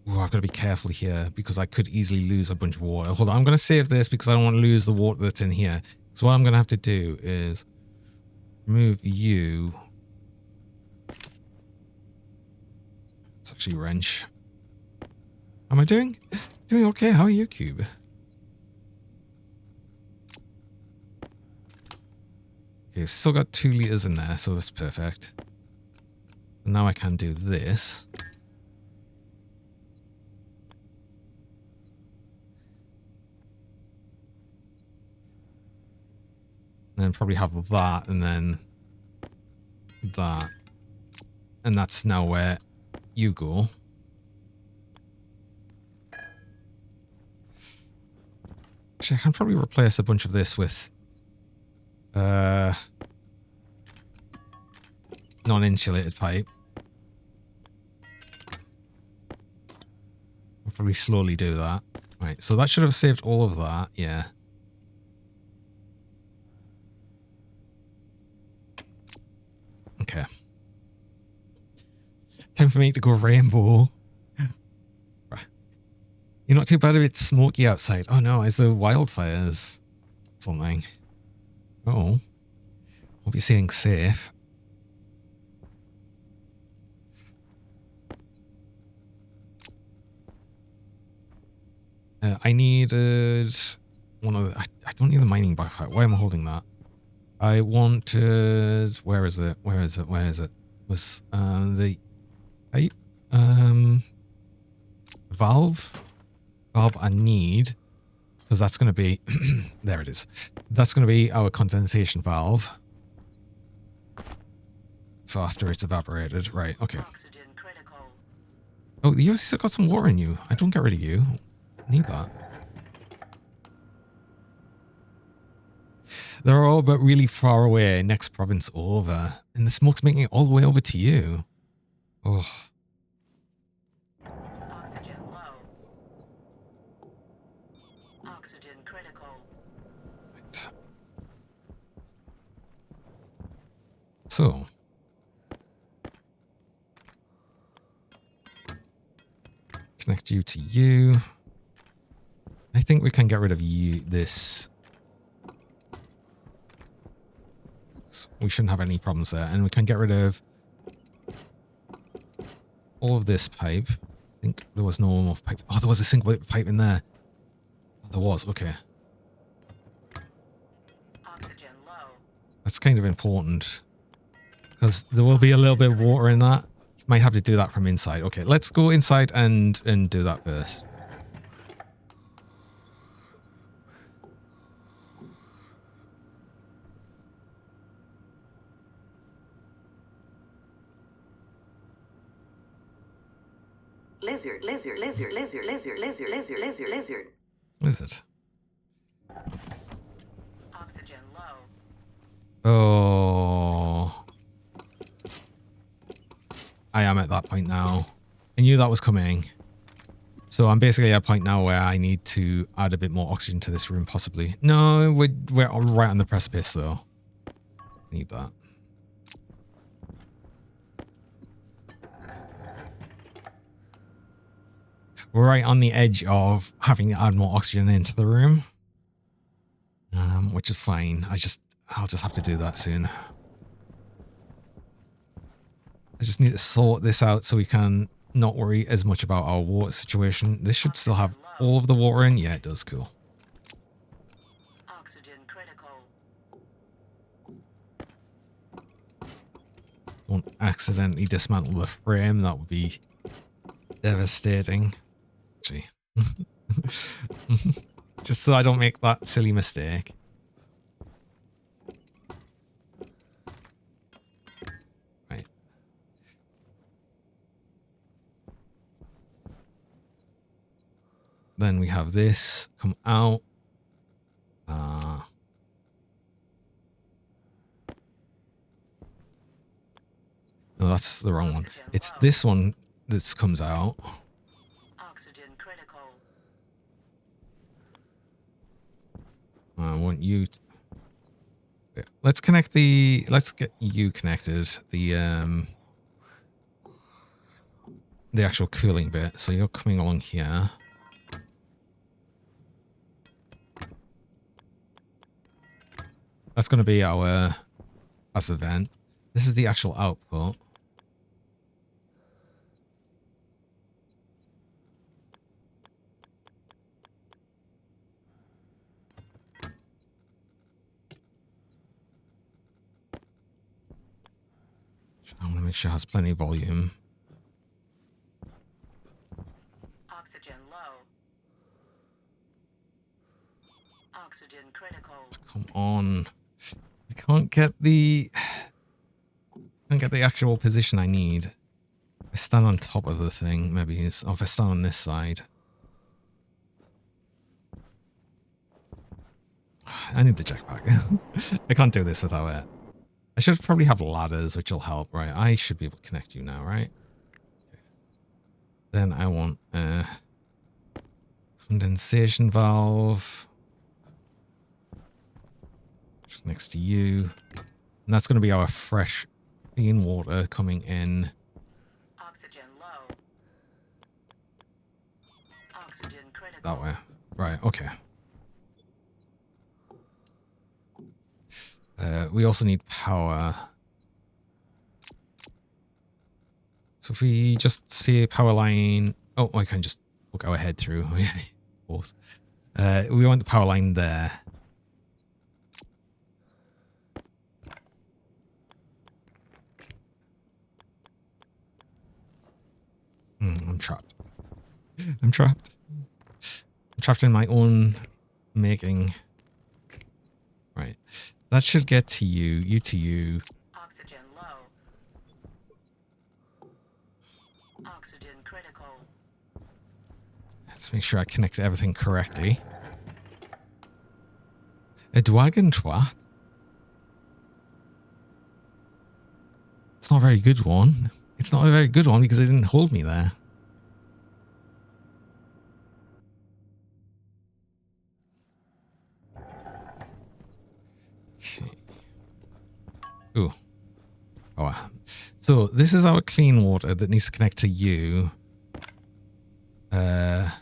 Oh, I've got to be careful here because I could easily lose a bunch of water. Hold on, I'm going to save this because I don't want to lose the water that's in here. So what I'm going to have to do is remove you. It's actually wrench. Am I doing okay? How are you, Cube? Okay, still got 2 liters in there, so that's perfect. Now I can do this. And then probably have that, and then that. And that's now where you go. Actually, I can probably replace a bunch of this with non-insulated pipe. I'll probably slowly do that. Right, so that should have saved all of that, yeah. for me to go rainbow. You're not too bad if it's smoky outside. Oh no, is there wildfires? Something. Oh. Hope you're staying safe. I needed one of the... I don't need the mining backpack. Why am I holding that? I wanted... Where is it? Where is it? Where is it? Was the... Valve? Valve I need... Because that's going to be... there it is. That's going to be our condensation valve. For after it's evaporated. Right, okay. Oxygen critical. Oh, you've still got some water in you. I don't get rid of you. Need that. They're all but really far away. Next province over. And the smoke's making it all the way over to you. Oh. Oxygen low. Oxygen critical. Right. So. Connect you to you. I think we can get rid of you, this. So we shouldn't have any problems there. And we can get rid of all of this pipe. I think there was no more pipe. Oh, there was a single pipe in there. There was, okay. Oxygen low. That's kind of important. Because there will be a little bit of water in that. Might have to do that from inside. Okay, let's go inside and do that first. Lizard, lizard, lizard, lizard, lizard, lizard, lizard, lizard, lizard. Lizard. Oxygen low. Oh. I am at that point now. I knew that was coming. So I'm basically at a point now where I need to add a bit more oxygen to this room, possibly. No, we're right on the precipice, though. Need that. We're right on the edge of having to add more oxygen into the room. Which is fine. I'll just have to do that soon. I just need to sort this out so we can not worry as much about our water situation. This should still have all of the water in. Yeah, it does. Cool. Oxygen critical. Don't accidentally dismantle the frame. That would be devastating. Actually. Just so I don't make that silly mistake. Right. Then we have this come out. No, that's the wrong one. It's this one that comes out. Oxygen critical. I want you. Let's get you connected. The actual cooling bit. So you're coming along here. That's going to be our passive vent. This is the actual output. I want to make sure it has plenty of volume. Oxygen low. Oxygen critical. Come on. I can't get the actual position I need. I stand on top of the thing, maybe. Or if I stand on this side. I need the jetpack. I can't do this without it. I should probably have ladders, which will help, right? I should be able to connect you now, right? Okay. Then I want a condensation valve. Just next to you. And that's going to be our fresh clean water coming in. Oxygen critical. that way. Right, okay. We also need power. So if we just see a power line... Oh, I can just look our head through. Of course. We want the power line there. I'm trapped. I'm trapped. I'm trapped in my own making. Right. That should get to you. You to you. Oxygen low. Oxygen critical. Let's make sure I connect everything correctly. A Dwagon twat? It's not a very good one. It's not a very good one because it didn't hold me there. Okay. Ooh. Oh, wow. So this is our clean water that needs to connect to you. But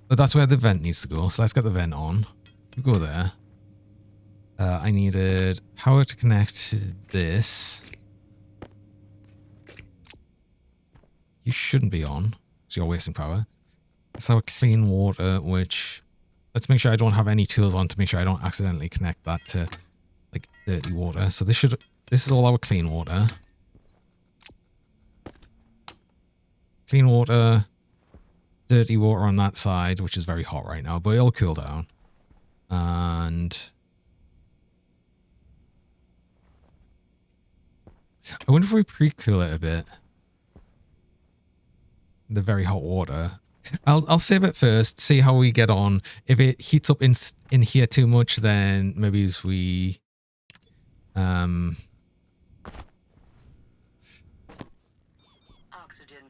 that's where the vent needs to go. So let's get the vent on. You go there. I needed power to connect to this. You shouldn't be on, so you're wasting power. Let's have a clean water, which... Let's make sure I don't have any tools on to make sure I don't accidentally connect that to, like, dirty water. So this is all our clean water. Clean water, dirty water on that side, which is very hot right now, but it'll cool down. And... I wonder if we pre-cool it a bit. The very hot water. I'll save it first, see how we get on. If it heats up in here too much, then maybe as we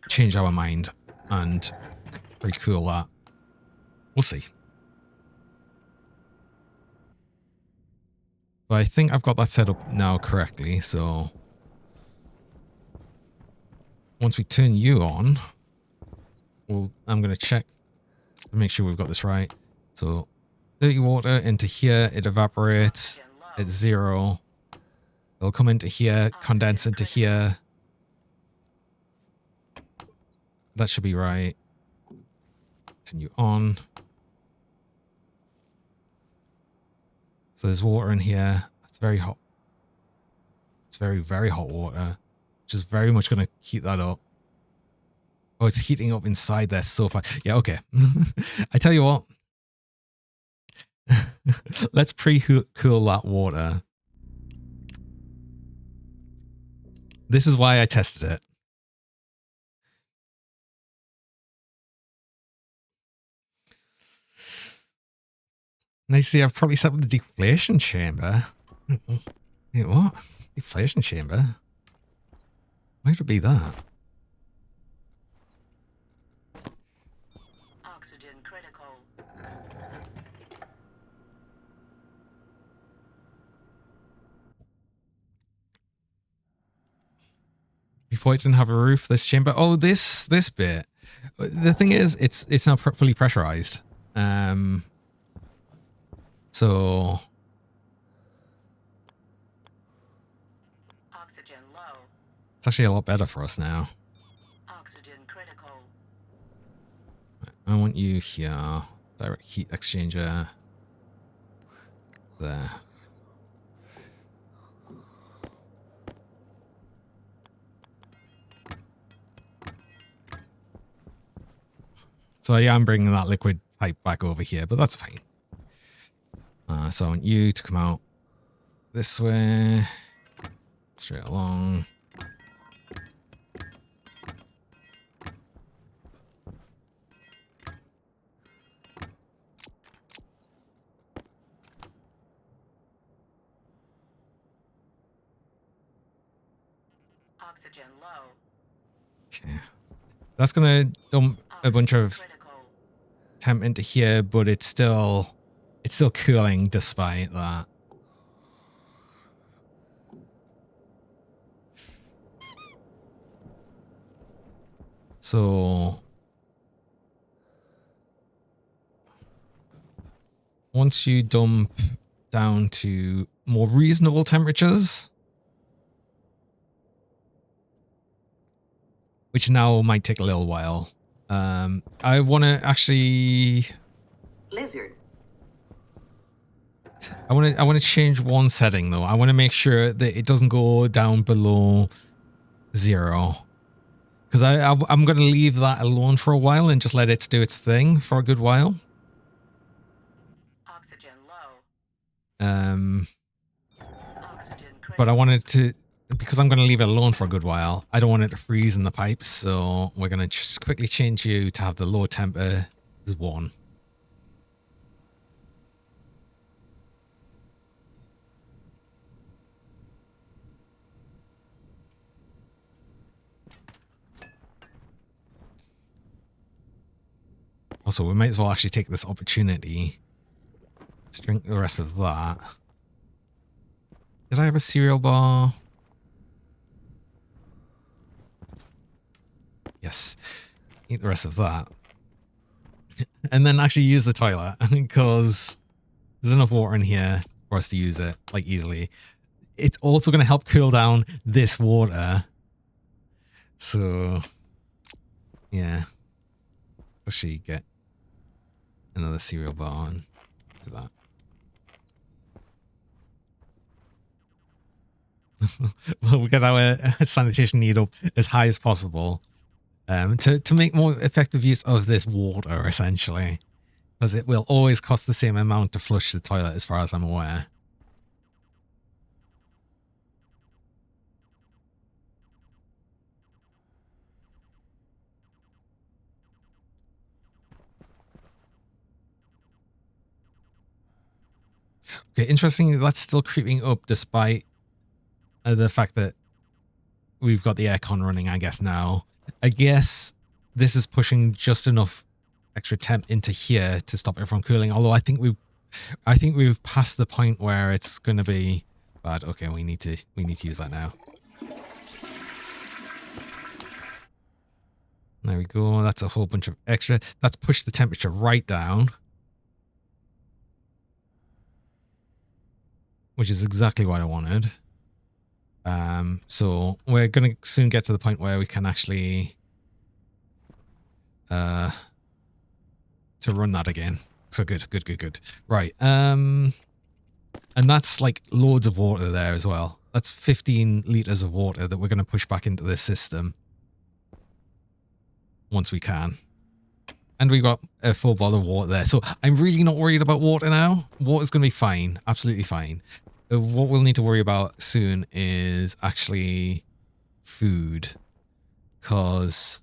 change our mind and pre-cool that. We'll see. But I think I've got that set up now correctly, so once we turn you on, I'm going to check to make sure we've got this right. So, dirty water into here, it evaporates at 0. It'll come into here, condense into here. That should be right. Turn you on. So there's water in here. It's very hot. It's very, very hot water, which is very much going to heat that up. Oh, it's heating up inside there so far. Yeah, okay. I tell you what. Let's pre-cool that water. This is why I tested it. And I see I've probably set up the deflation chamber. Wait, what? Deflation chamber? Why would it be that? Oxygen critical. Before it didn't have a roof, this chamber. Oh, this bit. The thing is, it's not fully pressurized. So Oxygen low. it's actually a lot better for us now. Oxygen critical. I want you here. Direct heat exchanger. There. So yeah, I'm bringing that liquid pipe back over here, but that's fine. So I want you to come out this way. Straight along. Oxygen low. Okay. That's gonna dump a bunch of Critical. temp into here, but it's still cooling despite that. So once you dump down to more reasonable temperatures, which now might take a little while, I want to actually... Lizard. I want to change one setting though. I want to make sure that it doesn't go down below 0. Because I'm going to leave that alone for a while and just let it do its thing for a good while. Oxygen low. Oxygen But I critical. wanted to, because I'm going to leave it alone for a good while, I don't want it to freeze in the pipes. So we're going to just quickly change you to have the low temper as 1. Also, we might as well actually take this opportunity to drink the rest of that. Did I have a cereal bar? Yes. Eat the rest of that. And then actually use the toilet because there's enough water in here for us to use it like easily. It's also going to help cool down this water. So, yeah. Actually get another cereal bar and do that. Well, we get our sanitation need up as high as possible to make more effective use of this water, essentially. Because it will always cost the same amount to flush the toilet, as far as I'm aware. Okay, interestingly, that's still creeping up despite the fact that we've got the aircon running, I guess, now. I guess this is pushing just enough extra temp into here to stop it from cooling. Although I think we've passed the point where it's going to be bad. Okay, we need to use that now. There we go. That's a whole bunch of extra. That's pushed the temperature right down, which is exactly what I wanted. So we're going to soon get to the point where we can actually to run that again. So good. Right. And that's like loads of water there as well. That's 15 liters of water that we're going to push back into this system once we can. And we've got a full bottle of water there. So I'm really not worried about water now. Water's going to be fine. Absolutely fine. What we'll need to worry about soon is actually food. Because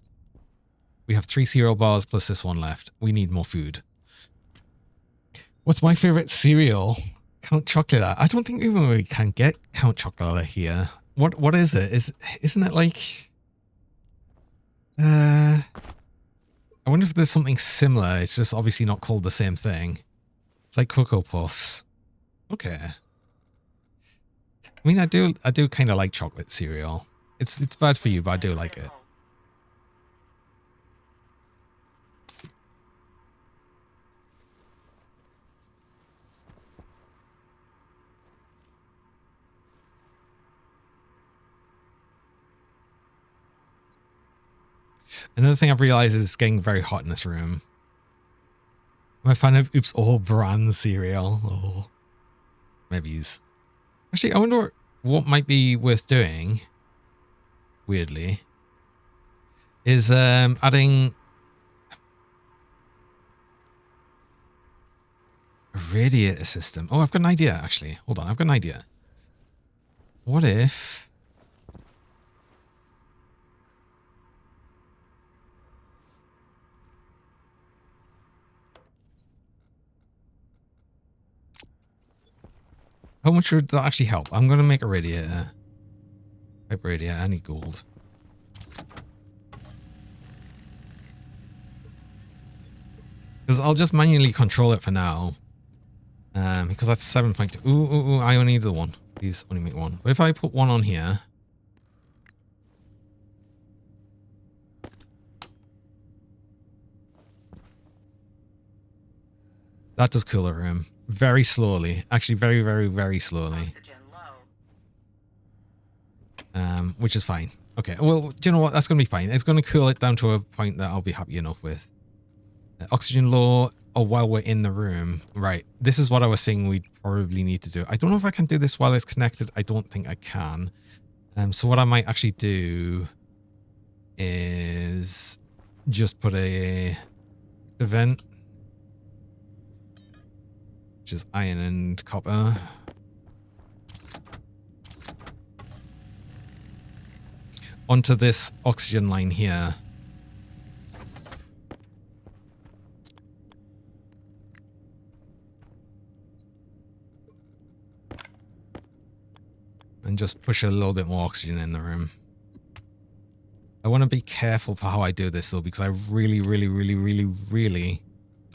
we have 3 cereal bars plus this one left. We need more food. What's my favorite cereal? Count Chocolate. I don't think even we can get Count Chocolate here. What is it? Isn't it like... I wonder if there's something similar. It's just obviously not called the same thing. It's like Cocoa Puffs. Okay. I mean, I do kind of like chocolate cereal. It's bad for you, but I do like it. Another thing I've realized is it's getting very hot in this room. I'm a fan of Oops All Brand cereal. Oh, maybe. Actually, I wonder what might be worth doing. Weirdly, is adding a radiator system. Oh, I've got an idea. Actually, hold on. I've got an idea. What if? How much would that actually help? I'm going to make a radiator. Pipe radiator. I need gold. Because I'll just manually control it for now. Because that's 7.2. Ooh, I only need the one. Please only make one. But if I put one on here. That does cool the room. Very slowly. Actually, very, very, very slowly. Oxygen low. Which is fine. Okay, well, do you know what? That's going to be fine. It's going to cool it down to a point that I'll be happy enough with. Oxygen low. Oh, while we're in the room. Right. This is what I was saying we'd probably need to do. I don't know if I can do this while it's connected. I don't think I can. So what I might actually do is just put the vent, which is iron and copper. Onto this oxygen line here. And just push a little bit more oxygen in the room. I want to be careful for how I do this though, because I really, really, really, really, really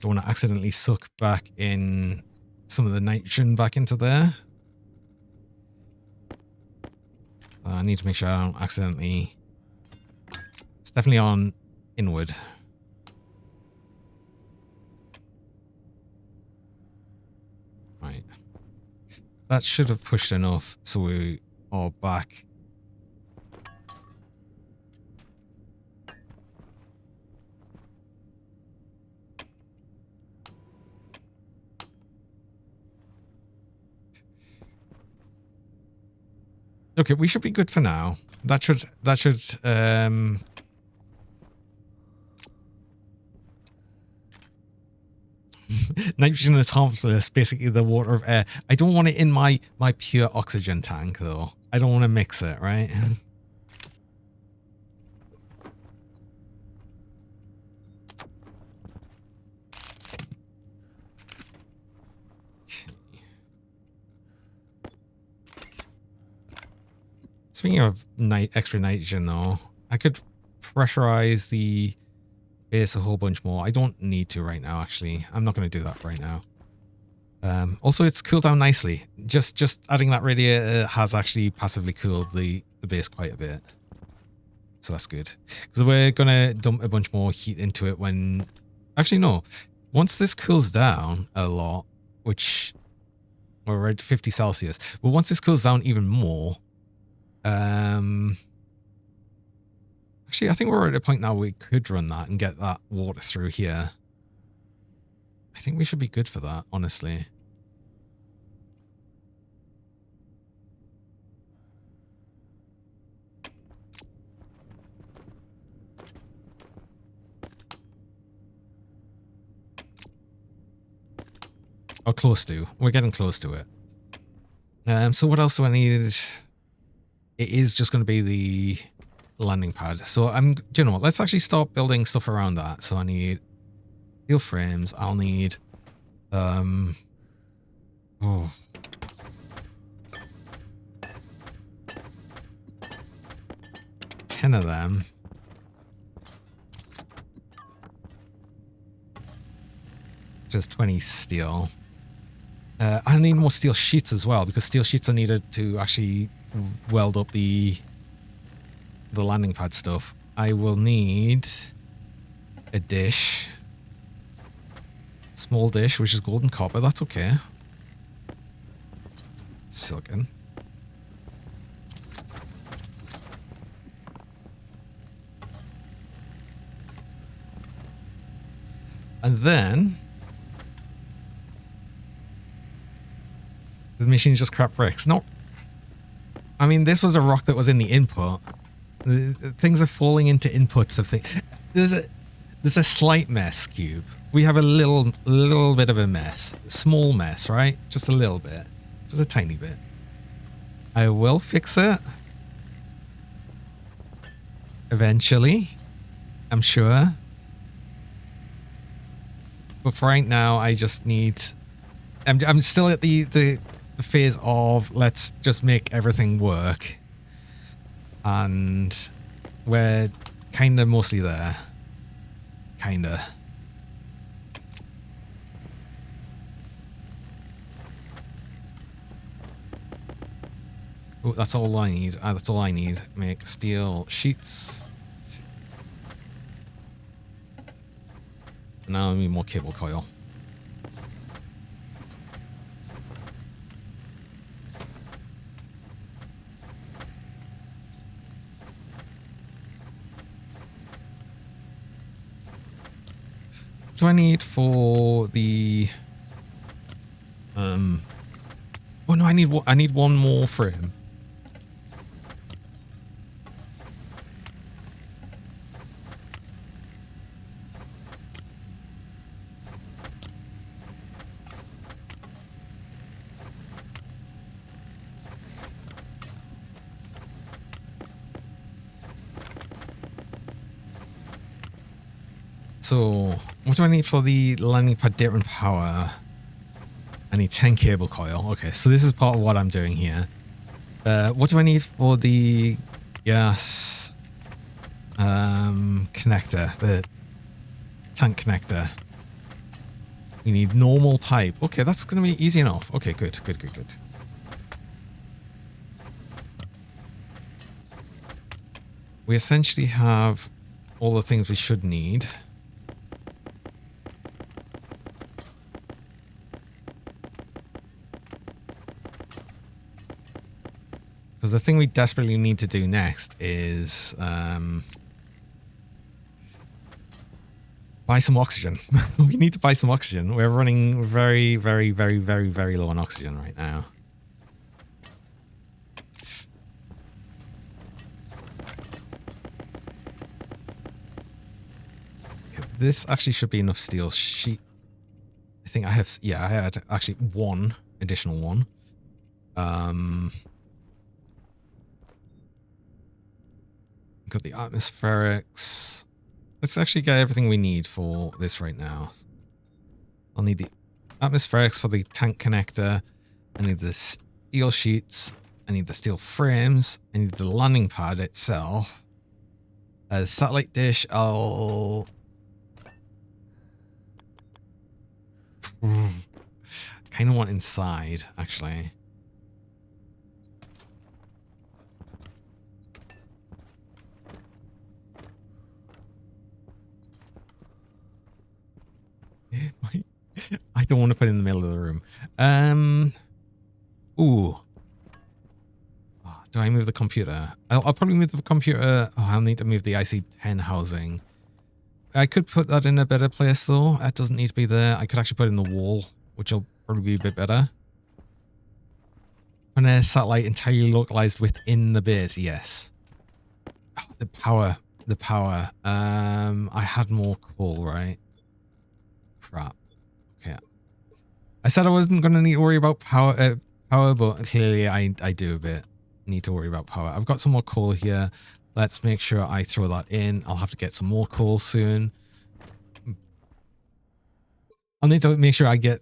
don't want to accidentally suck back in some of the nitrogen back into there. I need to make sure I don't accidentally... It's definitely on inward. Right. That should have pushed enough so we are back. Okay, we should be good for now. That should nitrogen is harmless, basically the water of air. I don't want it in my pure oxygen tank though. I don't want to mix it, right? Speaking of extra nitrogen though, I could pressurize the base a whole bunch more. I don't need to right now, actually. I'm not going to do that right now. Also, it's cooled down nicely. Just adding that radiator has actually passively cooled the base quite a bit. So that's good. Because we're going to dump a bunch more heat into it when... Actually, no. Once this cools down a lot, which... We're at 50 Celsius. But once this cools down even more... Actually, I think we're at a point now we could run that and get that water through here. I think we should be good for that, honestly. Or close to. We're getting close to it. So what else do I need? It is just going to be the landing pad. So do you know what? Let's actually start building stuff around that. So I need steel frames. I'll need 10 of them. Just 20 steel. I need more steel sheets as well, because steel sheets are needed to actually weld up the landing pad stuff. I will need a dish. Small dish, which is gold and copper. That's okay. Silicon. And then... the machine just crap bricks. No. I mean, this was a rock that was in the input. Things are falling into inputs of things. There's a slight mess, Cube. We have a little bit of a mess. Small mess, right? Just a little bit. Just a tiny bit. I will fix it. Eventually. I'm sure. But for right now, I just need... I'm still at the phase of let's just make everything work. And we're kind of mostly there. Kind of. Oh, that's all I need. That's all I need. Make steel sheets. Now I need more cable coil. What do I need for the... Oh no, I need one more frame. So, what do I need for the landing pad data and power? I need 10 cable coil. Okay, so this is part of what I'm doing here. What do I need for the gas connector, the tank connector? We need normal pipe. Okay, that's going to be easy enough. Okay, good. We essentially have all the things we should need. Because the thing we desperately need to do next is buy some oxygen. We need to buy some oxygen. We're running very, very, very, very, very low on oxygen right now. Okay, this actually should be enough steel sheet. I think I have, yeah, I had actually one additional one. Got the atmospherics. Let's actually get everything we need for this right now. I'll need the atmospherics for the tank connector. I need the steel sheets. I need the steel frames. I need the landing pad itself. The satellite dish, I'll... kind of want inside, actually. I don't want to put it in the middle of the room. Ooh. Oh, do I move the computer? I'll probably move the computer. Oh, I'll need to move the IC-10 housing. I could put that in a better place, though. That doesn't need to be there. I could actually put it in the wall, which will probably be a bit better. When a satellite entirely localized within the base, yes. Oh, the power. The power. I had more coal, right? Crap. Okay. I said I wasn't going to need to worry about power, but clearly I do a bit need to worry about power. I've got some more coal here. Let's make sure I throw that in. I'll have to get some more coal soon. I'll need to make sure I get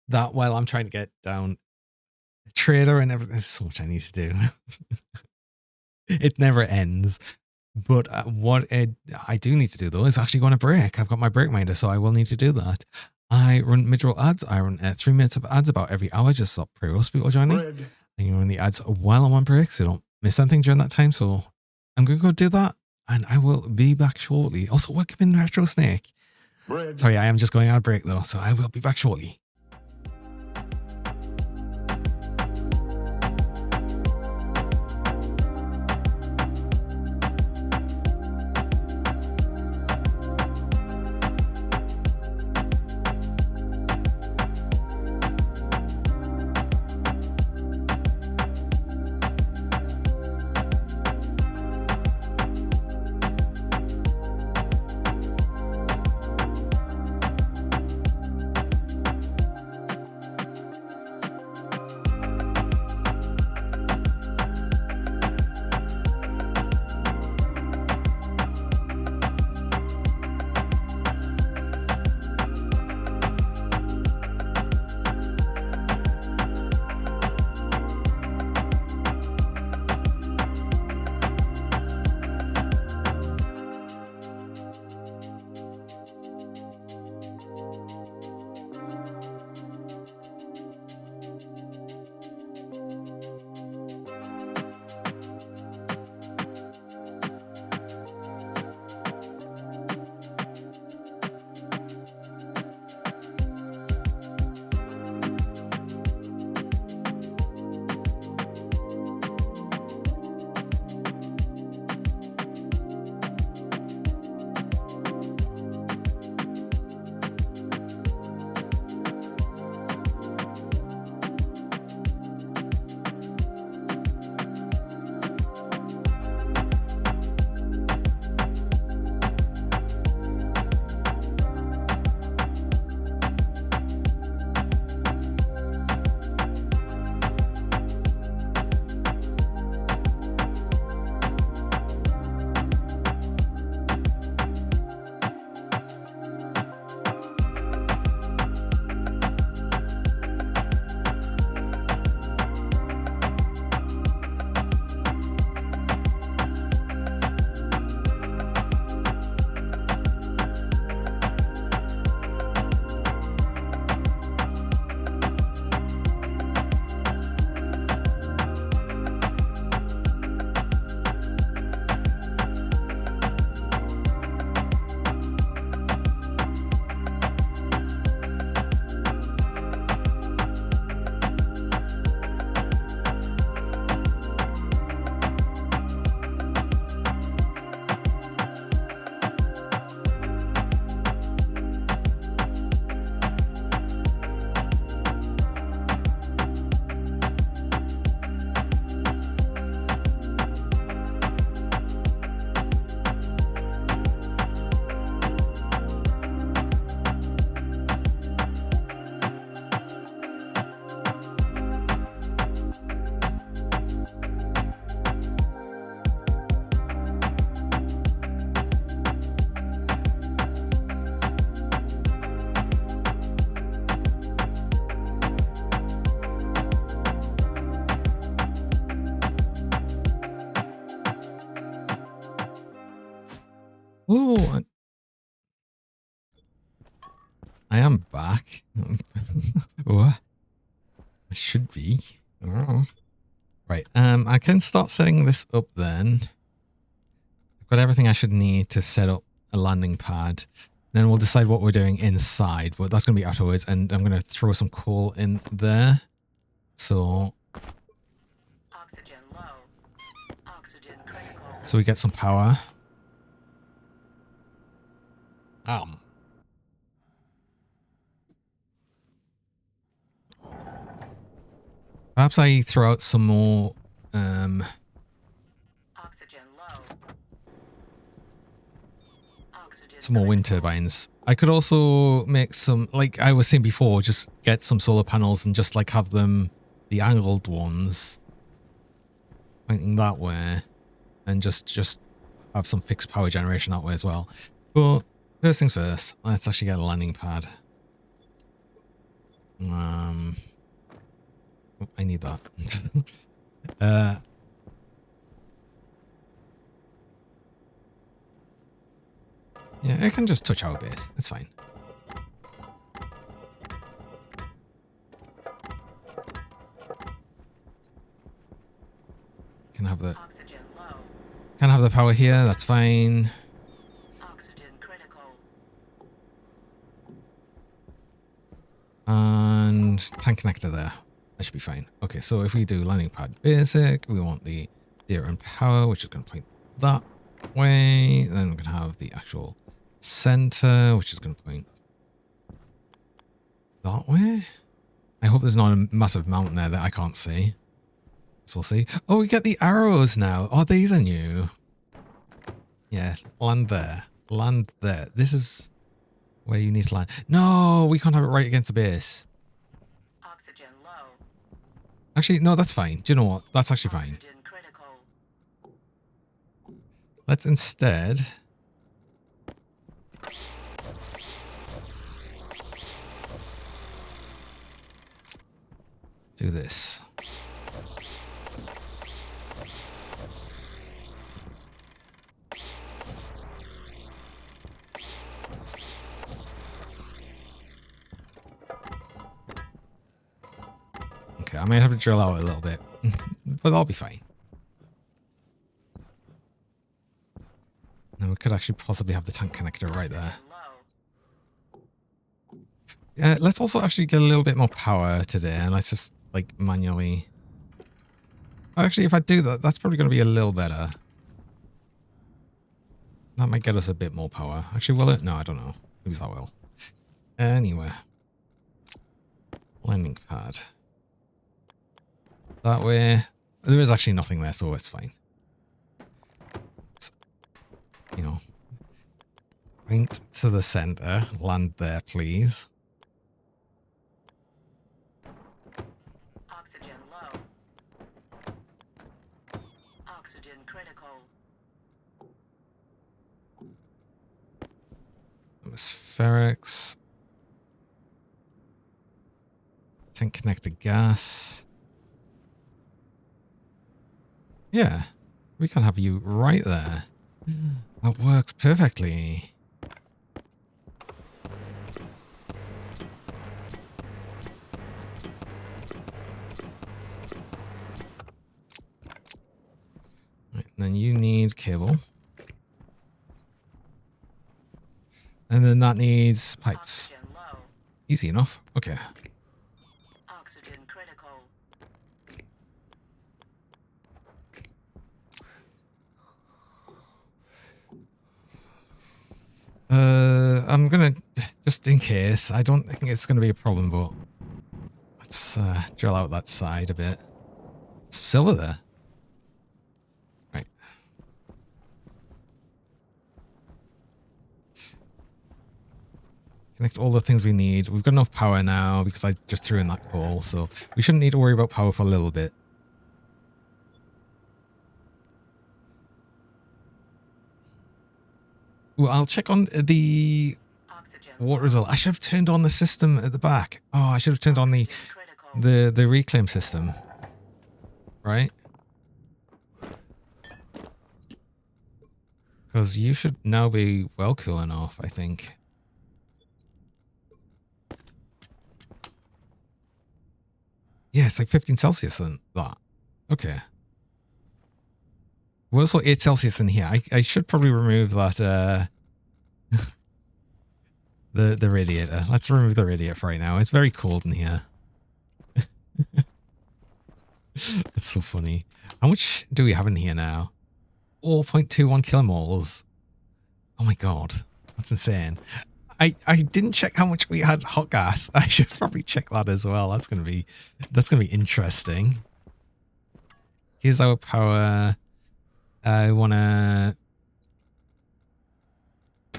that while I'm trying to get down a trader and everything. There's so much I need to do. It never ends. But what I do need to do, though, is actually go on a break. I've got my break minder, so I will need to do that. I run mid-roll ads. I run 3 minutes of ads about every hour, just stop pre-roast people joining. And you run the ads while I'm on break, so don't miss anything during that time. So I'm going to go do that, and I will be back shortly. Also, welcome in Retro Snake. Sorry, I am just going on a break, though, so I will be back shortly. Oh, I am back. Oh, I should be. Oh. Right, I can start setting this up then. I've got everything I should need to set up a landing pad. Then we'll decide what we're doing inside, but that's going to be afterwards. And I'm going to throw some coal in there. So Oxygen low. Oxygen critical. so we get some power. Perhaps I throw out some more Oxygen low. Oxygen some more wind turbines. I could also make some, like I was saying before, just get some solar panels and just like have them, the angled ones, pointing that way, and just have some fixed power generation that way as well. But first things first, let's actually get a landing pad. I need that. Yeah, I can just touch our base. It's fine. Can have the Oxygen low. can have the power here. That's fine. Oxygen critical. And tank connector there. That should be fine. Okay, so if we do landing pad basic, we want the data and power, which is going to point that way. Then we're going to have the actual center, which is going to point that way. I hope there's not a massive mountain there that I can't see. So we'll see. Oh, we get the arrows now. Oh, these are new. Yeah, land there. Land there. This is where you need to land. No, we can't have it right against the base. Oxygen low. Actually, no, that's fine. Do you know what? That's actually fine. Oxygen critical. Let's instead do this. Okay, I may have to drill out a little bit, but I'll be fine. Now we could actually possibly have the tank connector right there. Low. Yeah, let's also actually get a little bit more power today, and let's just like manually. Actually, if I do that, that's probably going to be a little better. That might get us a bit more power. Actually, will it? No, I don't know. Maybe that will. Anyway, landing pad. That way, there is actually nothing there, so it's fine. So, you know, point to the center, land there, please. Oxygen low. Oxygen critical. Atmospherics. Tank connector gas. Yeah, we can have you right there. That works perfectly. Right, then you need cable. And then that needs pipes. Oxygen low. Easy enough. Okay. Oxygen critical. I'm gonna, just in case, I don't think it's gonna be a problem, but let's drill out that side a bit. Some silver there. Right. Connect all the things we need. We've got enough power now because I just threw in that coal, so we shouldn't need to worry about power for a little bit. Ooh, I'll check on the Oxygen water result. I should have turned on the system at the back. Oh, I should have turned on the critical. the reclaim system. Right? Because you should now be well cooling off, I think. Yeah, it's like 15 Celsius than that. Okay. We're also 8 Celsius in here. I should probably remove that the radiator. Let's remove the radiator for right now. It's very cold in here. It's so funny. How much do we have in here now? 4.21 kilomoles. Oh my god. That's insane. I didn't check how much we had hot gas. I should probably check that as well. That's gonna be interesting. Here's our power. I wanna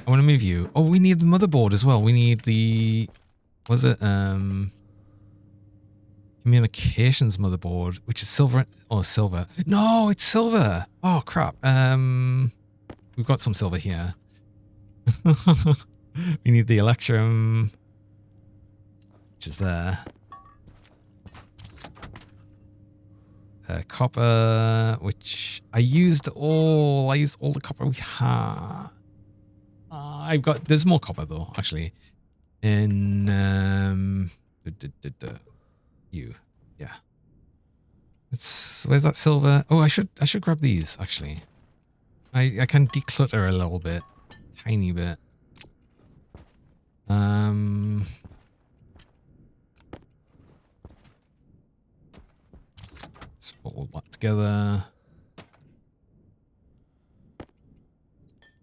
move you. Oh, we need the motherboard as well. We need the communications motherboard, which is silver. Oh, silver. No, it's silver. Oh crap. We've got some silver here. We need the electrum, which is there. Copper, which I used all the copper we had. There's more copper though, actually. In, yeah. Where's that silver? Oh, I should grab these, actually. I can declutter a little bit. Tiny bit. Let's put all that together.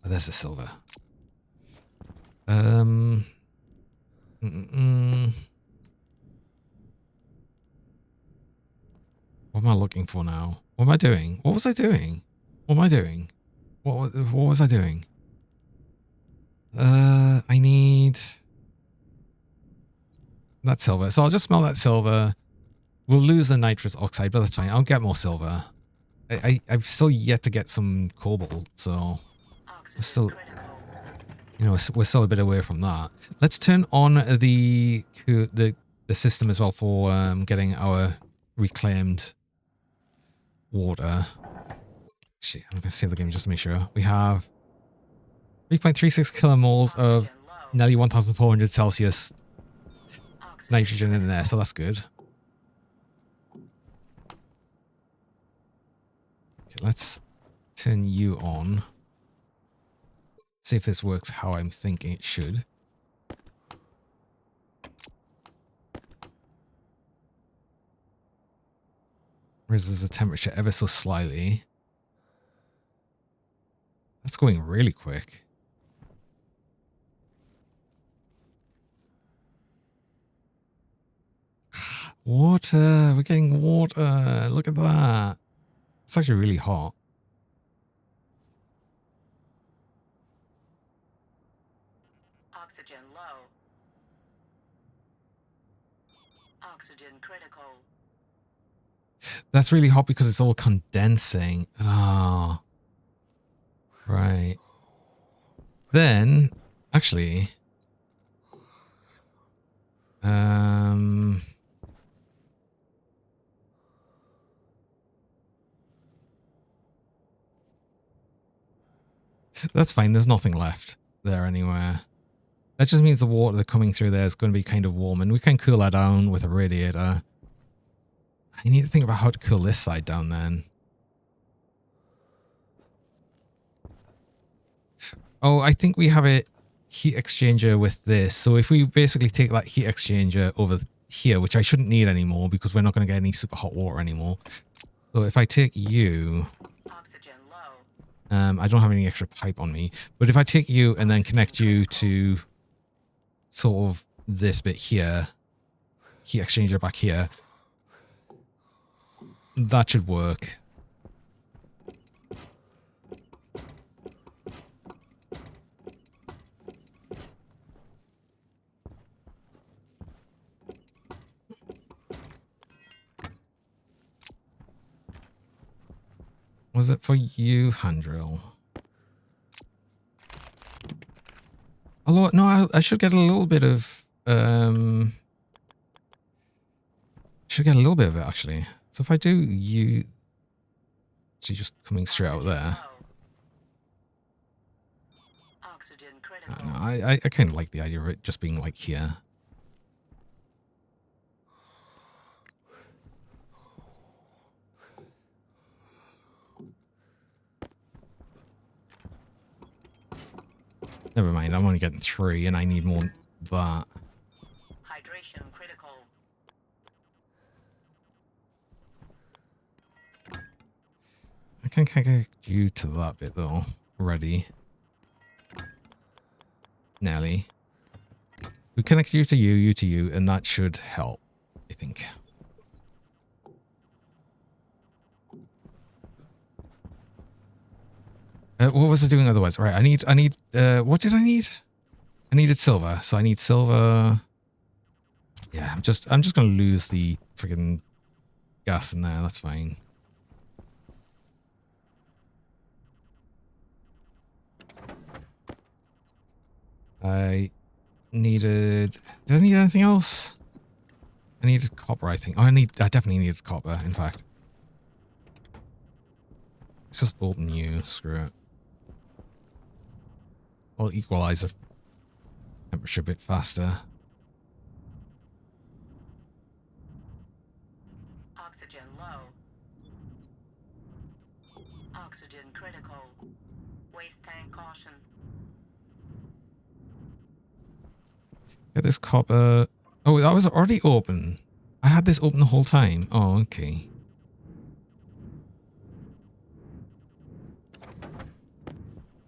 Oh, there's the silver. What am I looking for now? What am I doing? What was I doing? What am I doing? What was I doing? I need that silver. So I'll just smelt that silver. We'll lose the nitrous oxide, but that's fine. I'll get more silver. I've still yet to get some cobalt, so we're still, we're still a bit away from that. Let's turn on the system as well for getting our reclaimed water. Actually, I'm gonna save the game just to make sure. We have 3.36 kilomoles of nearly 1,400 Celsius nitrogen in there, so that's good. Okay, let's turn you on. See if this works how I'm thinking it should. Raises the temperature ever so slightly. That's going really quick. Water! We're getting water! Look at that! It's actually really hot. Oxygen low. Oxygen critical. That's really hot because it's all condensing. Oh. Right. Then, actually... That's fine. There's nothing left there anywhere. That just means the water that's coming through there is going to be kind of warm, and we can cool that down with a radiator. I need to think about how to cool this side down then. Oh, I think we have a heat exchanger with this. So if we basically take that heat exchanger over here, which I shouldn't need anymore because we're not going to get any super hot water anymore. So if I take you... I don't have any extra pipe on me, but if I take you and then connect you to sort of this bit here, heat exchanger back here, that should work. Was it for you, hand drill? Although, no, I should get a little bit of, should get a little bit of it, actually. So if I do you, she's just coming straight out there. No, I kind of like the idea of it just being like here. Never mind, I'm only getting 3 and I need more than that. Hydration critical. I can connect you to that bit though. Ready. Nelly. We connect you to you, and that should help, I think. What was I doing otherwise? Right, I need, what did I need? I needed silver, so I need silver. Yeah, I'm just gonna lose the friggin' gas in there, that's fine. I needed, did I need anything else? I needed copper, I think. Oh, I definitely needed copper, in fact. Let's just open you, screw it. I'll equalize the temperature a bit faster. Oxygen low. Oxygen critical. Waste tank caution. Get this copper. Oh, that was already open. I had this open the whole time. Oh, okay.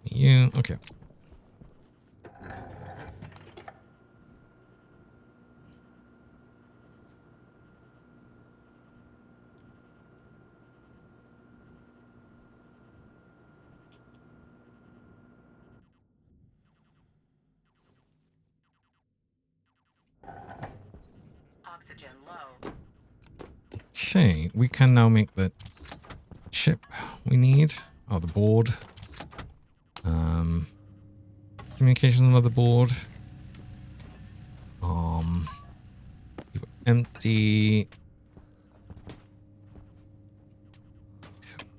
You, okay. Oxygen low. Okay, we can now make the chip we need. Oh, the board. Communications motherboard. Empty.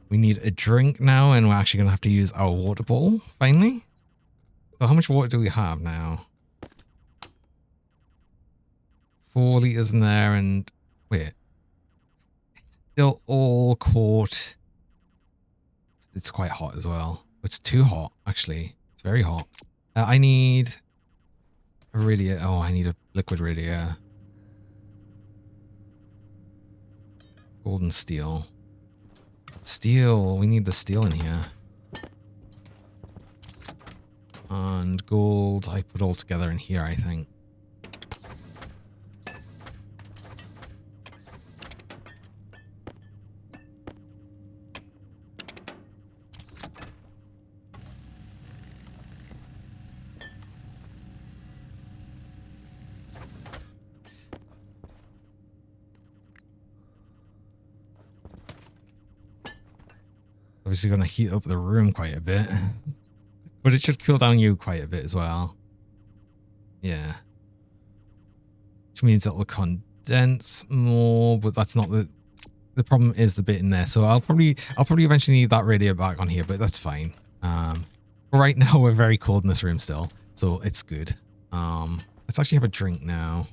We need a drink now, and we're actually gonna have to use our water bowl finally. So how much water do we have now? 4 liters in there, and wait, it's still all caught. It's quite hot as well. It's too hot, actually. It's very hot. I need a radiator. Oh, I need a liquid radiator. Gold and steel. Steel. We need the steel in here. And gold, I put all together in here, I think. Obviously going to heat up the room quite a bit. But it should cool down you quite a bit as well. Yeah. Which means it'll condense more, but that's not the problem is the bit in there. So I'll probably eventually need that radiator back on here, but that's fine. But right now we're very cold in this room still, so it's good. Let's actually have a drink now.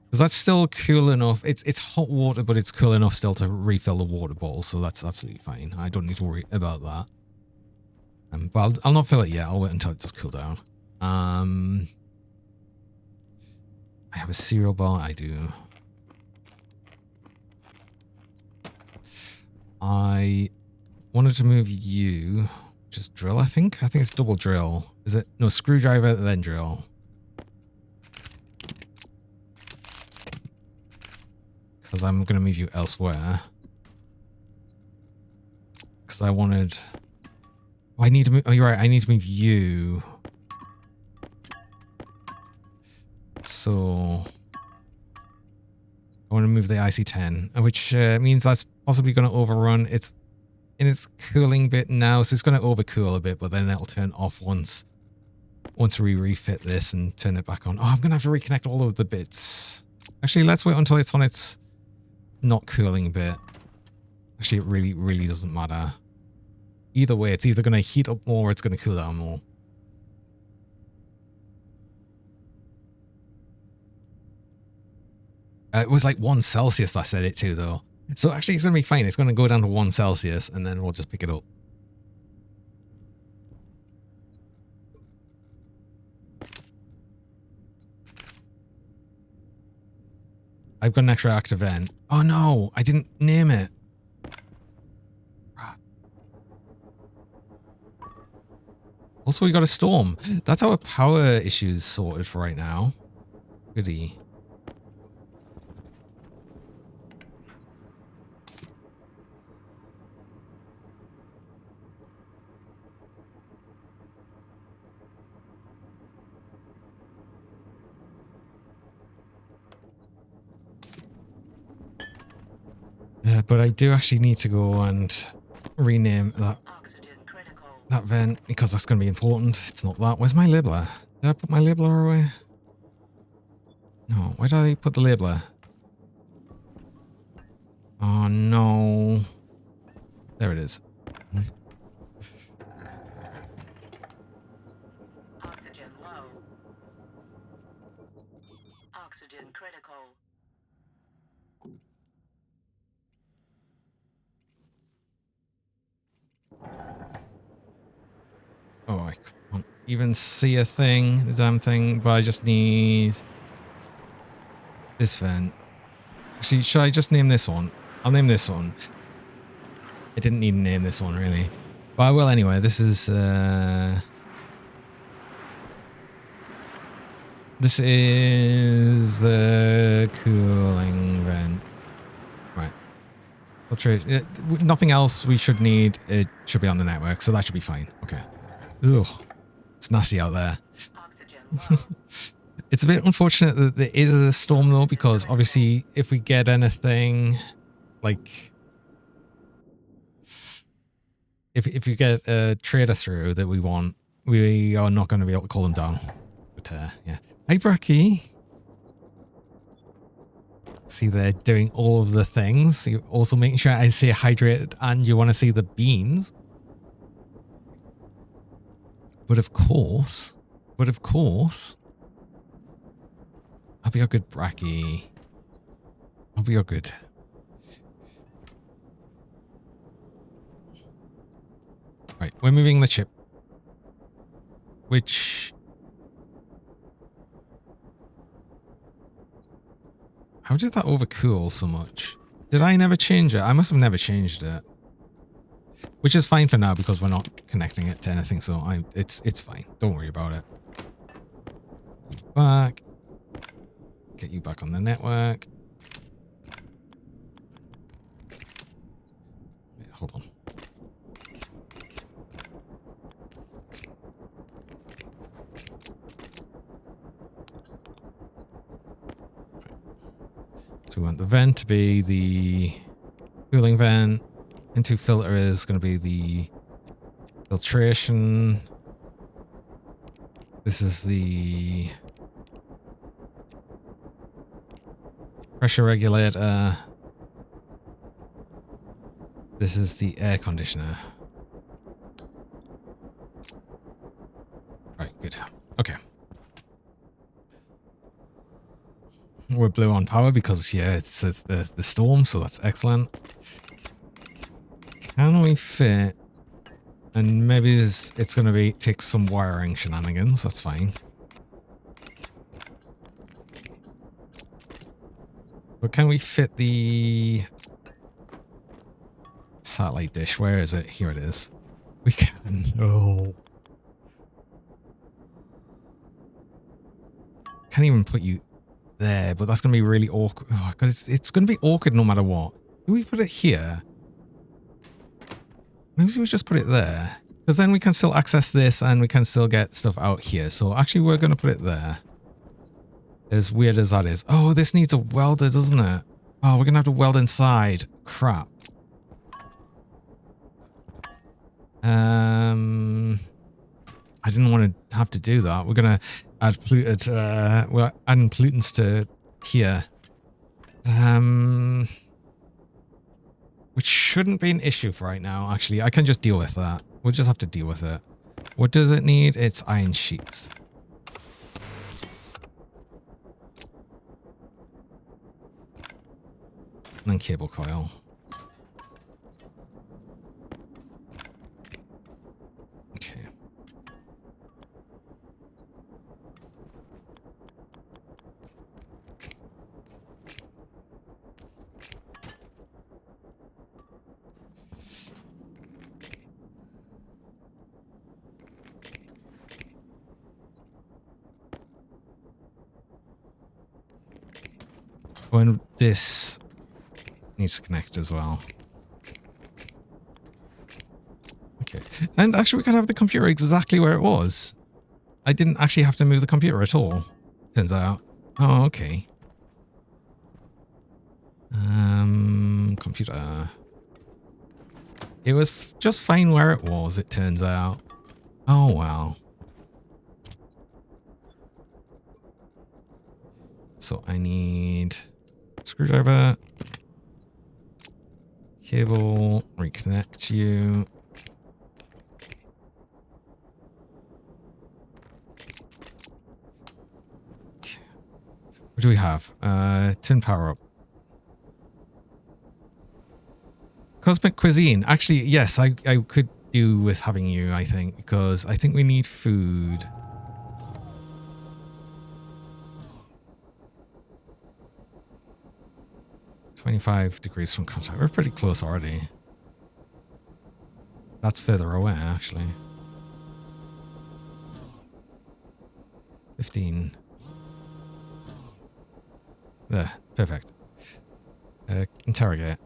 Because that's still cool enough. It's hot water, but it's cool enough still to refill the water bottle, so that's absolutely fine. I don't need to worry about that. But I'll not fill it yet. I'll wait until it does cool down. I have a cereal bar. I do. I wanted to move you. Just drill, I think. I think it's double drill. Is it? No, screwdriver, then drill. Because I'm going to move you elsewhere. Because I wanted... Oh, I need to move... Oh, you're right. I need to move you. So... I want to move the IC10, which means that's possibly going to overrun. It's in its cooling bit now, so it's going to overcool a bit, but then it'll turn off once we refit this and turn it back on. Oh, I'm going to have to reconnect all of the bits. Actually, let's wait until it's on its not cooling bit. Actually, it really doesn't matter. Either way, it's either going to heat up more or it's going to cool down more. It was like 1 Celsius I set it to though. So actually it's going to be fine. It's going to go down to 1 Celsius and then we'll just pick it up. I've got an extra active vent. Oh no, I didn't name it. Also, we got a storm. That's our power issues sorted for right now. Goody. But I do actually need to go and rename that vent because that's going to be important. It's not that. Where's my labeler? Did I put my labeler away? No. Where did I put the labeler? Oh no. There it is. Oxygen low. Oxygen critical. Oh, I can't even see a thing, the damn thing, but I just need this vent. Actually, should I just name this one? I'll name this one. I didn't need to name this one, really. But I will anyway. This is the cooling vent. Right. Nothing else we should need. It should be on the network, so that should be fine. Okay. Ugh. It's nasty out there. It's a bit unfortunate that there is a storm though, because obviously if we get anything like if you get a trader through that we want, we are not going to be able to call them down. But yeah. Hi Bracky. See, they're doing all of the things. You're also making sure I stay hydrated and you want to see the beans. But of course, I'll be a good Bracky. I'll be a good. Right, we're moving the chip. Which... How did that overcool so much? Did I never change it? I must have never changed it. Which is fine for now because we're not connecting it to anything, so it's fine. Don't worry about it. Back. Get you back on the network. Wait, hold on. So we want the vent to be the cooling vent. Into filter is going to be the filtration. This is the pressure regulator. This is the air conditioner. Right, good. Okay. We're blue on power because, yeah, it's the storm, so that's excellent. Can we fit? And maybe it's going to take some wiring shenanigans. That's fine. But can we fit the satellite dish? Where is it? Here it is. We can. Oh. Can't even put you there, but that's going to be really awkward. Because it's going to be awkward no matter what. Do we put it here? Maybe we just put it there. Because then we can still access this and we can still get stuff out here. So actually we're going to put it there. As weird as that is. Oh, this needs a welder, doesn't it? Oh, we're going to have to weld inside. Crap. I didn't want to have to do that. We're going to add polluted, we're adding pollutants to here. Which shouldn't be an issue for right now, actually. I can just deal with that. We'll just have to deal with it. What does it need? It's iron sheets. And then cable coil. Okay. Oh, and this needs to connect as well. Okay. And actually we can have the computer exactly where it was. I didn't actually have to move the computer at all. Turns out. Oh, okay. Computer. It was just fine where it was, it turns out. Oh, wow. So I need screwdriver, cable, reconnect you. Okay. What do we have? Tin power up. Cosmic cuisine. Actually, yes, I could do with having you, I think, because I think we need food. $25 from contact. We're pretty close already. That's further away, actually. 15. There. Perfect. Interrogate.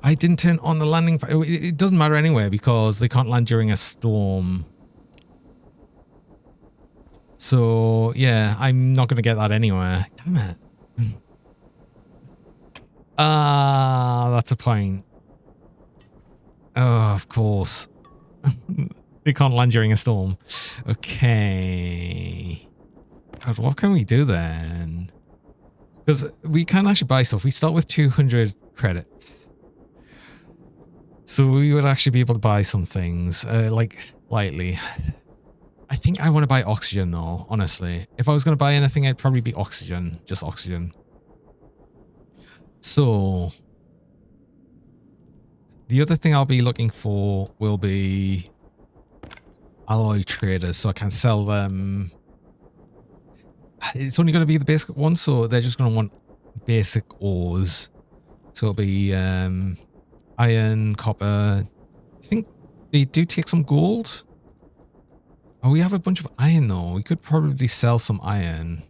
I didn't turn on the landing. It doesn't matter anyway because they can't land during a storm. So, yeah, I'm not going to get that anywhere. Damn it. That's a point. Oh, of course. They can't land during a storm. Okay. God, what can we do then? Because we can actually buy stuff. We start with 200 credits. So we would actually be able to buy some things, like, lightly. I think I want to buy oxygen, though, honestly. If I was going to buy anything, it'd probably be oxygen. Just oxygen. So, the other thing I'll be looking for will be alloy traders, so I can sell them. It's only going to be the basic ones, so they're just going to want basic ores. So it'll be iron, copper. I think they do take some gold. Oh, we have a bunch of iron though. We could probably sell some iron.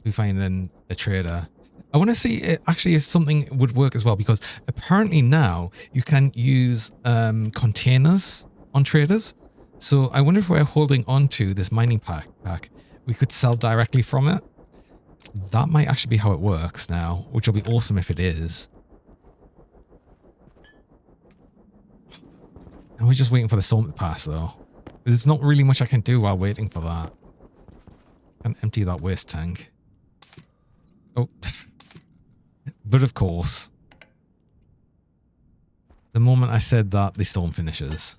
We find then a trader. I want to see it actually if something would work as well, because apparently now you can use containers on traders. So I wonder if we're holding on to this mining pack, we could sell directly from it. That might actually be how it works now, which will be awesome if it is. And we're just waiting for the storm to pass though. There's not really much I can do while waiting for that. And empty that waste tank. Oh. But of course, the moment I said that, the storm finishes.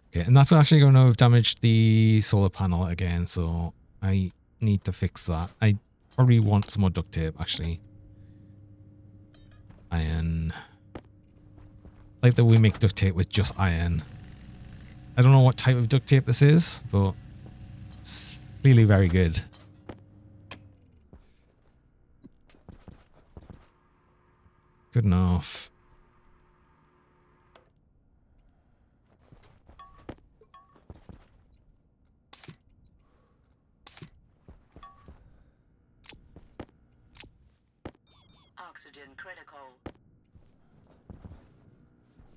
Okay, and that's actually going to have damaged the solar panel again, so I need to fix that. I probably want some more duct tape, actually. Iron. Like that we make duct tape with just iron. I don't know what type of duct tape this is, but it's clearly very good. Good enough. Oxygen critical.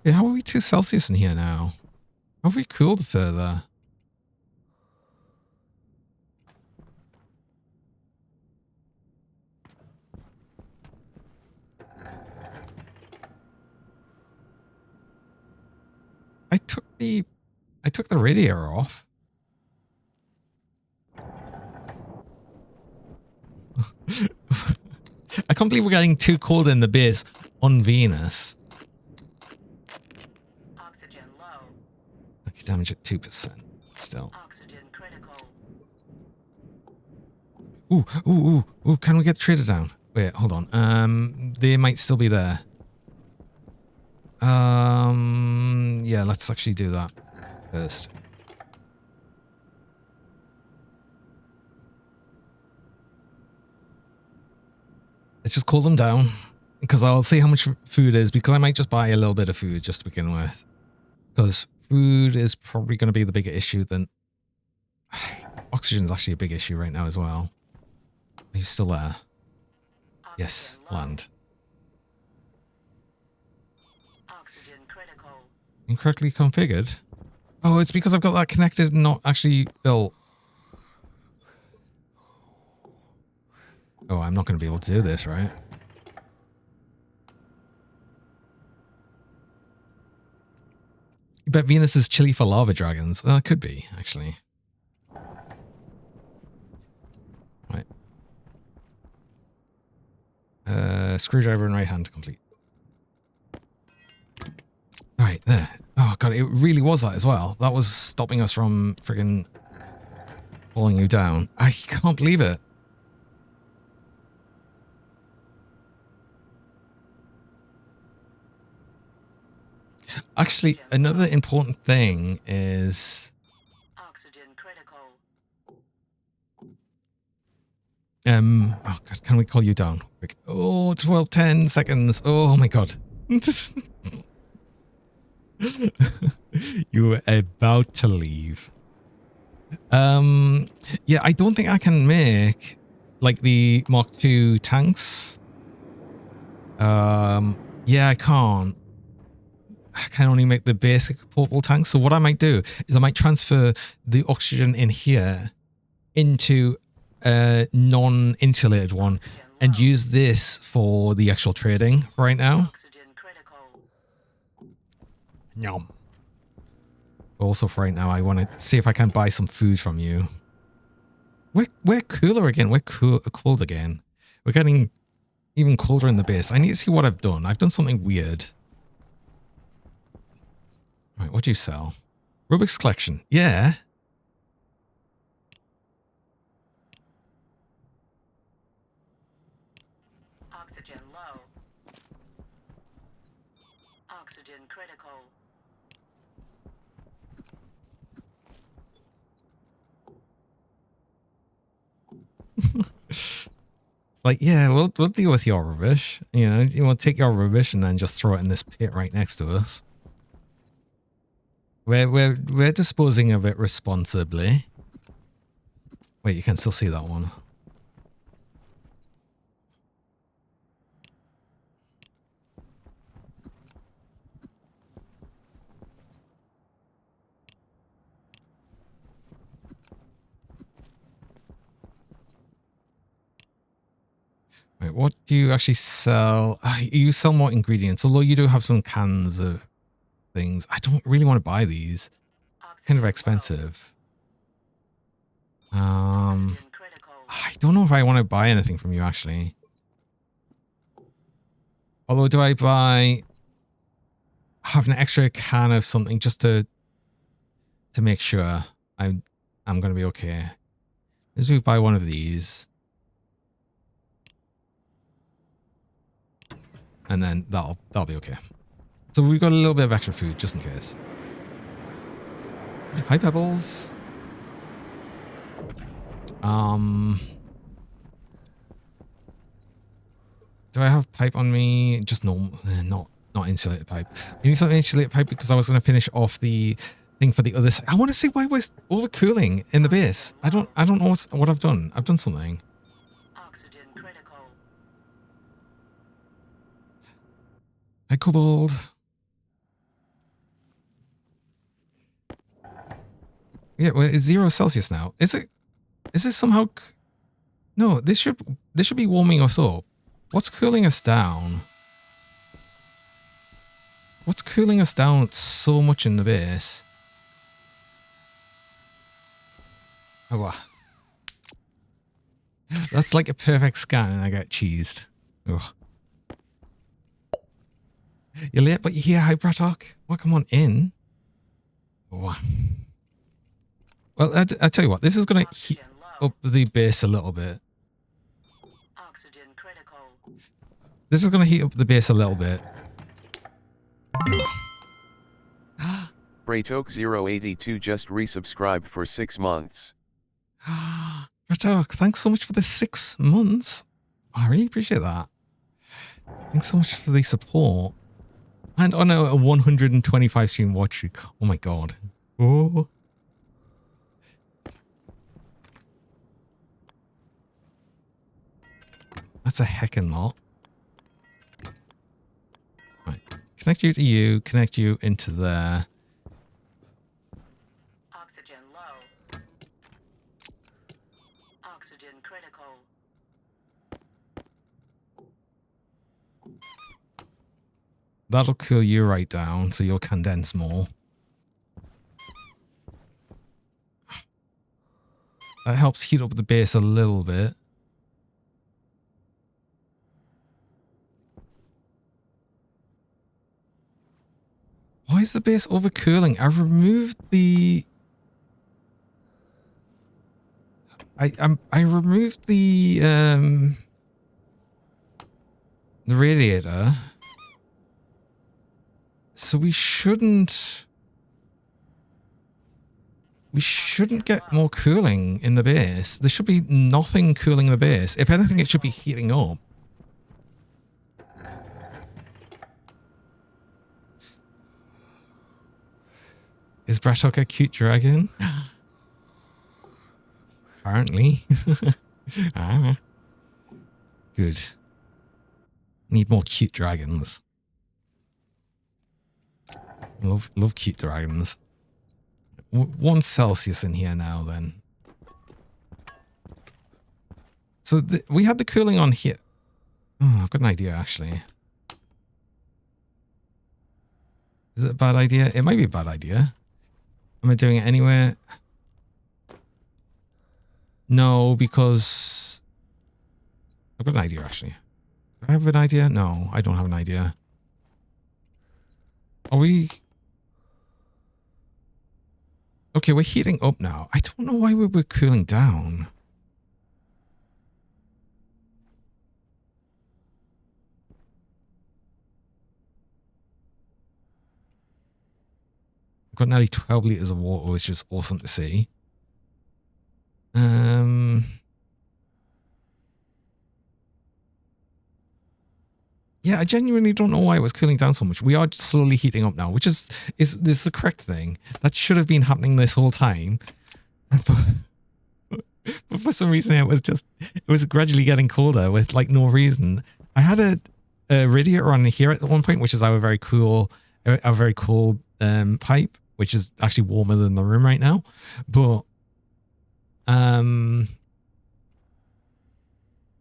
Yeah, how are we 2 Celsius in here now? Have we cooled further? I took the radiator off. I can't believe we're getting too cold in the base on Venus. Oxygen low. Okay, damage at 2% still. Oxygen critical. Ooh, ooh, ooh, ooh, can we get the trader down? Wait, hold on. They might still be there. Yeah, let's actually do that first. Let's just cool them down because I'll see how much food is, because I might just buy a little bit of food just to begin with. Because food is probably going to be the bigger issue than... Oxygen is actually a big issue right now as well. Are you still there? Yes, Oxygen low. land. Oxygen critical. Incorrectly configured? Oh, it's because I've got that connected and not actually built. Oh, I'm not going to be able to do this, right? You bet Venus is chilly for lava dragons. It could be, actually. Right. Screwdriver in right hand complete. Alright, there. Oh god, it really was that as well. That was stopping us from friggin' pulling you down. I can't believe it. Actually, another important thing is... Oxygen critical. Oh god, can we call you down? Quick. Oh, 12, 10 seconds. Oh my god. You were about to leave. Yeah, I don't think I can make like the Mark II tanks. Yeah, I can't. I can only make the basic portable tanks. So what I might do is I might transfer the oxygen in here into a non-insulated one and use this for the actual trading right now. Oxygen critical. Yum. Also for right now, I want to see if I can buy some food from you. We're cooler again. We're cold again. We're getting even colder in the base. I need to see what I've done. I've done something weird. Right, what do you sell? Rubik's Collection. Yeah. Oxygen low. Oxygen critical. Like, yeah, we'll deal with your rubbish. You know, you want to take your rubbish and then just throw it in this pit right next to us. We're disposing of it responsibly. Wait, you can still see that one. Right, what do you actually sell? You sell more ingredients, although you do have some cans of things. I don't really want to buy these. Kind of expensive. Oxygen critical. I don't know if I want to buy anything from you, actually. Although, do I have an extra can of something just to make sure I'm going to be okay? Let's do buy one of these. And then that'll be okay. So we've got a little bit of extra food just in case. Hi, Pebbles. Do I have pipe on me? Just normal, not insulated pipe. You need something insulated pipe because I was going to finish off the thing for the other side. I want to see why we're overcooling in the base. I don't know what I've done. I've done something. Oxygen critical. Hi, Kobold. Yeah, well, it's 0 Celsius now. Is it? Is this somehow? No, this should be warming us up. What's cooling us down? What's cooling us down so much in the base? Oh, wow. That's like a perfect scan and I get cheesed. Ugh. You're late, but you're here. Hi, Bratok. Well, come on in. Oh. Well, I tell you what, this is going to heat up the base a little bit. This is going to heat up the base a little bit. Braytoke082 just resubscribed for 6 months. Ratok, thanks so much for the 6 months. I really appreciate that. Thanks so much for the support. And on a 125 stream watch streak. Oh my god. Oh. That's a heckin' lot. Right. Connect you to you, connect you into there. Oxygen low. Oxygen critical. That'll cool you right down, so you'll condense more. That helps heat up the base a little bit. Why is the base overcooling? I've removed the... I removed the radiator. So we shouldn't get more cooling in the base. There should be nothing cooling the base. If anything, it should be heating up. Is Bratok a cute dragon? Apparently. Ah. Good. Need more cute dragons. Love cute dragons. 1 Celsius in here now, then. So we had the cooling on here. Oh, I've got an idea, actually. Is it a bad idea? It might be a bad idea. Am I doing it anywhere? No, because... I've got an idea, actually. Do I have an idea? No, I don't have an idea. Are we... Okay, we're heating up now. I don't know why we were cooling down. I've got nearly 12 litres of water, which is awesome to see. Yeah, I genuinely don't know why it was cooling down so much. We are slowly heating up now, which is the correct thing. That should have been happening this whole time. But for some reason, it was gradually getting colder with like no reason. I had a radiator on here at one point, which is our very cool pipe, which is actually warmer than the room right now. But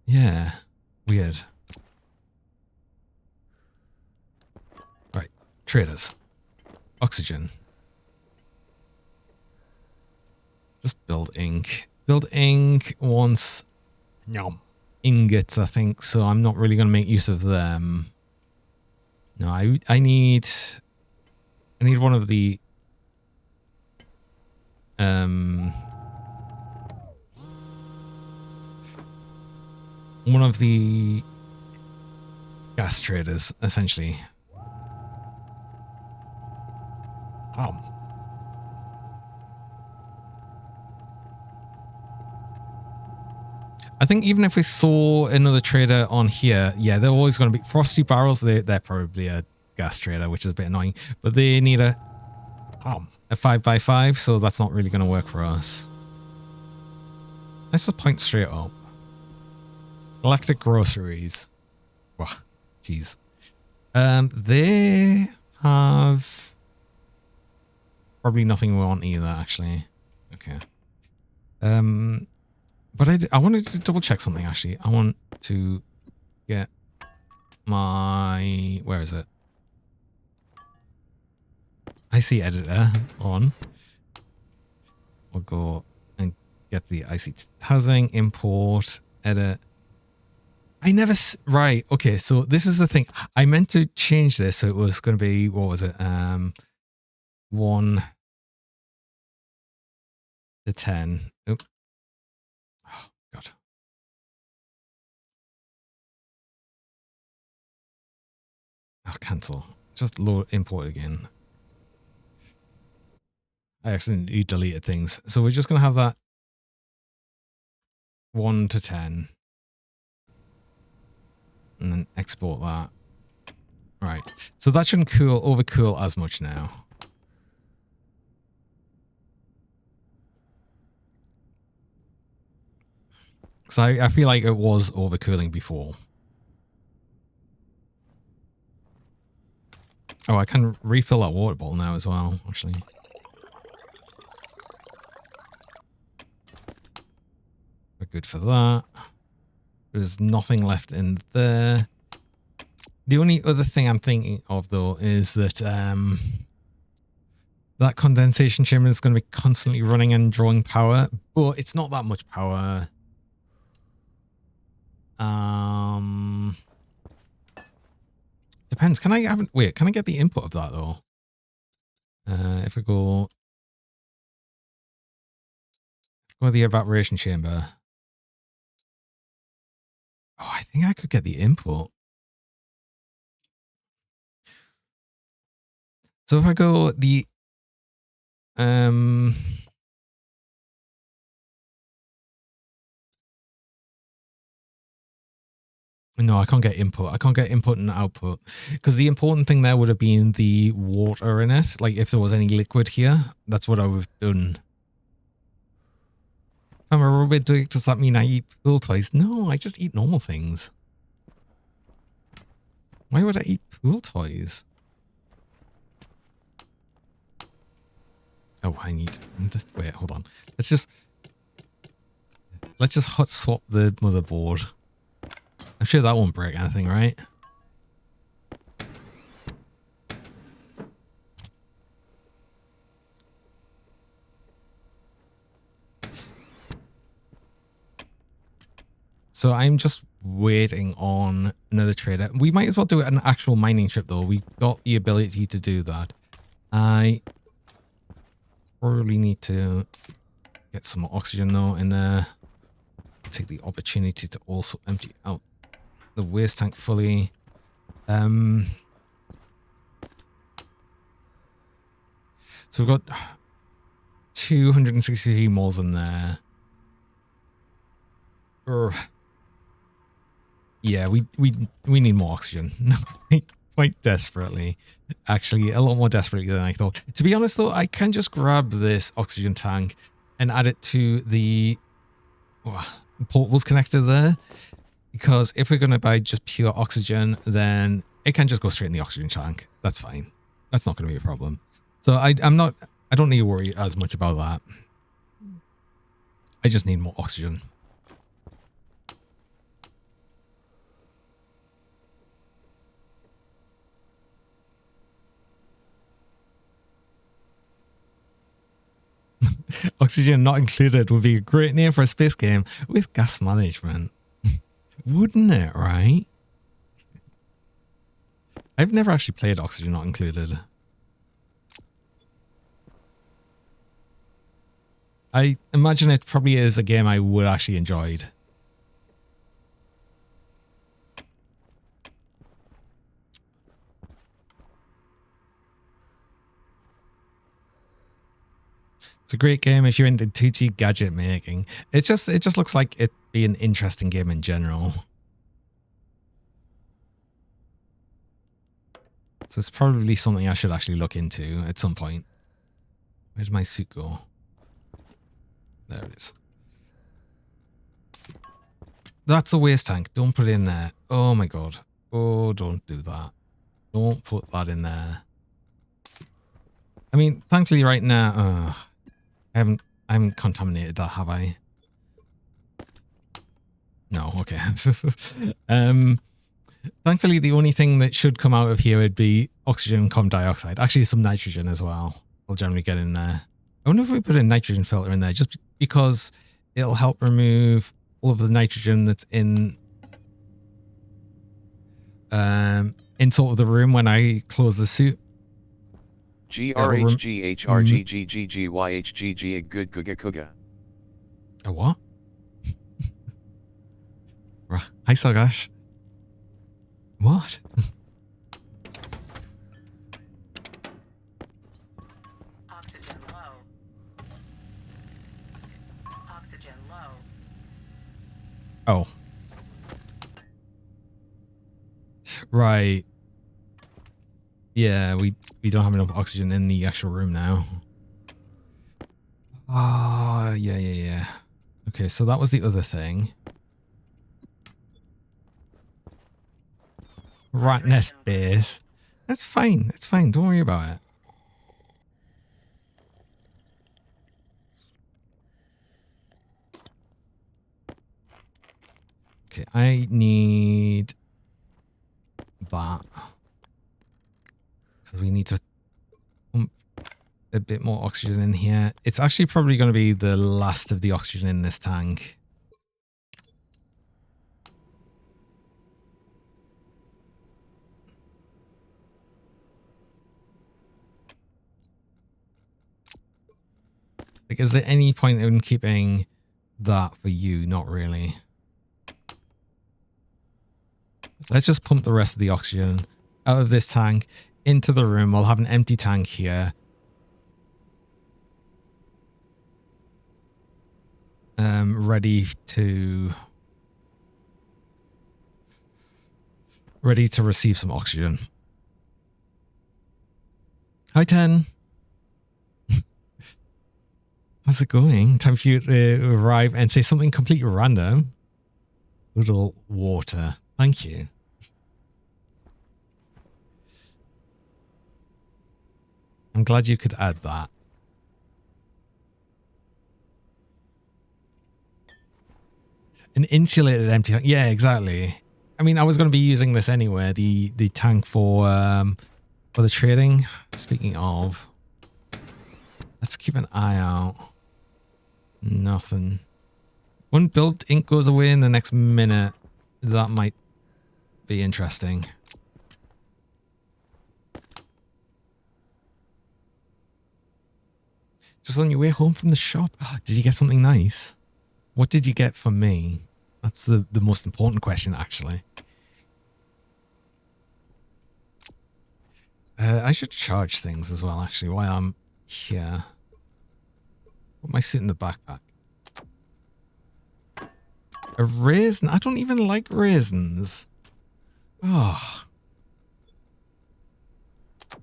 yeah, weird. Right, traders, oxygen. Just build ink. Build ink wants ingots, I think, so I'm not really going to make use of them. No, I need one of the gas traders, essentially. I think even if we saw another trader on here, yeah, they're always going to be frosty barrels. They're probably a gas trader, which is a bit annoying, but they need a 5x5, so that's not really going to work for us. Let's just point straight up. Galactic groceries. Wow, jeez. They have probably nothing we want either, actually. Okay. But I wanted to double check something, actually. I want to get my... Where is it? IC editor on. We'll go and get the IC housing, import, edit. Right, okay, so this is the thing. I meant to change this, so it was going to be... What was it? 1 to 10. Oop. Oh, God. Oh, cancel. Just load import again. I accidentally deleted things. So we're just going to have that 1 to 10. And then export that. Right. So that shouldn't overcool as much now. Because I feel like it was overcooling before. Oh, I can refill that water bottle now as well, actually. We're good for that. There's nothing left in there. The only other thing I'm thinking of, though, is that that condensation chamber is going to be constantly running and drawing power, but it's not that much power. Depends. Can I get the input of that, though? If we go to the evaporation chamber. Oh, I think I could get the input. So if I go the no, I can't get input. I can't get input and output because the important thing there would have been the water in it. Like if there was any liquid here, that's what I would have done. If I'm a robot, does that mean I eat pool toys? No, I just eat normal things. Why would I eat pool toys? Oh, I need wait, hold on. Let's just hot swap the motherboard. I'm sure that won't break anything, right? So I'm just waiting on another trader. We might as well do an actual mining trip, though. We've got the ability to do that. I probably need to get some more oxygen, though, in there. Take the opportunity to also empty out the waste tank fully. So we've got 263 moles in there. Yeah, we need more oxygen. Quite desperately. Actually, a lot more desperately than I thought. To be honest, though, I can just grab this oxygen tank and add it to the portables connector there. Because if we're going to buy just pure oxygen, then it can just go straight in the oxygen tank. That's fine. That's not going to be a problem. So I don't need to worry as much about that. I just need more oxygen. Oxygen not included would be a great name for a space game with gas management. Wouldn't it, right? I've never actually played Oxygen Not Included. I imagine it probably is a game I would actually enjoy. It's a great game if you're into 2G gadget making. It just looks like it'd be an interesting game in general. So it's probably something I should actually look into at some point. Where'd my suit go? There it is. That's a waste tank. Don't put it in there. Oh my god. Oh, don't do that. Don't put that in there. I mean, thankfully right now, I haven't contaminated that, have I? No, okay. Thankfully, the only thing that should come out of here would be oxygen and carbon dioxide. Actually, some nitrogen as well. We'll generally get in there. I wonder if we put a nitrogen filter in there, just because it'll help remove all of the nitrogen that's in sort of the room when I close the suit. GRHGHRGGGGYHGG a good kuga kuga. A what? Hi, Sagash. What? low. Oh. Right. Yeah, we don't have enough oxygen in the actual room now. Ah, yeah. Okay, so that was the other thing. Rat nest base. That's fine. It's fine. Don't worry about it. Okay, I need that. Because we need to pump a bit more oxygen in here. It's actually probably going to be the last of the oxygen in this tank. Like, is there any point in keeping that for you? Not really. Let's just pump the rest of the oxygen out of this tank into the room. We'll have an empty tank here. Ready to receive some oxygen. Hi, 10. How's it going? Time for you to arrive and say something completely random. Little water. Thank you. I'm glad you could add that. An insulated empty tank. Yeah, exactly. I mean, I was going to be using this anyway. The tank for the trading. Speaking of, let's keep an eye out. Nothing. One built ink goes away in the next minute. That might be interesting. Just on your way home from the shop. Did you get something nice? What did you get for me? That's the most important question, actually. I should charge things as well, actually, while I'm here. Put my suit in the backpack. A raisin? I don't even like raisins. Oh. I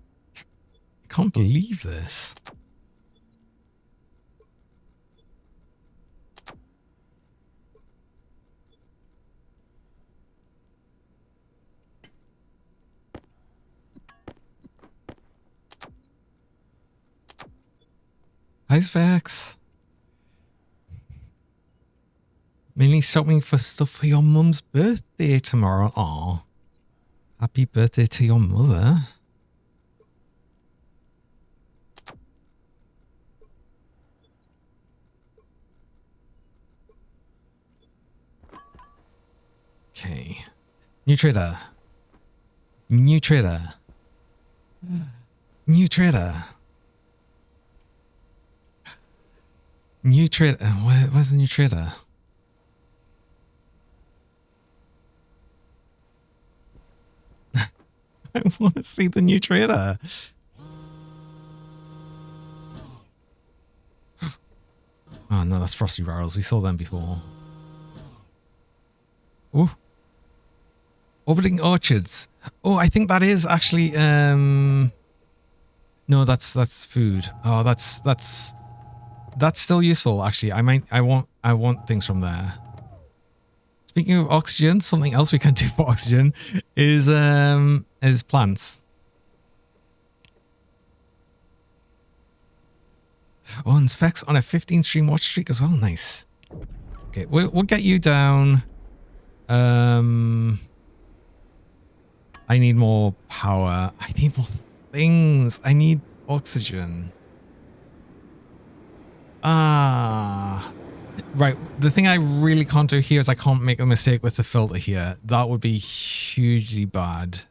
can't believe this. Hi, Svex. Mainly shopping for stuff for your mum's birthday tomorrow. Aw. Happy birthday to your mother. Okay. New trader. New trader. New trader. New trader. Where's the new trader? I want to see the new trader. Oh no, that's Frosty Barrels. We saw them before. Ooh. Orbiting Orchards. Oh, I think that is actually no, that's food. Oh, that's still useful actually. I want things from there. Speaking of oxygen, something else we can do for oxygen is plants. Oh, and Specs on a 15 stream watch streak as well. Nice. Okay, we'll get you down. I need more power. I need more things. I need oxygen. Right. The thing I really can't do here is I can't make a mistake with the filter here. That would be hugely bad.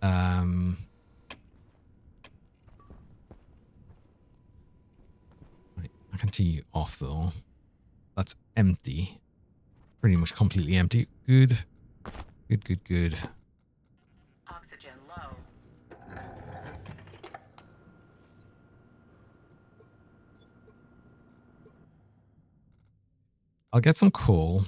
Right, I can turn you off though. That's empty. Pretty much completely empty. Good. Good. Oxygen low. I'll get some coal.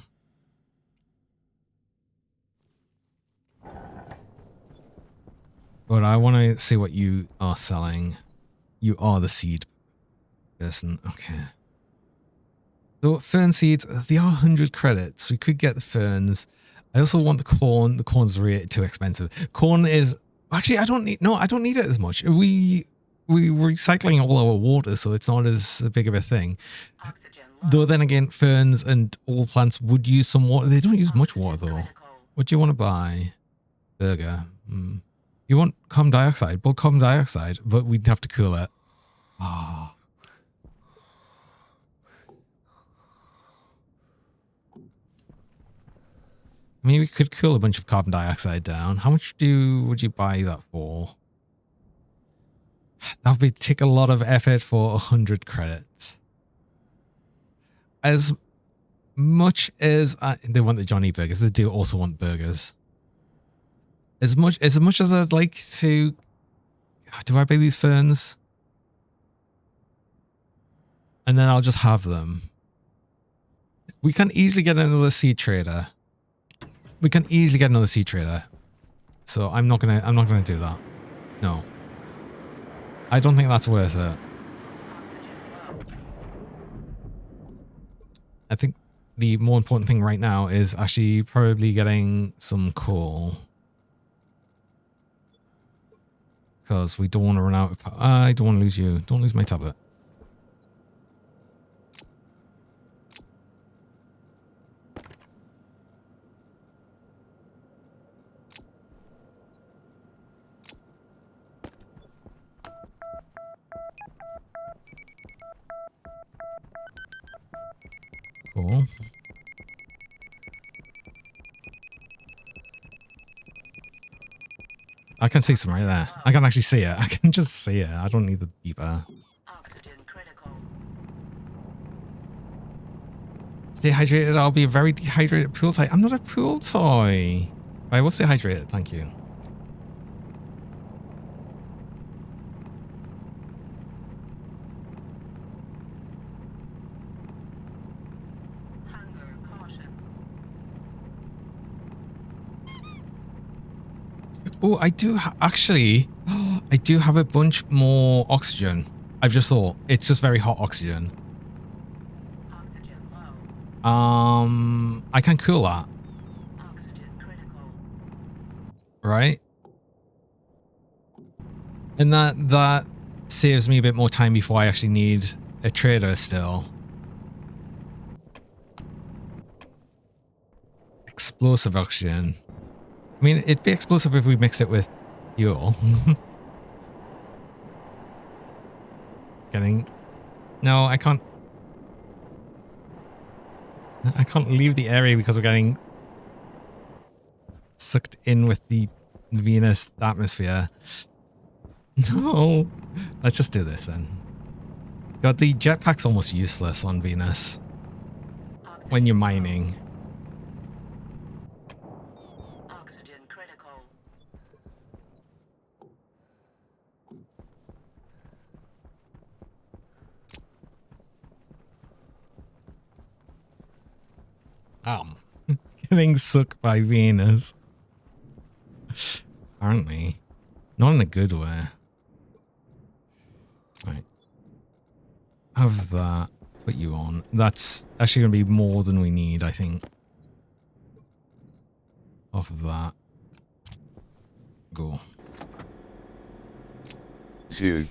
But I want to see what you are selling. You are the seed person. Okay. So fern seeds, they are 100 credits. We could get the ferns. I also want the corn. The corn's really too expensive. Corn is actually I don't need it as much. We're recycling all our water, so it's not as big of a thing. Oxygen low. Though then again, ferns and all plants would use some water. They don't use much Oxygen water though. critical. What do you want to buy? Burger. You want carbon dioxide? Well, carbon dioxide, but we'd have to cool it. Oh. I mean, we could cool a bunch of carbon dioxide down. How much would you buy that for? That would take a lot of effort for 100 credits. As much as they want the Johnny burgers, they do also want burgers. As much as I'd like to, do I buy these ferns? And then I'll just have them. We can easily get another seed trader. So I'm not gonna do that. No. I don't think that's worth it. Oxygen low. I think the more important thing right now is actually probably getting some coal. Because we don't want to run out of power. I don't want to lose you. Don't lose my tablet. Cool. I can see some right there. I can actually see it. I can just see it. I don't need the beeper. Oxygen critical. Stay hydrated. I'll be a very dehydrated pool toy. I'm not a pool toy. I will stay hydrated. Thank you. Hunger caution. Oh, I do actually. I do have a bunch more oxygen. I've just thought it's just very hot oxygen. Oxygen low. I can cool that, Oxygen critical. right? And that saves me a bit more time before I actually need a trader still. Explosive oxygen. I mean, it'd be explosive if we mix it with fuel. No, I can't leave the area because we're getting sucked in with the Venus atmosphere. No. Let's just do this then. God, the jetpack's almost useless on Venus when you're mining. Oxygen critical. Getting sucked by Venus. Apparently. Not in a good way. Right. Have that. Put you on. That's actually going to be more than we need, I think. Off of that. Go. Zug.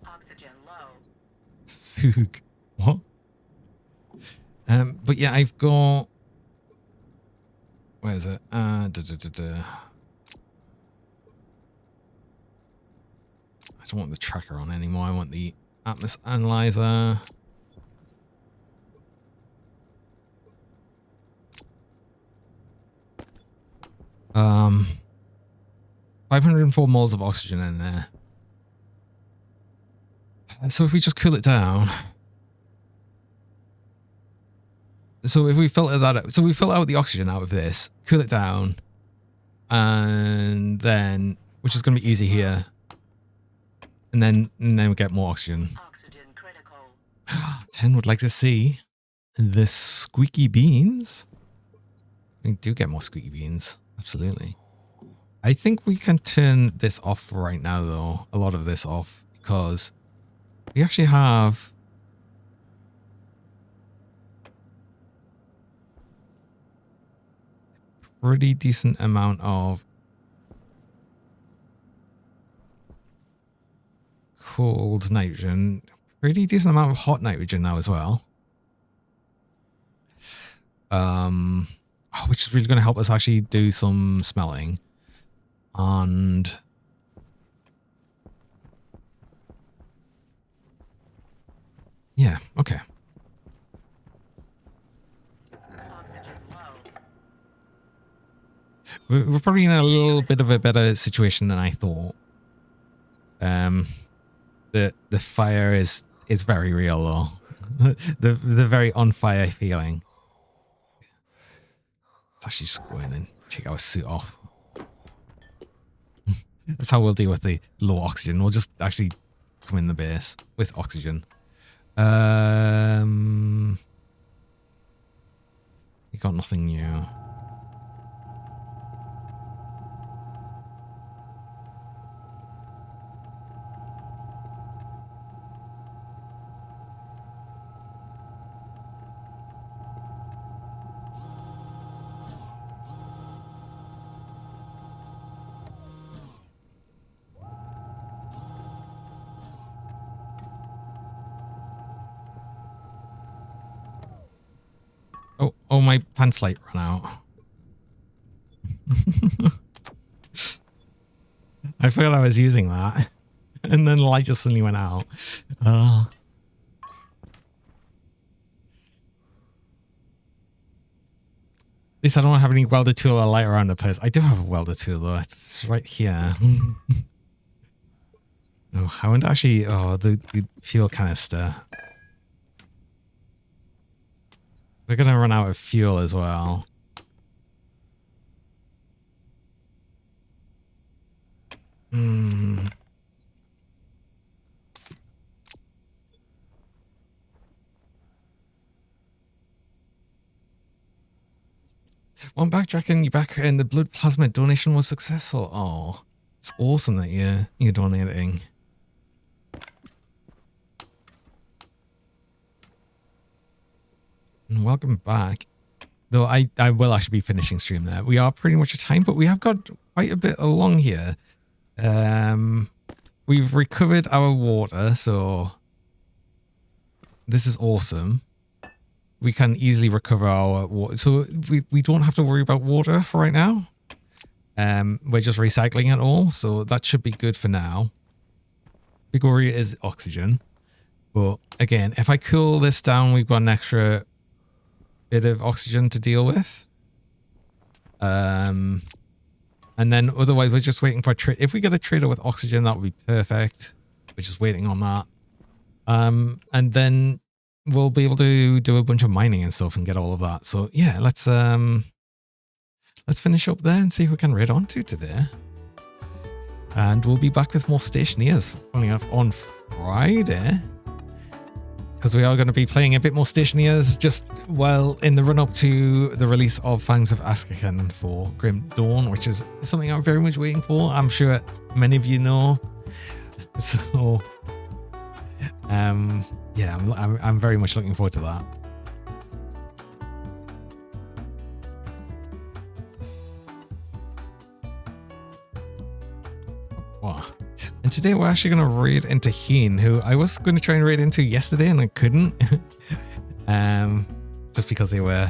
Oxygen low. Sug. What? But yeah, I've got. Where is it? I don't want the tracker on anymore. I want the Atmos analyzer. Um, 504 moles of oxygen in there. So if we just cool it down. So if we filter that out, so we filter out the oxygen out of this, cool it down, and then, which is going to be easy here, and then we get more oxygen. Oxygen critical. 10 would like to see. the squeaky beans. We do get more squeaky beans. Absolutely. I think we can turn this off right now, though. A lot of this off, because we actually have a pretty decent amount of cold nitrogen, pretty decent amount of hot nitrogen now as well. Which is really going to help us actually do some smelling. And yeah, okay. Oxygen low. We're probably in a little bit of a better situation than I thought. The fire is very real though. the very on fire feeling. Let's actually just go in and take our suit off. That's how we'll deal with the low oxygen. We'll just actually come in the base with oxygen. We got nothing new. Oh, my pants light ran out. I forgot I was using that. And then the light just suddenly went out. At least I don't have any welder tool or light around the place. I do have a welder tool though. It's right here. Oh, I wonder actually, the fuel canister. We're going to run out of fuel as well. One backtracking, you're back and the blood plasma donation was successful. Oh, it's awesome that you're donating. And welcome back. Though I will actually be finishing stream there. We are pretty much at time, but we have got quite a bit along here. We've recovered our water, so this is awesome. We can easily recover our water. So we don't have to worry about water for right now. We're just recycling it all, so that should be good for now. Big worry is oxygen. But again, if I cool this down, we've got an extra bit of oxygen to deal with. And then otherwise we're just waiting for a trade. If we get a trader with oxygen, that would be perfect. We're just waiting on that. And then we'll be able to do a bunch of mining and stuff and get all of that. So yeah, let's finish up there and see if we can raid on to today. And we'll be back with more Stationeers, funny enough, on Friday. Because we are going to be playing a bit more Stationeers just well in the run up to the release of Fangs of Askakhan for Grim Dawn, which is something I'm very much waiting for. I'm sure many of you know. So yeah, I'm very much looking forward to that. Wow. And today we're actually going to raid into Heen, who I was going to try and raid into yesterday and I couldn't. Just because they were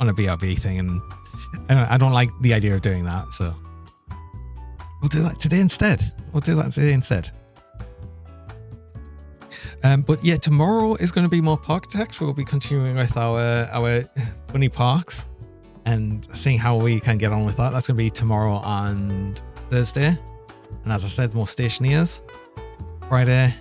on a BRB thing and I don't like the idea of doing that, so we'll do that today instead. But yeah, tomorrow is going to be more park tech. We'll be continuing with our bunny parks and seeing how we can get on with that. That's going to be tomorrow and Thursday. And as I said, more Stationeers Friday.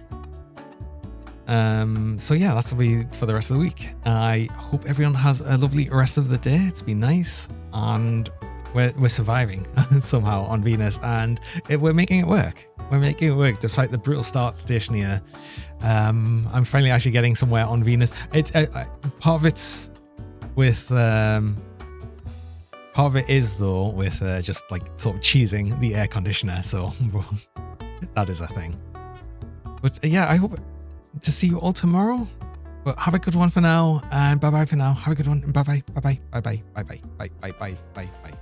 So yeah, that's will be for the rest of the week. I hope everyone has a lovely rest of the day. It's been nice, and we're surviving somehow on Venus, and we're making it work. We're making it work despite the brutal start station here. I'm finally actually getting somewhere on Venus. Part of it's with part of it is though with just like sort of cheesing the air conditioner, so that is a thing. But yeah, I hope to see you all tomorrow. But have a good one for now, and bye bye for now. Have a good one, and bye bye, bye bye, bye bye, bye bye, bye bye, bye bye, bye.